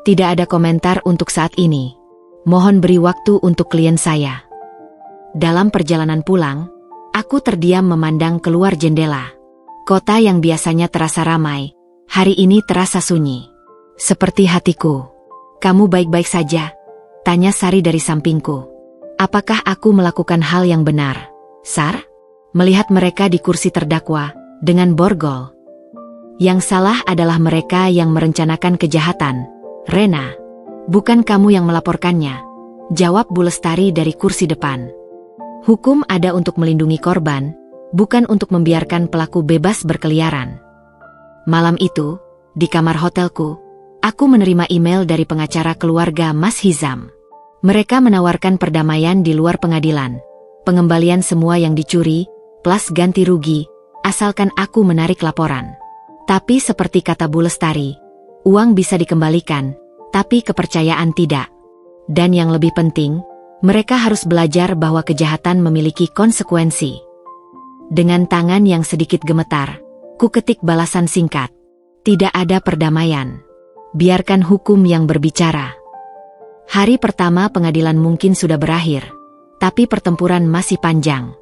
Tidak ada komentar untuk saat ini. Mohon beri waktu untuk klien saya. Dalam perjalanan pulang, aku terdiam memandang keluar jendela. Kota yang biasanya terasa ramai, hari ini terasa sunyi. Seperti hatiku. Kamu baik-baik saja? Tanya Sari dari sampingku. Apakah aku melakukan hal yang benar, Sar? Melihat mereka di kursi terdakwa, dengan borgol. Yang salah adalah mereka yang merencanakan kejahatan, Rena. Bukan kamu yang melaporkannya, jawab Bu Lestari dari kursi depan. Hukum ada untuk melindungi korban, bukan untuk membiarkan pelaku bebas berkeliaran. Malam itu, di kamar hotelku, aku menerima email dari pengacara keluarga Mas Hizam. Mereka menawarkan perdamaian di luar pengadilan, pengembalian semua yang dicuri, plus ganti rugi, asalkan aku menarik laporan. Tapi seperti kata Bu Lestari, uang bisa dikembalikan, tapi kepercayaan tidak. Dan yang lebih penting, mereka harus belajar bahwa kejahatan memiliki konsekuensi. Dengan tangan yang sedikit gemetar, ku ketik balasan singkat. Tidak ada perdamaian. Biarkan hukum yang berbicara. Hari pertama pengadilan mungkin sudah berakhir, tapi pertempuran masih panjang.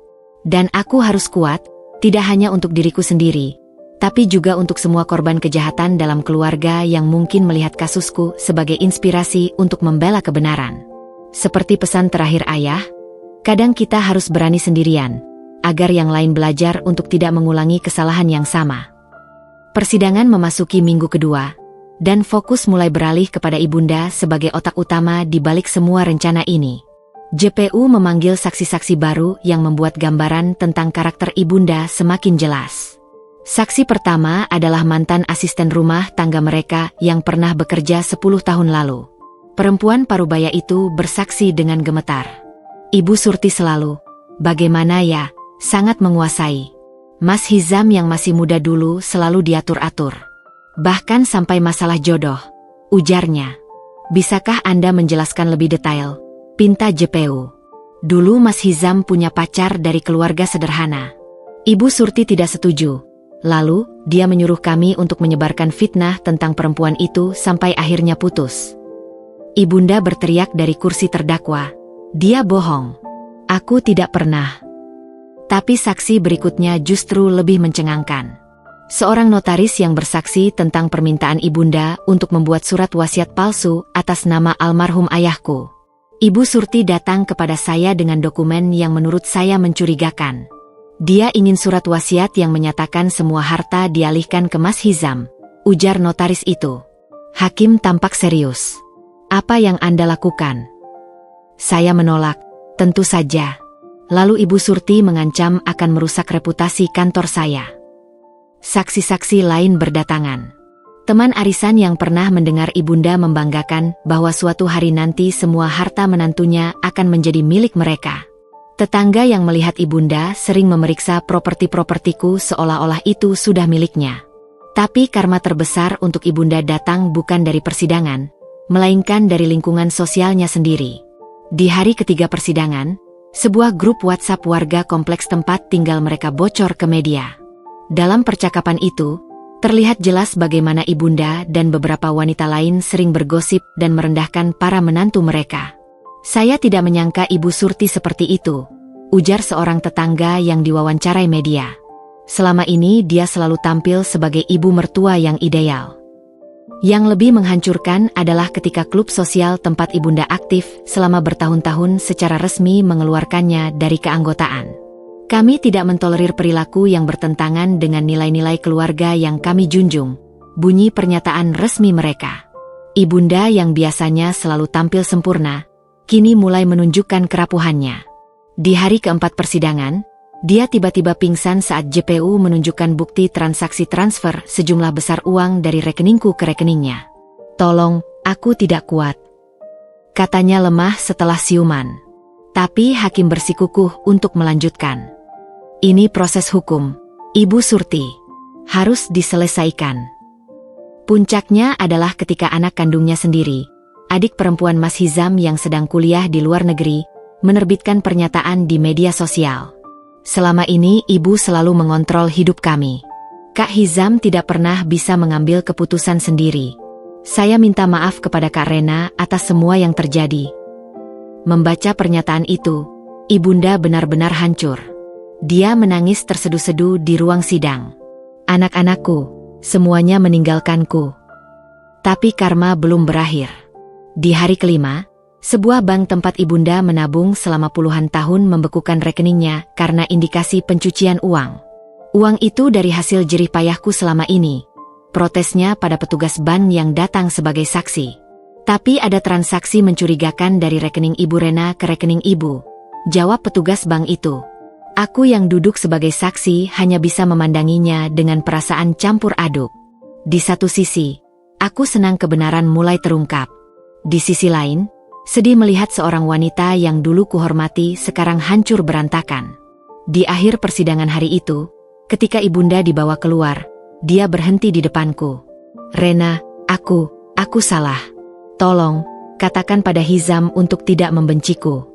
Dan aku harus kuat, tidak hanya untuk diriku sendiri, tapi juga untuk semua korban kejahatan dalam keluarga yang mungkin melihat kasusku sebagai inspirasi untuk membela kebenaran. Seperti pesan terakhir ayah, kadang kita harus berani sendirian, agar yang lain belajar untuk tidak mengulangi kesalahan yang sama. Persidangan memasuki minggu kedua, dan fokus mulai beralih kepada ibunda sebagai otak utama di balik semua rencana ini. JPU memanggil saksi-saksi baru yang membuat gambaran tentang karakter ibunda semakin jelas. Saksi pertama adalah mantan asisten rumah tangga mereka yang pernah bekerja 10 tahun lalu. Perempuan parubaya itu bersaksi dengan gemetar. Ibu Surti selalu, bagaimana ya, sangat menguasai. Mas Hizam yang masih muda dulu selalu diatur-atur. Bahkan sampai masalah jodoh, ujarnya. Bisakah Anda menjelaskan lebih detail? Pinta JPU. Dulu Mas Hizam punya pacar dari keluarga sederhana. Ibu Surti tidak setuju. Lalu, dia menyuruh kami untuk menyebarkan fitnah tentang perempuan itu sampai akhirnya putus. Ibunda berteriak dari kursi terdakwa. Dia bohong. Aku tidak pernah. Tapi saksi berikutnya justru lebih mencengangkan. Seorang notaris yang bersaksi tentang permintaan ibunda untuk membuat surat wasiat palsu atas nama almarhum ayahku. Ibu Surti datang kepada saya dengan dokumen yang menurut saya mencurigakan. Dia ingin surat wasiat yang menyatakan semua harta dialihkan ke Mas Hizam, ujar notaris itu. Hakim tampak serius. Apa yang Anda lakukan? Saya menolak, tentu saja. Lalu Ibu Surti mengancam akan merusak reputasi kantor saya. Saksi-saksi lain berdatangan. Teman arisan yang pernah mendengar ibunda membanggakan bahwa suatu hari nanti semua harta menantunya akan menjadi milik mereka. Tetangga yang melihat ibunda sering memeriksa properti-propertiku seolah-olah itu sudah miliknya. Tapi karma terbesar untuk ibunda datang bukan dari persidangan, melainkan dari lingkungan sosialnya sendiri. Di hari ketiga persidangan, sebuah grup WhatsApp warga kompleks tempat tinggal mereka bocor ke media. Dalam percakapan itu, terlihat jelas bagaimana ibunda dan beberapa wanita lain sering bergosip dan merendahkan para menantu mereka. Saya tidak menyangka Ibu Surti seperti itu, ujar seorang tetangga yang diwawancarai media. Selama ini dia selalu tampil sebagai ibu mertua yang ideal. Yang lebih menghancurkan adalah ketika klub sosial tempat ibunda aktif selama bertahun-tahun secara resmi mengeluarkannya dari keanggotaan. Kami tidak mentolerir perilaku yang bertentangan dengan nilai-nilai keluarga yang kami junjung, bunyi pernyataan resmi mereka. Ibunda yang biasanya selalu tampil sempurna, kini mulai menunjukkan kerapuhannya. Di hari keempat persidangan, dia tiba-tiba pingsan saat JPU menunjukkan bukti transaksi transfer sejumlah besar uang dari rekeningku ke rekeningnya. "Tolong, aku tidak kuat," katanya lemah setelah siuman. Tapi hakim bersikukuh untuk melanjutkan. "Ini proses hukum, Ibu Surti. Harus diselesaikan." Puncaknya adalah ketika anak kandungnya sendiri, adik perempuan Mas Hizam yang sedang kuliah di luar negeri, menerbitkan pernyataan di media sosial. "Selama ini ibu selalu mengontrol hidup kami. Kak Hizam tidak pernah bisa mengambil keputusan sendiri. Saya minta maaf kepada Kak Rena atas semua yang terjadi." Membaca pernyataan itu, ibunda benar-benar hancur. Dia menangis terseduh-seduh di ruang sidang. "Anak-anakku, semuanya meninggalkanku." Tapi karma belum berakhir. Di hari kelima, sebuah bank tempat ibunda menabung selama puluhan tahun membekukan rekeningnya karena indikasi pencucian uang. Uang itu dari hasil jerih payahku selama ini, protesnya pada petugas bank yang datang sebagai saksi. "Tapi ada transaksi mencurigakan dari rekening Ibu Rena ke rekening Ibu," jawab petugas bank itu. Aku yang duduk sebagai saksi hanya bisa memandanginya dengan perasaan campur aduk. Di satu sisi, aku senang kebenaran mulai terungkap. Di sisi lain, sedih melihat seorang wanita yang dulu kuhormati sekarang hancur berantakan. Di akhir persidangan hari itu, ketika ibunda dibawa keluar, dia berhenti di depanku. "Rena, aku salah. Tolong, katakan pada Hizam untuk tidak membenciku."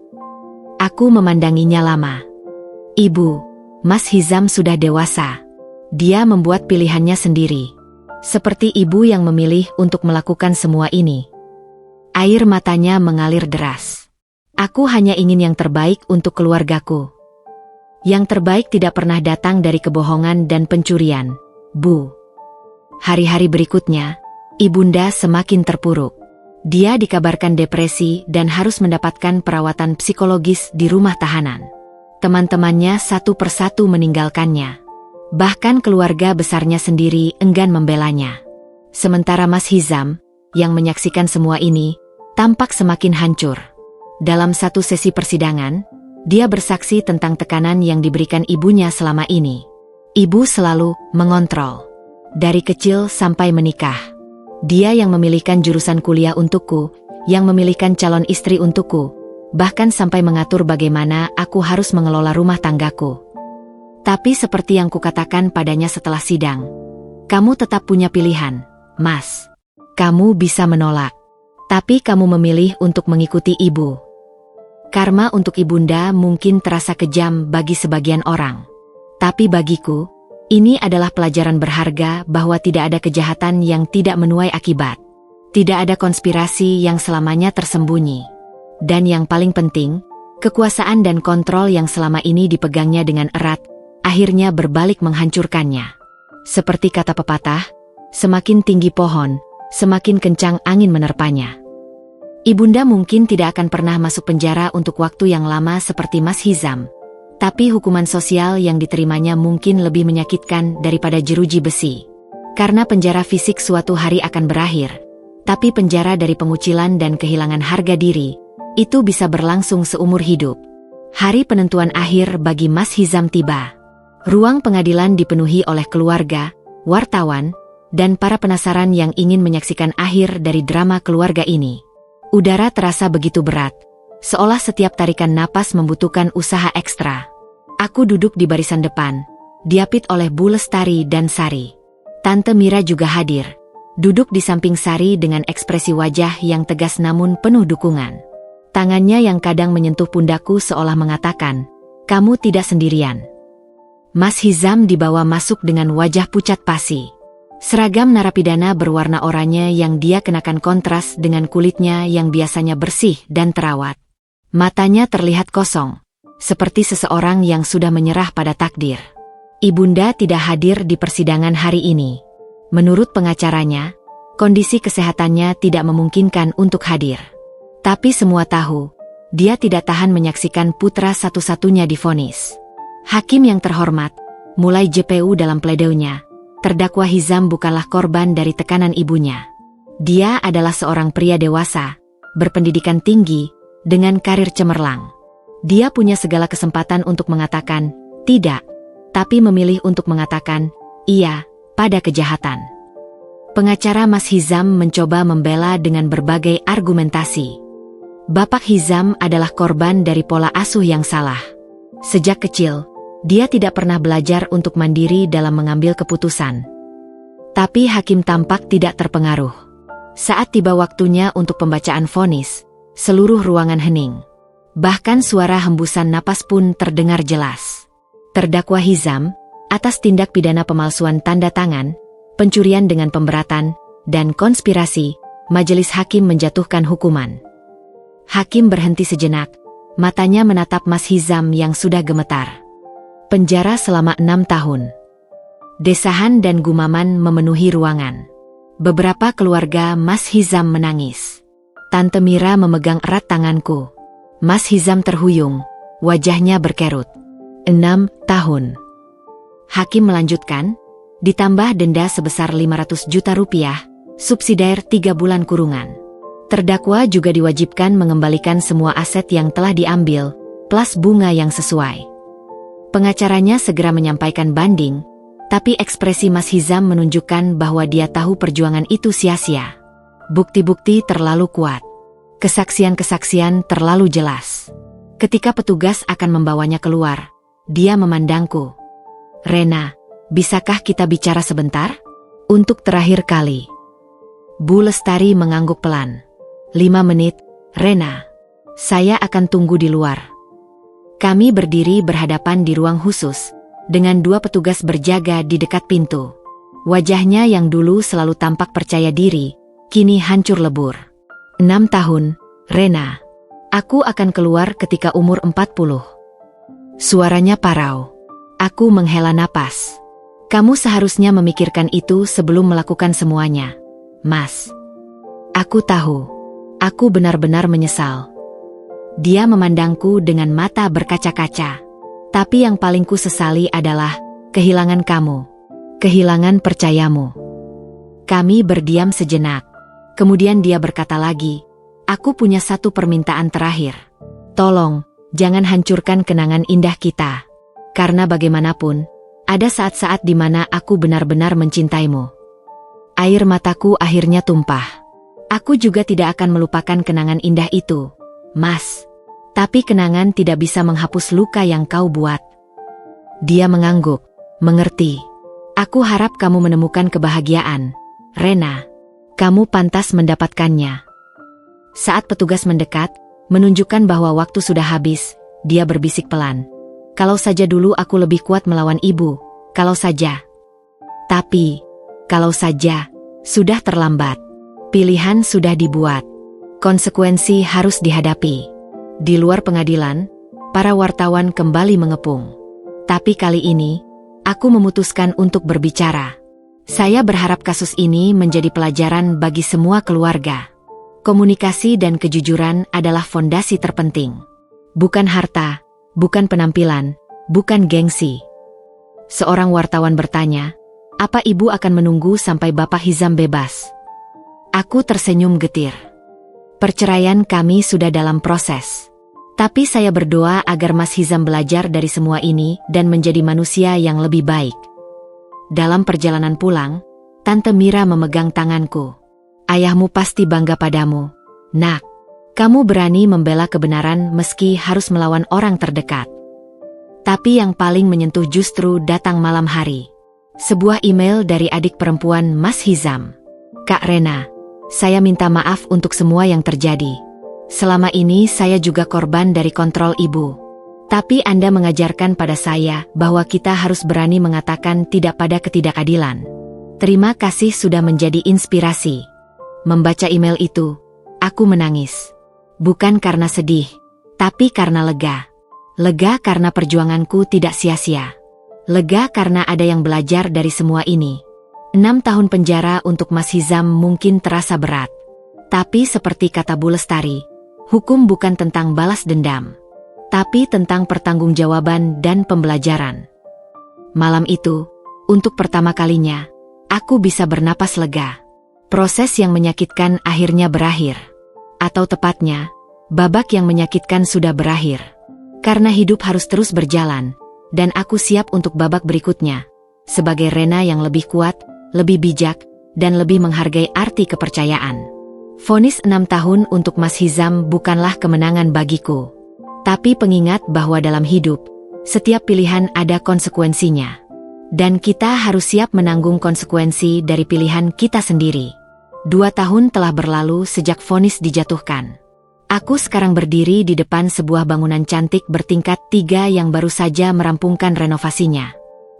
Aku memandanginya lama. "Ibu, Mas Hizam sudah dewasa. Dia membuat pilihannya sendiri. Seperti ibu yang memilih untuk melakukan semua ini." Air matanya mengalir deras. "Aku hanya ingin yang terbaik untuk keluargaku. Yang terbaik tidak pernah datang dari kebohongan dan pencurian, Bu." Hari-hari berikutnya, ibunda semakin terpuruk. Dia dikabarkan depresi dan harus mendapatkan perawatan psikologis di rumah tahanan. Teman-temannya satu persatu meninggalkannya. Bahkan keluarga besarnya sendiri enggan membelanya. Sementara Mas Hizam, yang menyaksikan semua ini, tampak semakin hancur. Dalam satu sesi persidangan, dia bersaksi tentang tekanan yang diberikan ibunya selama ini. Ibu selalu mengontrol. Dari kecil sampai menikah. Dia yang memilihkan jurusan kuliah untukku, yang memilihkan calon istri untukku, bahkan sampai mengatur bagaimana aku harus mengelola rumah tanggaku. Tapi seperti yang kukatakan padanya setelah sidang, "Kamu tetap punya pilihan, Mas. Kamu bisa menolak. Tapi kamu memilih untuk mengikuti ibu." Karma untuk ibunda mungkin terasa kejam bagi sebagian orang. Tapi bagiku, ini adalah pelajaran berharga bahwa tidak ada kejahatan yang tidak menuai akibat. Tidak ada konspirasi yang selamanya tersembunyi. Dan yang paling penting, kekuasaan dan kontrol yang selama ini dipegangnya dengan erat, akhirnya berbalik menghancurkannya. Seperti kata pepatah, semakin tinggi pohon, semakin kencang angin menerpanya. Ibunda mungkin tidak akan pernah masuk penjara untuk waktu yang lama seperti Mas Hizam. Tapi hukuman sosial yang diterimanya mungkin lebih menyakitkan daripada jeruji besi. Karena penjara fisik suatu hari akan berakhir, tapi penjara dari pengucilan dan kehilangan harga diri, itu bisa berlangsung seumur hidup. Hari penentuan akhir bagi Mas Hizam tiba. Ruang pengadilan dipenuhi oleh keluarga, wartawan, dan para penasaran yang ingin menyaksikan akhir dari drama keluarga ini. Udara terasa begitu berat, seolah setiap tarikan napas membutuhkan usaha ekstra. Aku duduk di barisan depan, diapit oleh Bu Lestari dan Sari. Tante Mira juga hadir, duduk di samping Sari dengan ekspresi wajah yang tegas namun penuh dukungan. Tangannya yang kadang menyentuh pundakku seolah mengatakan, "Kamu tidak sendirian." Mas Hizam dibawa masuk dengan wajah pucat pasi. Seragam narapidana berwarna oranye yang dia kenakan kontras dengan kulitnya yang biasanya bersih dan terawat. Matanya terlihat kosong, seperti seseorang yang sudah menyerah pada takdir. Ibunda tidak hadir di persidangan hari ini. Menurut pengacaranya, kondisi kesehatannya tidak memungkinkan untuk hadir. Tapi semua tahu, dia tidak tahan menyaksikan putra satu-satunya divonis. Hakim yang terhormat, mulai JPU dalam pledoinya, terdakwa Hizam bukanlah korban dari tekanan ibunya. Dia adalah seorang pria dewasa, berpendidikan tinggi, dengan karir cemerlang. Dia punya segala kesempatan untuk mengatakan tidak, tapi memilih untuk mengatakan iya pada kejahatan. Pengacara Mas Hizam mencoba membela dengan berbagai argumentasi. Bapak Hizam adalah korban dari pola asuh yang salah. Sejak kecil, dia tidak pernah belajar untuk mandiri dalam mengambil keputusan. Tapi hakim tampak tidak terpengaruh. Saat tiba waktunya untuk pembacaan vonis, seluruh ruangan hening. Bahkan suara hembusan napas pun terdengar jelas. Terdakwa Hizam, atas tindak pidana pemalsuan tanda tangan, pencurian dengan pemberatan, dan konspirasi, majelis hakim menjatuhkan hukuman. Hakim berhenti sejenak, matanya menatap Mas Hizam yang sudah gemetar. Penjara selama 6 tahun. Desahan dan gumaman memenuhi ruangan. Beberapa keluarga Mas Hizam menangis. Tante Mira memegang erat tanganku. Mas Hizam terhuyung, wajahnya berkerut. 6 tahun. Hakim melanjutkan, ditambah denda sebesar 500 juta rupiah, subsidiar 3 bulan kurungan. Terdakwa juga diwajibkan mengembalikan semua aset yang telah diambil, plus bunga yang sesuai. Pengacaranya segera menyampaikan banding, tapi ekspresi Mas Hizam menunjukkan bahwa dia tahu perjuangan itu sia-sia. Bukti-bukti terlalu kuat. Kesaksian-kesaksian terlalu jelas. Ketika petugas akan membawanya keluar, dia memandangku. "Rena, bisakah kita bicara sebentar? Untuk terakhir kali." Bu Lestari mengangguk pelan. 5 menit, Rena. Saya akan tunggu di luar. Kami berdiri berhadapan di ruang khusus, dengan 2 petugas berjaga di dekat pintu. Wajahnya yang dulu selalu tampak percaya diri, kini hancur lebur. 6 tahun, Rena. Aku akan keluar ketika umur 40. Suaranya parau. Aku menghela napas. Kamu seharusnya memikirkan itu sebelum melakukan semuanya, Mas. Aku tahu. Aku benar-benar menyesal. Dia memandangku dengan mata berkaca-kaca. Tapi yang paling ku sesali adalah kehilangan kamu. Kehilangan percayamu. Kami berdiam sejenak. Kemudian dia berkata lagi, "Aku punya satu permintaan terakhir. Tolong, jangan hancurkan kenangan indah kita. Karena bagaimanapun, ada saat-saat di mana aku benar-benar mencintaimu." Air mataku akhirnya tumpah. Aku juga tidak akan melupakan kenangan indah itu, Mas. Tapi kenangan tidak bisa menghapus luka yang kau buat. Dia mengangguk, mengerti. Aku harap kamu menemukan kebahagiaan, Rena. Kamu pantas mendapatkannya. Saat petugas mendekat, menunjukkan bahwa waktu sudah habis, dia berbisik pelan. Kalau saja dulu aku lebih kuat melawan ibu, kalau saja. Tapi, kalau saja, sudah terlambat. Pilihan sudah dibuat. Konsekuensi harus dihadapi. Di luar pengadilan, para wartawan kembali mengepung. Tapi kali ini, aku memutuskan untuk berbicara. Saya berharap kasus ini menjadi pelajaran bagi semua keluarga. Komunikasi dan kejujuran adalah fondasi terpenting. Bukan harta, bukan penampilan, bukan gengsi. Seorang wartawan bertanya, "Apa ibu akan menunggu sampai Bapak Hizam bebas?" Aku tersenyum getir. Perceraian kami sudah dalam proses. Tapi saya berdoa agar Mas Hizam belajar dari semua ini dan menjadi manusia yang lebih baik. Dalam perjalanan pulang, Tante Mira memegang tanganku. Ayahmu pasti bangga padamu, nak. Kamu berani membela kebenaran meski harus melawan orang terdekat. Tapi yang paling menyentuh justru datang malam hari. Sebuah email dari adik perempuan Mas Hizam. Kak Rena, saya minta maaf untuk semua yang terjadi. Selama ini saya juga korban dari kontrol ibu. Tapi Anda mengajarkan pada saya bahwa kita harus berani mengatakan tidak pada ketidakadilan. Terima kasih sudah menjadi inspirasi. Membaca email itu, aku menangis. Bukan karena sedih, tapi karena lega. Lega karena perjuanganku tidak sia-sia. Lega karena ada yang belajar dari semua ini. 6 tahun penjara untuk Mas Hizam mungkin terasa berat. Tapi seperti kata Bu Lestari, hukum bukan tentang balas dendam, tapi tentang pertanggungjawaban dan pembelajaran. Malam itu, untuk pertama kalinya, aku bisa bernapas lega. Proses yang menyakitkan akhirnya berakhir. Atau tepatnya, babak yang menyakitkan sudah berakhir. Karena hidup harus terus berjalan, dan aku siap untuk babak berikutnya. Sebagai Rena yang lebih kuat, lebih bijak, dan lebih menghargai arti kepercayaan. Vonis 6 tahun untuk Mas Hizam bukanlah kemenangan bagiku. Tapi pengingat bahwa dalam hidup, setiap pilihan ada konsekuensinya. Dan kita harus siap menanggung konsekuensi dari pilihan kita sendiri. 2 tahun telah berlalu sejak vonis dijatuhkan. Aku sekarang berdiri di depan sebuah bangunan cantik bertingkat 3 yang baru saja merampungkan renovasinya.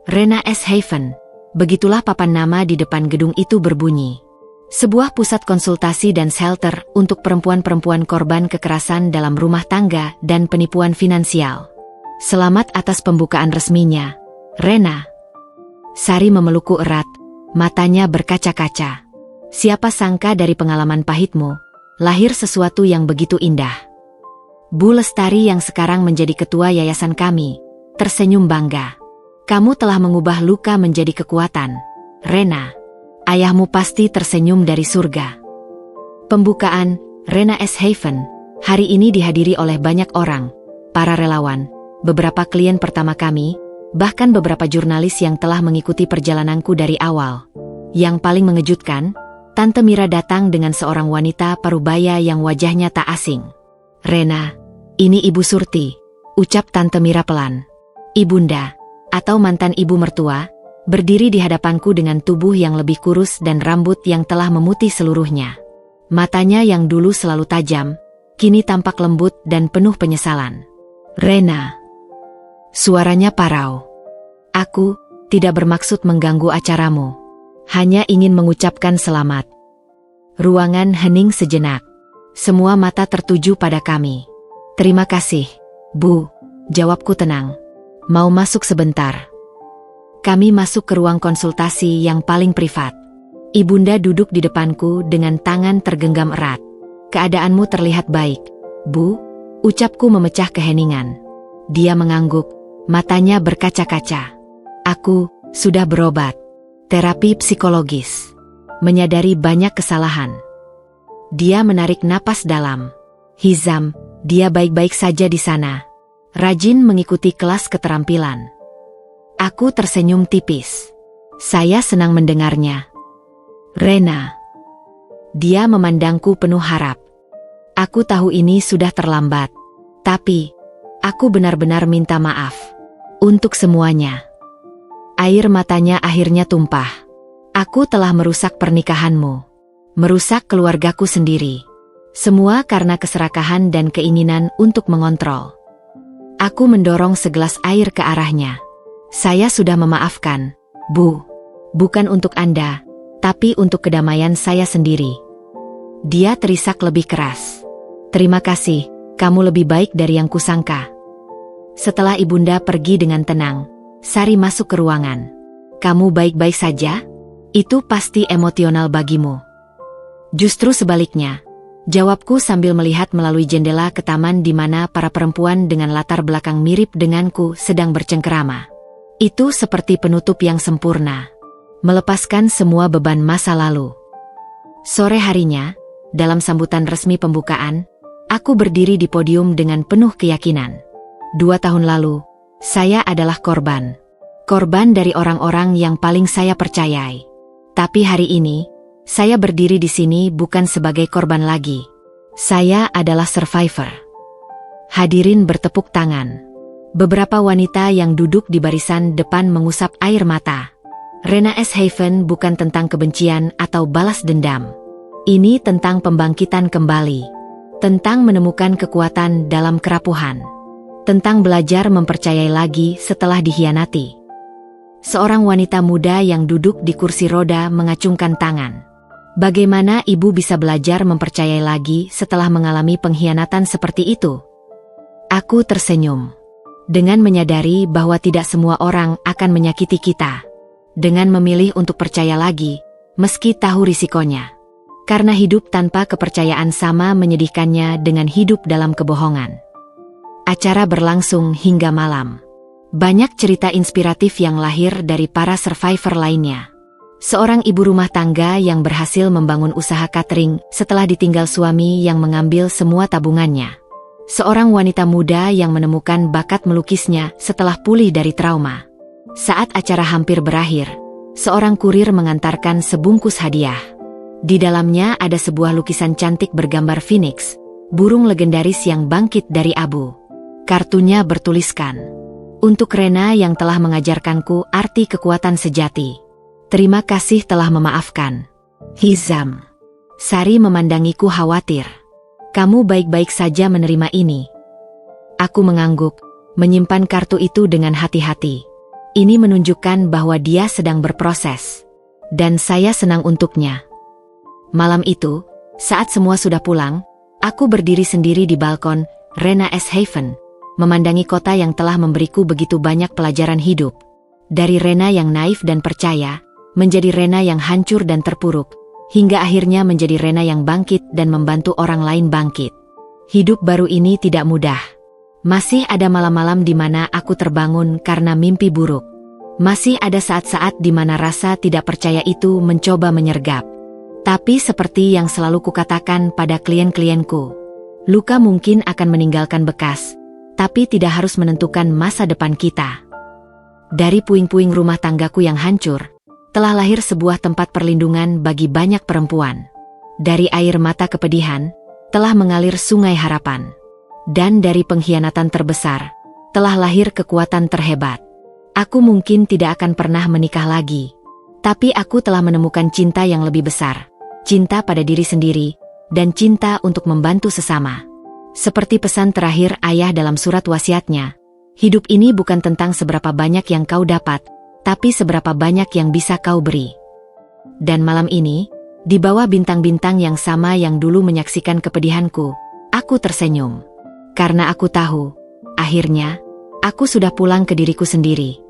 Rena S. Haven, begitulah papan nama di depan gedung itu berbunyi. Sebuah pusat konsultasi dan shelter untuk perempuan-perempuan korban kekerasan dalam rumah tangga dan penipuan finansial. Selamat atas pembukaan resminya, Rena. Sari memelukku erat, matanya berkaca-kaca. Siapa sangka dari pengalaman pahitmu, lahir sesuatu yang begitu indah. Bu Lestari yang sekarang menjadi ketua yayasan kami, tersenyum bangga. Kamu telah mengubah luka menjadi kekuatan, Rena. Ayahmu pasti tersenyum dari surga. Pembukaan Rena S. Haven hari ini dihadiri oleh banyak orang, para relawan, beberapa klien pertama kami, bahkan beberapa jurnalis yang telah mengikuti perjalananku dari awal. Yang paling mengejutkan, Tante Mira datang dengan seorang wanita parubaya yang wajahnya tak asing. Rena, ini Ibu Surti, ucap Tante Mira pelan. Ibunda, atau mantan ibu mertua, berdiri di hadapanku dengan tubuh yang lebih kurus dan rambut yang telah memutih seluruhnya. Matanya yang dulu selalu tajam, kini tampak lembut dan penuh penyesalan. Rena. Suaranya parau. Aku tidak bermaksud mengganggu acaramu. Hanya ingin mengucapkan selamat. Ruangan hening sejenak. Semua mata tertuju pada kami. Terima kasih, Bu. Jawabku tenang. Mau masuk sebentar. Kami masuk ke ruang konsultasi yang paling privat. Ibunda duduk di depanku dengan tangan tergenggam erat. Keadaanmu terlihat baik, Bu, ucapku memecah keheningan. Dia mengangguk, matanya berkaca-kaca. Aku sudah berobat. Terapi psikologis. Menyadari banyak kesalahan. Dia menarik napas dalam. Hizam, dia baik-baik saja di sana. Rajin mengikuti kelas keterampilan. Aku tersenyum tipis. Saya senang mendengarnya. Rena. Dia memandangku penuh harap. Aku tahu ini sudah terlambat. Tapi, aku benar-benar minta maaf. Untuk semuanya. Air matanya akhirnya tumpah. Aku telah merusak pernikahanmu. Merusak keluargaku sendiri. Semua karena keserakahan dan keinginan untuk mengontrol. Aku mendorong segelas air ke arahnya. Saya sudah memaafkan, Bu. Bukan untuk Anda, tapi untuk kedamaian saya sendiri. Dia terisak lebih keras. Terima kasih, kamu lebih baik dari yang kusangka. Setelah ibunda pergi dengan tenang, Sari masuk ke ruangan. Kamu baik-baik saja? Itu pasti emosional bagimu. Justru sebaliknya, jawabku sambil melihat melalui jendela ke taman di mana para perempuan dengan latar belakang mirip denganku sedang bercengkerama. Itu seperti penutup yang sempurna, melepaskan semua beban masa lalu. Sore harinya, dalam sambutan resmi pembukaan, Aku berdiri di podium dengan penuh keyakinan. 2 tahun lalu, saya adalah korban. Korban dari orang-orang yang paling saya percayai. Tapi hari ini, saya berdiri di sini bukan sebagai korban lagi. Saya adalah survivor. Hadirin bertepuk tangan. Beberapa wanita yang duduk di barisan depan mengusap air mata. Rena S. Haven bukan tentang kebencian atau balas dendam. Ini tentang pembangkitan kembali. Tentang menemukan kekuatan dalam kerapuhan. Tentang belajar mempercayai lagi setelah dikhianati. Seorang wanita muda yang duduk di kursi roda mengacungkan tangan. Bagaimana ibu bisa belajar mempercayai lagi setelah mengalami pengkhianatan seperti itu? Aku tersenyum. Dengan menyadari bahwa tidak semua orang akan menyakiti kita. Dengan memilih untuk percaya lagi, meski tahu risikonya. Karena hidup tanpa kepercayaan sama menyedihkannya dengan hidup dalam kebohongan. Acara berlangsung hingga malam. Banyak cerita inspiratif yang lahir dari para survivor lainnya. Seorang ibu rumah tangga yang berhasil membangun usaha catering setelah ditinggal suami yang mengambil semua tabungannya. Seorang wanita muda yang menemukan bakat melukisnya setelah pulih dari trauma. Saat acara hampir berakhir, seorang kurir mengantarkan sebungkus hadiah. Di dalamnya ada sebuah lukisan cantik bergambar Phoenix, burung legendaris yang bangkit dari abu. Kartunya bertuliskan, "Untuk Rena yang telah mengajarkanku arti kekuatan sejati. Terima kasih telah memaafkan. Hizam." Sari memandangiku khawatir. "Kamu baik-baik saja menerima ini?" Aku mengangguk, menyimpan kartu itu dengan hati-hati. Ini menunjukkan bahwa dia sedang berproses. Dan saya senang untuknya. Malam itu, saat semua sudah pulang, aku berdiri sendiri di balkon Rena S. Haven, memandangi kota yang telah memberiku begitu banyak pelajaran hidup. Dari Rena yang naif dan percaya, menjadi Rena yang hancur dan terpuruk, hingga akhirnya menjadi Rena yang bangkit dan membantu orang lain bangkit. Hidup baru ini tidak mudah. Masih ada malam-malam di mana aku terbangun karena mimpi buruk. Masih ada saat-saat di mana rasa tidak percaya itu mencoba menyergap. Tapi seperti yang selalu kukatakan pada klien-klienku, luka mungkin akan meninggalkan bekas, tapi tidak harus menentukan masa depan kita. Dari puing-puing rumah tanggaku yang hancur, telah lahir sebuah tempat perlindungan bagi banyak perempuan. Dari air mata kepedihan, telah mengalir sungai harapan. Dan dari pengkhianatan terbesar, telah lahir kekuatan terhebat. Aku mungkin tidak akan pernah menikah lagi. Tapi aku telah menemukan cinta yang lebih besar. Cinta pada diri sendiri, dan cinta untuk membantu sesama. Seperti pesan terakhir ayah dalam surat wasiatnya, hidup ini bukan tentang seberapa banyak yang kau dapat, tapi seberapa banyak yang bisa kau beri. Dan malam ini, di bawah bintang-bintang yang sama yang dulu menyaksikan kepedihanku, aku tersenyum. Karena aku tahu, akhirnya, aku sudah pulang ke diriku sendiri.